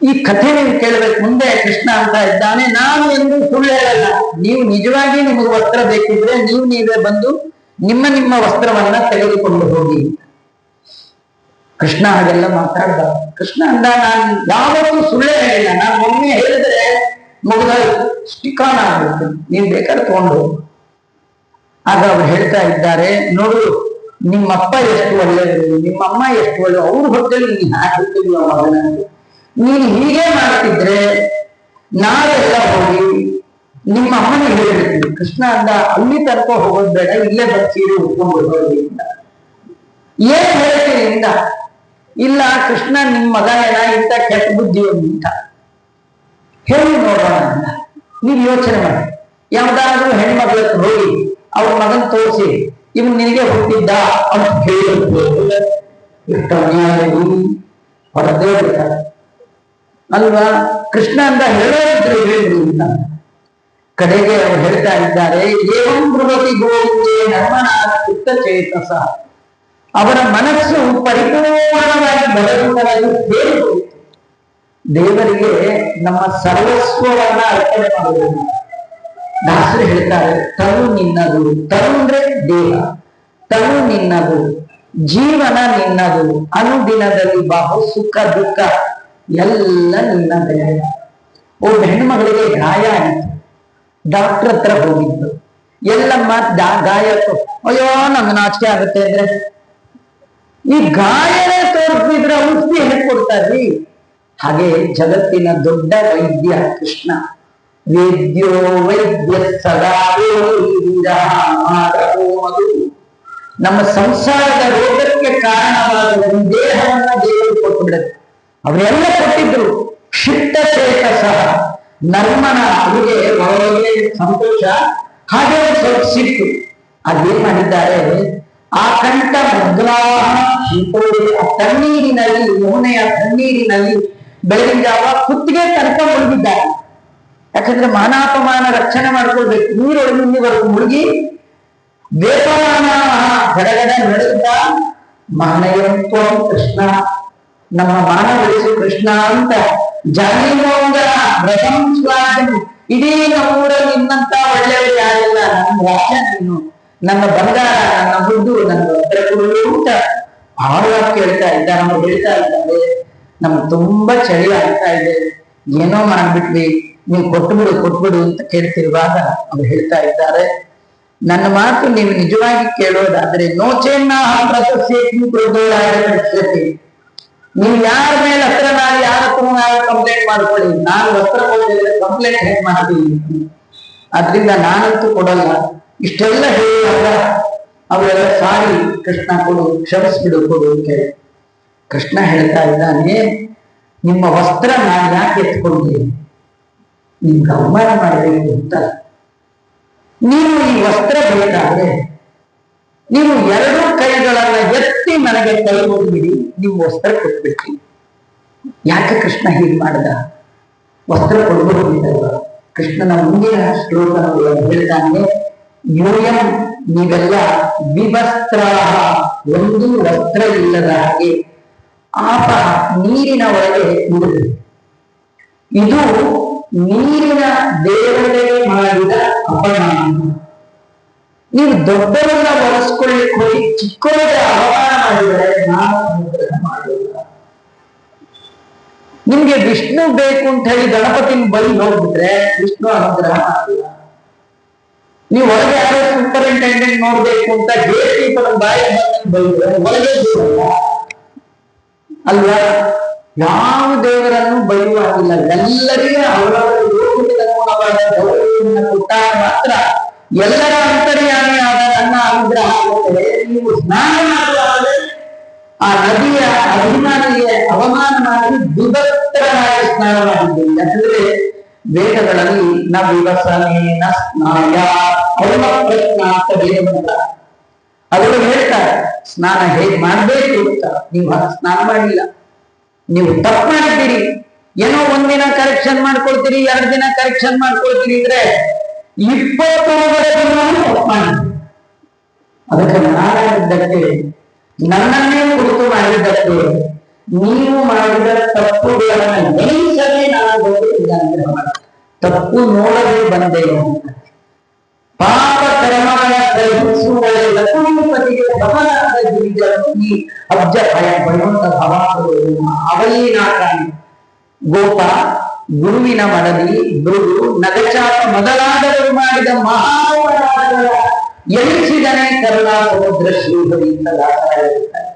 ಈ ಕಥೆ ನೀವು ಕೇಳಬೇಕು. ಮುಂದೆ ಕೃಷ್ಣ ಅಂತ ಇದ್ದಾನೆ, ನಾನು ಎಂದು ಸುಳ್ಳು ಹೇಳಲ್ಲ. ನೀವು ನಿಜವಾಗಿ ನಿಮಗೆ ವಸ್ತ್ರ ಬೇಕಿದ್ರೆ ನೀವೇ ಬಂದು ನಿಮ್ಮ ವಸ್ತ್ರವನ್ನ ತೆಗೆದುಕೊಂಡು ಹೋಗಿ. ಕೃಷ್ಣ ಹಾಗೆಲ್ಲ ಮಾತಾಡ್ಬಾರ್ದು. ಕೃಷ್ಣ ಅಂದ, ನಾನು ಯಾವತ್ತೂ ಸುಳ್ಳೇ ಹೇಳಿಲ್ಲ. ನಾನು ಒಮ್ಮೆ ಹೇಳಿದ್ರೆ ಮುಗಿದ ಸ್ಟಿಕಾನ್ ಆಗ್ಬೇಕು, ನೀವ್ ಬೇಕಾದ್ರೆ ತಗೊಂಡು. ಆಗ ಅವ್ರು ಹೇಳ್ತಾ ಇದ್ದಾರೆ, ನೋಡು, ನಿಮ್ಮಪ್ಪ ಎಷ್ಟು ಒಳ್ಳೆಯವರು, ನಿಮ್ಮಮ್ಮ ಎಷ್ಟು ಒಳ್ಳೆ, ಅವ್ರ ಹೊಟ್ಟೆಲಿ ನೀನ್ ಹಾಕಿರ್ತೀವಿ. ನೀನು ಹೀಗೆ ಮಾಡ್ತಿದ್ರೆ ನಾವೆಲ್ಲ ಹೋಗಿ ನಿಮ್ಮ ಅಮ್ಮನಿಗೆ ಹೇಳಿರ್ತೀವಿ. ಕೃಷ್ಣ ಅಂದ, ಅಲ್ಲಿ ತನಕ ಹೋಗೋದು ಬೇಡ, ಇಲ್ಲೇ ಬರ್ತೀರಿ ಉಟ್ಕೊಂಡು ಹೋಗಿ ಅಂತ. ಏನ್ ಹೇಳ್ತೀವಿ ಇಂದ? ಇಲ್ಲ ಕೃಷ್ಣ ನಿಮ್ ಮಗ ಏನ ಇಂತ ಕೆಟ್ಟ ಬುದ್ಧಿ ಅಂತ ಹೇಳಿ ನೋಡೋಣ ಅಂತ. ನೀವ್ ಯೋಚನೆ ಮಾಡಿ, ಯಾವ್ದಾದ್ರು ಹೆಣ್ಮಕ್ಳ ಹೋಗಿ ಅವ್ರ ಮಗನ್ ತೋರಿಸಿ, ಇವ್ನು ನಿನಗೆ ಹುಟ್ಟಿದ್ದ ಅಂತ ಹೇಳಿರ್ತೀವಿ. ಎಷ್ಟು ಅನ್ಯಾಯವು, ಹೊರದೇ ಬಿಡ್ತಾರೆ ಅಲ್ವಾ? ಕೃಷ್ಣ ಅಂತ ಹೇಳೋದಿದ್ರು ಹೇಳಿ ಅಂತ. ಕಡೆಗೆ ಅವ್ರು ಹೇಳ್ತಾ ಇದ್ದಾರೆ, ಏವಂ ಬೃಹತಿ ಗೋವಿಂದೇ ನರ್ಮನಾಥ ಚಿತ್ತ ಚೇತಸ. ಅವರ ಮನಸ್ಸು ಪರಿಪೂರ್ಣವಾಗಿ ಭಗವಂತನಾಗಿ ಸೇರಿತು. ದೇವರಿಗೆ ನಮ್ಮ ಸರ್ವಸ್ವವನ್ನ ಅರ್ಪಣೆ ಮಾಡುವುದು. ದಾಸರು ಹೇಳ್ತಾರೆ, ತನು ನಿನ್ನದು. ತನು ಅಂದ್ರೆ ದೇಹ, ತನು ನಿನ್ನದು, ಜೀವನ ನಿನ್ನದು, ಅನುದಿನದಲ್ಲಿ ಬಾಹು ಸುಖ ದುಃಖ ಎಲ್ಲ ನಿನ್ನದೇ. ಒಬ್ಬ ಹೆಣ್ಮಗಳಿಗೆ ಗಾಯ ಆಯಿತು, ಡಾಕ್ಟರ್ ಹತ್ರ ಹೋಗಿದ್ದು. ಎಲ್ಲಮ್ಮ ಗಾಯ, ಅಯ್ಯೋ ನಮ್ಗೆ ನಾಚಿಕೆ ಆಗುತ್ತೆ ಅಂದ್ರೆ, ಈ ಗಾಯನೇ ತೋರಿಸಿದ್ರೆ ಔಷಧಿ ಹೇಗೆ ಕೊಡ್ತಾರ್ರಿ? ಹಾಗೆ ಜಗತ್ತಿನ ದೊಡ್ಡ ವೈದ್ಯ ಕೃಷ್ಣ. ವೇದ್ಯೋ ವೈದ್ಯ ಸದಾ ಮಾಧವೋ. ನಮ್ಮ ಸಂಸಾರದ ರೋಗಕ್ಕೆ ಕಾರಣವಾದ ಒಂದು ದೇಹವನ್ನ ದೇವರು ಕೊಟ್ಟು ಬಿಡುತ್ತೆ. ಅವರೆಲ್ಲ ಕೊಟ್ಟಿದ್ರು. ಶಿಟ್ಟಚೇತ ಸಹ ನರ್ಮನ ಅವರಿಗೆ ಒಳಗೆ ಸಂತೋಷ, ಹಾಗೆ ಸ್ವಲ್ಪ ಸಿಟ್ಟು. ಅದೇನ್ ಮಾಡಿದ್ದಾರೆ, ಆ ಕಂಠ ಮುದ್ರಾಹ ಆ ತಣ್ಣೀರಿನಲ್ಲಿ, ಯಮುನೆಯ ತಣ್ಣೀರಿನಲ್ಲಿ ಬೆಳಗಿನ ಜಾವ ಕುತ್ತಿಗೆ ತನಕ ಮುಳುಗಿದ್ದಾರೆ. ಯಾಕಂದ್ರೆ ಮಾನಾಪಮಾನ ರಕ್ಷಣೆ ಮಾಡ್ಕೊಳ್ಬೇಕು. ನೀರೊಳಗಿನವರೆಗೂ ಮುಳುಗಿ ವೇಪಮಾನ ಗಡಗಡ ನಡೆದ ಮಾನಯಂತ್ವ ಕೃಷ್ಣ, ನಮ್ಮ ಮಾನ ಉಳಿಸು ಕೃಷ್ಣ ಅಂತ ಜಾನೀಮೋಂಗರ ವ್ರತಂ ಸ್ವಾದ್ಯಂ. ಇಡೀ ನಮ್ಮೂರಲ್ಲಿ ನಿನ್ನಂತ ಒಳ್ಳೆಯವರು ಯಾರಿಲ್ಲ, ನನ್ನ ರಾಜ ನೀನು, ನನ್ನ ಬಂಗಾರ, ನನ್ನ ಮುದ್ದು, ನನ್ನ ಉತ್ತರ ಕೊಡು ಅಂತ ಆವಾಗ ಕೇಳ್ತಾ ಇದ್ದ. ನಮ್ಗೆ ಹೇಳ್ತಾ ಇದ್ದಾರೆ, ನಮ್ಗೆ ತುಂಬಾ ಚಳಿ ಆಗ್ತಾ ಇದೆ, ಏನೋ ಮಾಡ್ಬಿಟ್ವಿ, ನೀವು ಕೊಟ್ಬಿಡು ಅಂತ ಕೇಳ್ತಿರುವಾಗ ಅವ್ರು ಹೇಳ್ತಾ ಇದ್ದಾರೆ, ನನ್ನ ಮಾತು ನೀವು ನಿಜವಾಗಿ ಕೇಳೋದಾದ್ರೆ ನೋಚೇನ್ನ ನೀವು ಯಾರ ಮೇಲೆ ಹತ್ರ ನಾನು ಯಾರ ಹತ್ರ ನಾವು ಕಂಪ್ಲೇಂಟ್ ಮಾಡ್ಕೊಳ್ಳಿ, ನಾನು ವಸ್ತ್ರ ಕೊಟ್ಟಿದ್ರೆ ಕಂಪ್ಲೇಂಟ್ ಹೇಗೆ ಮಾಡ್ತೀವಿ, ಆದ್ರಿಂದ ನಾನಂತೂ ಕೊಡಲ್ಲ. ಇಷ್ಟೆಲ್ಲ ಹೇಳುವಾಗ ಅವರೆಲ್ಲ ಸಾರಿ ಕೃಷ್ಣ ಕೊಡು, ಕ್ಷಮಿಸ್ಬಿಡು, ಕೊಡು ಅಂತ ಹೇಳಿ. ಕೃಷ್ಣ ಹೇಳ್ತಾ ಇದ್ದಾನೆ, ನಿಮ್ಮ ವಸ್ತ್ರ ನಾನು ಯಾಕೆ ಎತ್ಕೊಂಡಿದ್ದೀನಿ, ನಿಮ್ಗೆ ಅವಮಾನ ಮಾಡಬೇಕು ಅಂತ. ನೀವು ಈ ವಸ್ತ್ರ ಬೇಕಾದ್ರೆ ನೀವು ಎರಡೂ ಕೈಗಳನ್ನ ಎತ್ತಿ ನನಗೆ ಕೈ ಮುಗಿಬಿಡಿ, ನೀವು ವಸ್ತ್ರ ಕೊಟ್ಬಿಟ್ರಿ. ಯಾಕೆ ಕೃಷ್ಣ ಹೀಗೆ ಮಾಡಿದ? ವಸ್ತ್ರ ಕೊಡ್ಬೋದಿಲ್ಲ. ಕೃಷ್ಣನ ಮುಂದಿನ ಶ್ಲೋಕ ಹೇಳ್ತಾನೆ, ಯೂಯಂ ನೀವೆಲ್ಲ ವಿವಸ್ತ್ರ, ಒಂದು ವಸ್ತ್ರ ಇಲ್ಲದ ಹಾಗೆ, ಆಪ ನೀರಿನ ಒಳಗೆ ಮುಳುಗಿ. ಇದು ನೀರಿನ ದೇವತೆಗೆ ಮಾಡಿದ ಅಪಮಾನ. ನೀವು ದೊಡ್ಡವನ್ನ ಒರೆಸ್ಕೊಳ್ಳಿಕ್ಕೆ ಹೋಗಿ ಚಿಕ್ಕವರಿಗೆ ಅವಮಾನ ಮಾಡಿದರೆ ನಾನು ಅನುಗ್ರಹ ಮಾಡುವುದಿಲ್ಲ. ನಿಮ್ಗೆ ವಿಷ್ಣು ಬೇಕು ಅಂತ ಹೇಳಿ ಗಣಪತಿನ ಬಳಿ ಹೋಗ್ಬಿಟ್ರೆ ವಿಷ್ಣು ಅನುಗ್ರಹ ಮಾಡಿಲ್ಲ. ನೀವು ಹೊರಗೆ ಯಾರೋ ಸೂಪರಿಂಟೆಂಡೆಂಟ್ ನೋಡ್ಬೇಕು ಅಂತ ಗೇಟ್ ಕೀಪರ್ ಬಾಯಿ ಬೈದ್ರೆ ಒಳಗೆ ಅಲ್ವಾ? ಯಾವ ದೇವರನ್ನು ಬೈಯುವಾಗಿಲ್ಲ. ಎಲ್ಲರಿಗೂ ಅವರವರ ಯೋಗ್ಯತೆಗೆ ಅನುಗುಣವಾದ ಗೌರವವನ್ನು ಕೊಟ್ಟಾಗ ಮಾತ್ರ ಎಲ್ಲರ ಅಂತರ್ಯಾಮಿ ಆದ ನನ್ನ ಅನುಗ್ರಹ ಆಗುತ್ತದೆ. ನೀವು ಸ್ನಾನ ಮಾಡುವಾಗ ಆ ನದಿಯ ಅಭಿಮಾನಿಗೆ ಅವಮಾನ ಮಾಡಿ ದುಭತ್ರನಾಗಿ ಸ್ನಾನ ಮಾಡಿದ್ದೀವಿ. ಯಾಕಂದ್ರೆ ವೇದಗಳಲ್ಲಿ ನ ವಿವಸನೆ ನ ಸ್ನಾಯ ಅವರ ಪ್ರಶ್ನ ಅಂತ ಬೇಡ. ಅವರು ಹೇಳ್ತಾರೆ ಸ್ನಾನ ಹೇಗೆ ಮಾಡಬೇಕು ಅಂತ. ನೀವು ಸ್ನಾನ ಮಾಡಿಲ್ಲ, ನೀವು ತಪ್ಪು ಮಾಡಿದ್ದೀರಿ. ಏನೋ ಒಂದಿನ ಕರೆಕ್ಷನ್ ಮಾಡ್ಕೊಳ್ತೀರಿ, 2 ದಿನ ಕರೆಕ್ಷನ್ ಮಾಡ್ಕೊಳ್ತೀರಿ ಅಂದ್ರೆ 29 ದಿನ ತಪ್ಪು ಮಾಡಿ. ಅದಕ್ಕೆ ನಾನಿದ್ದಕ್ಕೆ, ನನ್ನನ್ನೇ ಕುರಿತು ಮಾಡಿದ್ದಕ್ಕೆ, ನೀವು ಮಾಡಿದ ತಪ್ಪುಗಳನ್ನ ಎಣಿಸದೆ ನಾನು ತಪ್ಪು ನೋಡದೆ ಬಂದೆನು. ಪಾಪ ಕರ್ಮಗಳ ಗ್ರಹಿಸುವಳೆ ಲಕ್ಷ್ಮೀಪತಿಗೆ ಗಮನದ ಗಿರಿಜಿ ಅಬ್ಜ ಭಯ ಭಯವಂತ ಭವಾಗಳು ಅವಲೀನಾಕಾನಿ ಗೋಪ, ಗುರುವಿನ ಮಡದಿ, ಮೃದು, ನಗಚಾಪ ಮೊದಲಾದವರು ಮಾಡಿದ ಮಹಾಪರಾಧಗಳ ಎಣಿಸಿದನೇ ಕರುಣಾ ಸಮುದ್ರ ಶ್ರೀಹರಿಯಿಂದ ದಾಸರಾಗಿರುತ್ತಾರೆ.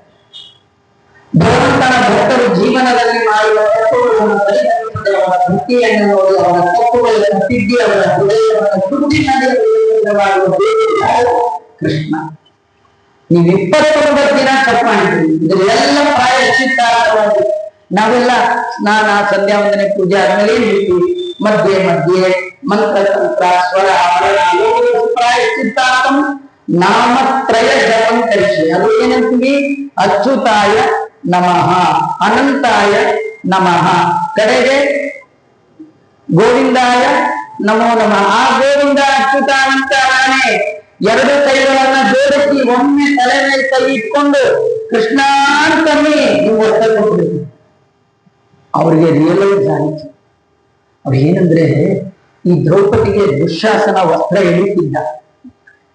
ಭಗವಂತನ ಭಕ್ತರು ಜೀವನದಲ್ಲಿ ಮಾಡುವ ತಪ್ಪುಗಳನ್ನು ಪರಿಗಣಿಸಿದ ಅವರ ಭಕ್ತಿಯನ್ನು ನೋಡಿ ಅವರ ತಪ್ಪುಗಳನ್ನು ತಿದ್ದಿ ಅವರ ಹೃದಯವನ್ನು ಶುದ್ಧಿನಲ್ಲಿ ಕೃಷ್ಣ. ನೀವು 29 ದಿನ ತಪ್ಪು ಮಾಡಿದ್ರಿ. ಇದೆಲ್ಲ ಪ್ರಾಯಶ್ಚಿತ್ತಾರ್ಥವಾಗಿ ನಾವೆಲ್ಲ ಸ್ನಾನ, ಸಂಧ್ಯಾ ವಂದನೆ, ಪೂಜೆ ಆದ್ಮೇಲೆ ಏನ್ ಹೇಳ್ತೀವಿ? ಮಧ್ಯೆ ಮಧ್ಯೆ ಮಂತ್ರ ತಂತ್ರ ಸ್ವರ ಪ್ರಾಯಶ್ಚಿತ್ತಾರ್ಥಂ ನಾಮತ್ರಯ ಜಪಂ ಕರಿಸಿ. ಅದು ಏನಂತೀವಿ? ಅಚ್ಯುತಾಯ ನಮಃ, ಅನಂತಾಯ ನಮಃ, ಕಡೆಗೆ ಗೋವಿಂದಾಯ ನಮೋ ನಮಃ. ಆ ಗೋವಿಂದ ಅಚ್ಯುತ ಅನಂತ ನಾನೇ. 2 ಕೈಗಳನ್ನ ಜೋಡಿಸಿ ಒಮ್ಮೆ ತಲೆ ಮೇಲೆ ಕೈ ಇಟ್ಕೊಂಡು ಕೃಷ್ಣ ಅಂತಮ್ಮಿ ನೀವು ಒತ್ತ ಕೊಡ್ಬೇಕು. ಅವ್ರಿಗೆ ರಿಯಲೈಸ್ ಆಯಿತು. ಅವ್ರು ಏನಂದ್ರೆ, ಈ ದ್ರೌಪದಿಗೆ ದುಶ್ಯಾಸನ ವಸ್ತ್ರ ಎಳೆಯುತ್ತಿದ್ದ.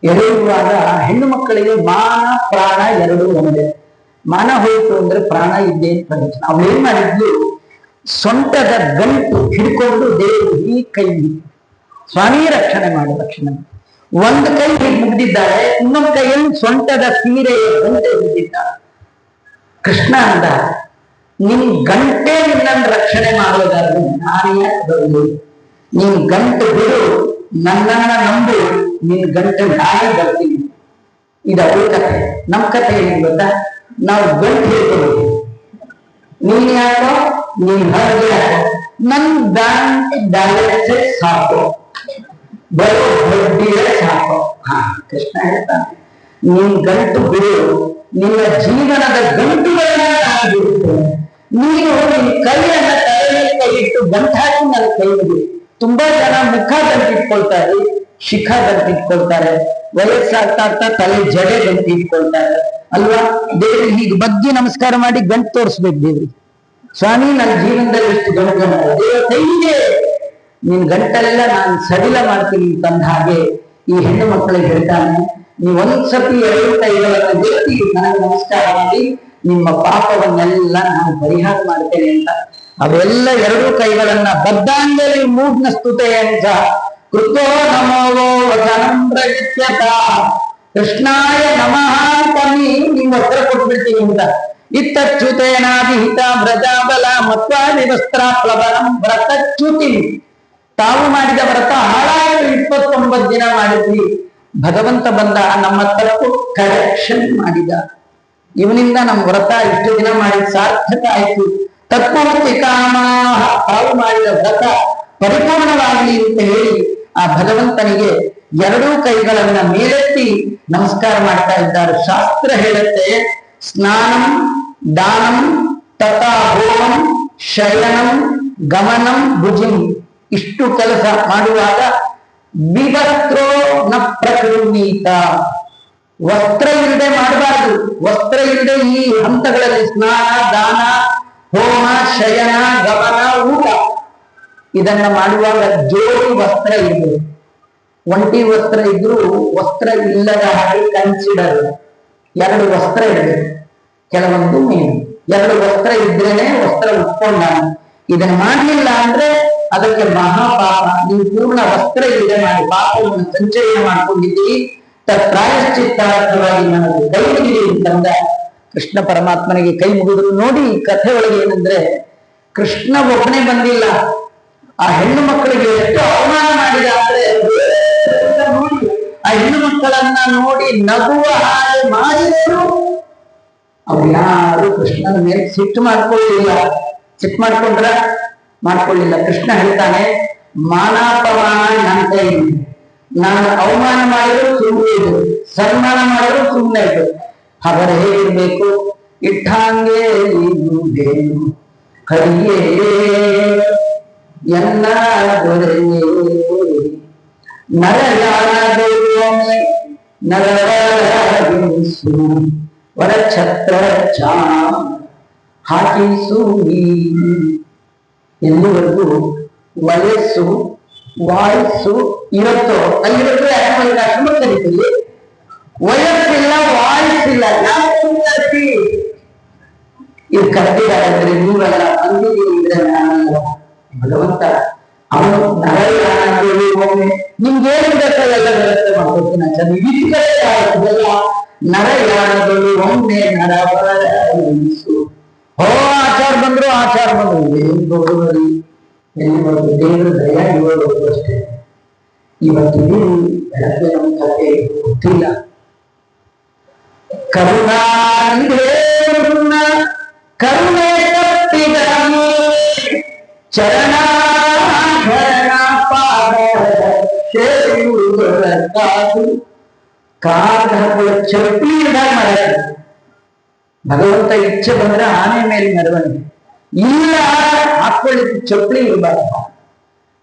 ಎಳೆಯುವಾಗ ಹೆಣ್ಣು ಮಕ್ಕಳಿಗೆ ಮಾನ ಪ್ರಾಣ ಎರಡೂ ಒಂದೇ. ಮಾನ ಹೋಯಿತು ಅಂದ್ರೆ ಪ್ರಾಣ ಇದ್ದೇ ಪ್ರಯೋಜನ. ಅವ್ರು ಏನ್ ಮಾಡಿದ್ಲು, ಸೊಂಟದ ಗಂಟು ಹಿಡ್ಕೊಂಡು ದೇವರು ಈ ಕೈ ಸ್ವಾಮಿ ರಕ್ಷಣೆ ಮಾಡಿ ರಕ್ಷಣೆ. ಒಂದು ಕೈ ಹೀಗೆ ಮುಗ್ದಿದ್ದಾರೆ, ಇನ್ನೊಂದು ಕೈಯಲ್ಲಿ ಸೊಂಟದ ಸೀರೆಯ ಗಂಟೆ ಹಿಡಿದಿದ್ದಾರೆ. ಕೃಷ್ಣ ಅಂದ, ನಿನ್ ಗಂಟೆ ನಿನ್ನನ್ನು ರಕ್ಷಣೆ ಮಾಡೋದಾದ್ರೆ ನಾನೇ ಬರಲಿ. ನೀನ್ ಗಂಟು ಬಿಡು, ನನ್ನನ್ನ ನಂಬು, ನಿನ್ ಗಂಟೆ ನಾನೇ ಬರ್ತೀನಿ. ಇದು ಅವ್ರ ಕಥೆ. ನಮ್ ಕಥೆ ಏನ್ ಗೊತ್ತಾ, ನಾವು ಗಂಟು ಹಿಡ್ಕೊಳ್ಳೋದು. ನೀನ್ ಯಾಕೋ, ನೀನ್ ಹೊರಗೆ ಯಾಕೋ, ನನ್ ಬ್ಯಾಂಕ್ ಸಾಕು, ಬರೋ ಬಡ್ಡಿಯೇ ಸಾಕು. ಕೃಷ್ಣ ಹೇಳ್ತಾನೆ, ನೀನ್ ಗಂಟು ಬಿಡು, ನಿನ್ನ ಜೀವನದ ಗಂಟುಗಳನ್ನ ಬಿಡುತ್ತೇನೆ. ನೀನು ನಿನ್ ಕೈಯನ್ನ ತಲೆಯಲ್ಲಿ ಕೈ ಇಟ್ಟು ಗಂಟು ಹಾಕಿ ನನ್ನ ಕೈ ಬಿಡು. ತುಂಬಾ ಜನ ಮುಖ ಗಂಟಿಟ್ಕೊಳ್ತಾರೆ, ಶಿಖ ಗಂಟಿಟ್ಕೊಳ್ತಾರೆ, ವಯಸ್ಸಾಗ್ತಾ ಆಗ್ತಾ ತಲೆ ಜಡೆ ಗಂಟಿಟ್ಕೊಳ್ತಾರೆ ಅಲ್ವಾ. ದೇವ್ರಿಗೆ ಹೀಗೆ ಬಗ್ಗೆ ನಮಸ್ಕಾರ ಮಾಡಿ ಗಂಟು ತೋರಿಸ್ಬೇಕು ದೇವ್ರಿಗೆ. ಸ್ವಾಮಿ ನನ್ನ ಜೀವನದಲ್ಲಿ ಎಷ್ಟು ಗಂಟು ದೇವರ ಕೈಗೆ ನಿನ್ ಗಂಟೆಲ್ಲ ನಾನು ಸಡಿಲ ಮಾಡ್ತೀನಿ ತಂದ ಹಾಗೆ ಈ ಹೆಣ್ಣು ಮಕ್ಕಳಿಗೆ ಹೇಳ್ತಾನೆ, ನೀವು ಒಂದ್ಸತಿ ಎರಡು ಕೈಗಳನ್ನು ಎತ್ತಿ ನನಗೆ ನಮಸ್ಕಾರ ಮಾಡಿ ನಿಮ್ಮ ಪಾಪವನ್ನೆಲ್ಲ ನಾನು ಪರಿಹಾರ ಮಾಡ್ತೇನೆ ಅಂತ. ಅವೆಲ್ಲ ಎರಡೂ ಕೈಗಳನ್ನ ಬದ್ಧಾಂಗಲಿ ಮೂಢನ ಸ್ತುತೆ ಅಂತ ಕೃತೋ ನಮೋ ವಚನಂ ಪ್ರವಿಚ್ಯತ ಕೃಷ್ಣಾಯ ನಮಃ ಅಂತನಿ ನೀವು ಉತ್ತರ ಕೊಟ್ಬಿಡ್ತೀನಿ ಅಂತ. ಇತ್ತಚ್ಯುತೇನಾಭಿಹಿತ ವ್ರಜಾಬಲ ಮತ್ವಾದಿ ವಸ್ತ್ರ ಪ್ಲವನಂ ವ್ರತಚ್ಯುತಿ. ತಾವು ಮಾಡಿದ ವ್ರತ ಹಾಳಾಗಿ 29 ದಿನ ಮಾಡಿದ್ವಿ. ಭಗವಂತ ಬಂದ ನಮ್ಮ ತಪ್ಪು ಕರೆಕ್ಷನ್ ಮಾಡಿದ. ಇವನಿಂದ ನಮ್ಮ ವ್ರತ ಇಷ್ಟು ದಿನ ಮಾಡಿದ ಸಾರ್ಥಕ ಆಯ್ತು. ತತ್ವಮತಿ ಕಾಮ, ತಾವು ಮಾಡಿದ ವ್ರತ ಪರಿಪೂರ್ಣವಾಗಲಿ ಅಂತ ಹೇಳಿ ಆ ಭಗವಂತನಿಗೆ ಎರಡೂ ಕೈಗಳನ್ನ ಮೇಲೆತ್ತಿ ನಮಸ್ಕಾರ ಮಾಡ್ತಾ ಇದ್ದಾರೆ. ಶಾಸ್ತ್ರ ಹೇಳುತ್ತೆ, ಸ್ನಾನಂ ದಾನಂ ತಥಾ ಹೋಮಂ ಶಯನಂ ಗಮನಂ ಭುಜಿಂ, ಇಷ್ಟು ಕೆಲಸ ಮಾಡುವಾಗ ವಿವಸ್ತ್ರೋ ನ ಪ್ರಕೃಣೀತ, ವಸ್ತ್ರ ಇಲ್ಲದೆ ಮಾಡಬಾರದು. ವಸ್ತ್ರ ಇಲ್ಲದೆ ಈ ಹಂತಗಳಲ್ಲಿ ಸ್ನಾನ ದಾನ ಹೋಮ ಶಯನ ಗಮನ ಊಟ ಇದನ್ನ ಮಾಡುವಾಗ ಜೋಡಿ ವಸ್ತ್ರ ಇರಬೇಕು. ಒಂಟಿ ವಸ್ತ್ರ ಇದ್ರೂ ವಸ್ತ್ರ ಇಲ್ಲದ ಹಾಗೆ ಕನ್ಸಿಡರ್. ಎರಡು ವಸ್ತ್ರ ಇರಬೇಕು, ಕೆಲವೊಂದು ಮೀನು. ಎರಡು ವಸ್ತ್ರ ಇದ್ರೇನೆ ವಸ್ತ್ರ ಉಟ್ಕೊಂಡ. ಇದನ್ನ ಮಾಡಲಿಲ್ಲ ಅಂದ್ರೆ ಅದಕ್ಕೆ ಮಹಾಪಾಪ. ನೀವು ಪೂರ್ಣ ವಸ್ತ್ರ ಇಲ್ಲದೆ ಮಾಡಿ ಪಾಪವನ್ನು ಸಂಚಯನ ಮಾಡ್ಕೊಂಡಿದ್ದೀರಿ, ಪ್ರಾಯಶ್ಚಿತ್ತಾರ್ಥವಾಗಿ ನನಗೆ ಕೈ ಮುಗಿದಿ ಅಂತಂದ. ಕೃಷ್ಣ ಪರಮಾತ್ಮನಿಗೆ ಕೈ ಮುಗಿದ್ರು. ನೋಡಿ ಕಥೆ ಒಳಗೆ ಏನಂದ್ರೆ, ಕೃಷ್ಣ ಒಬ್ಬನೇ ಬಂದಿಲ್ಲ, ಆ ಹೆಣ್ಣು ಮಕ್ಕಳಿಗೆ ಎಷ್ಟು ಅವಮಾನ ಮಾಡಿದ ಅಂದ್ರೆ ನೋಡಿ, ಆ ಹೆಣ್ಣು ಮಕ್ಕಳನ್ನ ನೋಡಿ ನಗುವ ಹಾಗೆ ಮಾಡಿದ್ರು. ಅವ್ರು ಯಾರು ಕೃಷ್ಣನ ಮೇಲೆ ಸಿಟ್ಟು ಮಾಡ್ಕೊಳ್ಳಿಲ್ಲ. ಸಿಟ್ಟು ಮಾಡ್ಕೊಳ್ಳಿಲ್ಲ. ಕೃಷ್ಣ ಹೇಳ್ತಾನೆ, ಮಾನಾಪಮಾನ ನನ್ನ ಕೈ, ನಾನು ಅವಮಾನ ಮಾಡಿದ್ರು ಸುಮ್ಮನೆ ಇದ್ರು, ಸನ್ಮಾನ ಮಾಡಿದ್ರು ಸುಮ್ಮನೆ ಇದ್ರು. ಅವರೇ ಹೇಗಿರ್ಬೇಕು, ಇಟ್ಟಾಂಗೆ ಹರಿಯೇ ಎಲ್ಲ ದೊರೆಯೇ ನರವಿಸು ವರಛತ್ರ ಹಾಕಿಸು. ಎಲ್ಲಿವರೆಗೂ ವಯಸ್ಸು ವಾಯಸ್ಸು ಇರುತ್ತೋ ಅಲ್ಲಿವರೆಗೂ ಅಷ್ಟಮ ಕರೀತೀವಿ. ವಯಸ್ಸಿಲ್ಲ ವಾಯಸ್ಸಿಲ್ಲ, ಇದು ಕರೆದಿದ್ದಾರೆ. ನೀವೆಲ್ಲ ಅಂದಿದ್ರೆ ನಾನಲ್ಲ, ಭಗವಂತ ಅವನು ನರಯಾನಗಳು ನಿಮ್ಗೇನು ಬೇಕೋ ಎಲ್ಲ ವ್ಯವಸ್ಥೆ ಮಾಡ್ಕೊಡ್ತೀನಿ. ನರಯಾನಗಳು ಒಮ್ಮೆ ನರವರಿಸು. ಆಚಾರ ಬಂದ್ರು ಏನ್ ದೊಡ್ಡವರಿ ಎಲ್ಲಿವರೆಗೂ ದೇವರ ದಯ ಇವರವರೆಗೂ ಅಷ್ಟೇ. ಇವತ್ತಿನ ಬೆಳಗ್ಗೆ ನಮ್ಮ ಕಥೆ ಗೊತ್ತಿಲ್ಲ. ಕರುಣೆ ತಪ್ಪಿದ ಚರಣ ಚಪ್ಪಲಿ ಭಗವಂತ ಇಚ್ಛೆ ಬಂದ್ರೆ ಆನೆ ಮೇಲೆ ಮೆರವಣಿಗೆ ಇಲ್ಲ, ಹಾಕೊಳ್ಳಿಕ್ಕೆ ಚಪ್ಪಲಿ ಇರಬಾರ್ದು.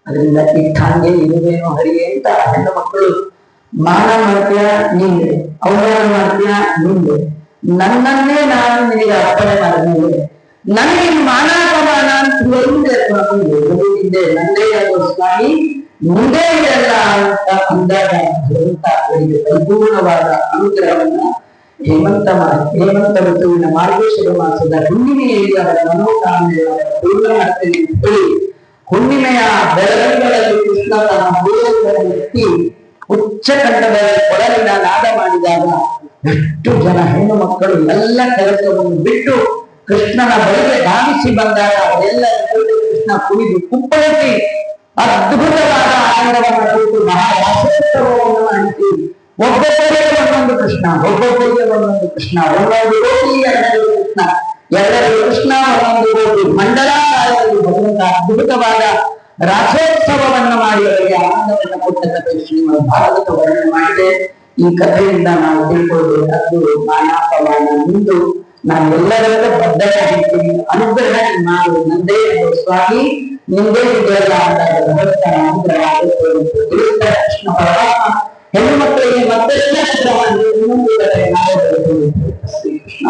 ಅದರಿಂದ ಇಟ್ಟಾಂಗೆ ಇರುವೇನೋ ಹರಿಯೇ ಅಂತ ಹೆಣ್ಣು ಮಕ್ಕಳು ಮಾನ ಮಾಡ್ತೀಯ ನಿಂದೆ, ಅವಮಾನ ಮಾಡ್ತೀಯ ನಿಂದೆ, ನನ್ನನ್ನೇ ನಾನು ನಿನಗೆ ಅರ್ಪಣೆ ಮಾಡಿದ್ದೇನೆ. ನನಗೆ ಮಾನಾಪಮಾನ ಮಾಡೋಣ ಅಂತ ಹಿಂದೆ ನಂದೇ ಅದು ಸ್ವಾಮಿ ಮುಂದೆ ಇದೆಲ್ಲ ಅಂತ ಅಂದಾಗ ಭಗವಂತ ಅವರಿಗೆ ಪರಿಪೂರ್ಣವಾದ ಅನುಗ್ರಹವನ್ನ ಹೇಮಂತ ಋತುವಿನ ಮಾರ್ಗೇಶ್ವರ ಮಾಸದ ಹುಣ್ಣಿಮೆಯಲ್ಲಿ ಅವರ ಮನೋಕಾಮನೆಯ ಪೂರ್ಣ ಮಾಡ್ತೇನೆ ಅಂತ ಹೇಳಿ ಹುಣ್ಣಿಮೆಯ ಬೆಳದಿಂಗಳಲ್ಲಿ ಕೃಷ್ಣ ತನ್ನ ಮೂಲೆಗಳನ್ನು ಎತ್ತಿ ಉಚ್ಚ ಕಂಠದಲ್ಲಿ ಕೊಡಲಿನ ನಾದ ಮಾಡಿದಾಗ ಎಷ್ಟು ಜನ ಹೆಣ್ಣು ಮಕ್ಕಳು ಎಲ್ಲ ಕೆಲಸವನ್ನು ಬಿಟ್ಟು ಕೃಷ್ಣನ ಬಳಿಗೆ ಧಾವಿಸಿ ಬಂದಾಗ ಅವರೆಲ್ಲ ಕೃಷ್ಣ ಕುಣಿದು ಕುಪ್ಪಳಿಸಿ ಅದ್ಭುತವಾದ ಆನಂದವನ್ನು ಕುರಿತು ಮಹಾರಾಸೋತ್ಸವವನ್ನು ಮಾಡಿಸಿ ಒಬ್ಬೊಬ್ಬರಿಗೆ ಒಂದೊಂದು ಕೃಷ್ಣ ಒಬ್ಬೊಬ್ಬರಿಗೆ ಒಂದೊಂದು ಕೃಷ್ಣ ಒಂದೊಂದು ರೋಗಿ ಎರಡನೇ ಕೃಷ್ಣ ಎಲ್ಲರಿಗೂ ಕೃಷ್ಣ ಒಂದೊಂದು ರೋಗಿ ಮಂಡಲಾಕಾರದಲ್ಲಿ ಭಗವಂತ ಅದ್ಭುತವಾದ ರಾಸೋತ್ಸವವನ್ನು ಮಾಡಿ ಅವರಿಗೆ ಆನಂದವನ್ನು ಕೊಟ್ಟ ಕಥೆ ಶ್ರೀಮದ್ ಭಾಗವತ ವರ್ಣನೆ ಮಾಡಿದೆ. ಈ ಕಥೆಯಿಂದ ನಾವು ತಿಳ್ಕೊಳ್ಬೇಕಾದ್ದು ಮಾನಾಪಮಾನ ನಿಂದು ನಾನು ಎಲ್ಲರಲ್ಲೂ ಬದ್ಧರಾಗಿರ್ತೀನಿ, ಅನುಗ್ರಹ ನಾವು ನಂದೇ ಸ್ವಾಮಿ ನಿಂದೇ ಇದೆಲ್ಲ ಅಂದಾಗ ಭಗವಂತ ಅನುಗ್ರಹ ಕೃಷ್ಣ ಪರಮಾತ್ಮ ಹೆಣ್ಣು ಮಕ್ಕಳಿಗೆ ಮತ್ತೆಲ್ಲ ಇನ್ನೊಂದು ಕಡೆ ನಾವು ಶ್ರೀ ಕೃಷ್ಣ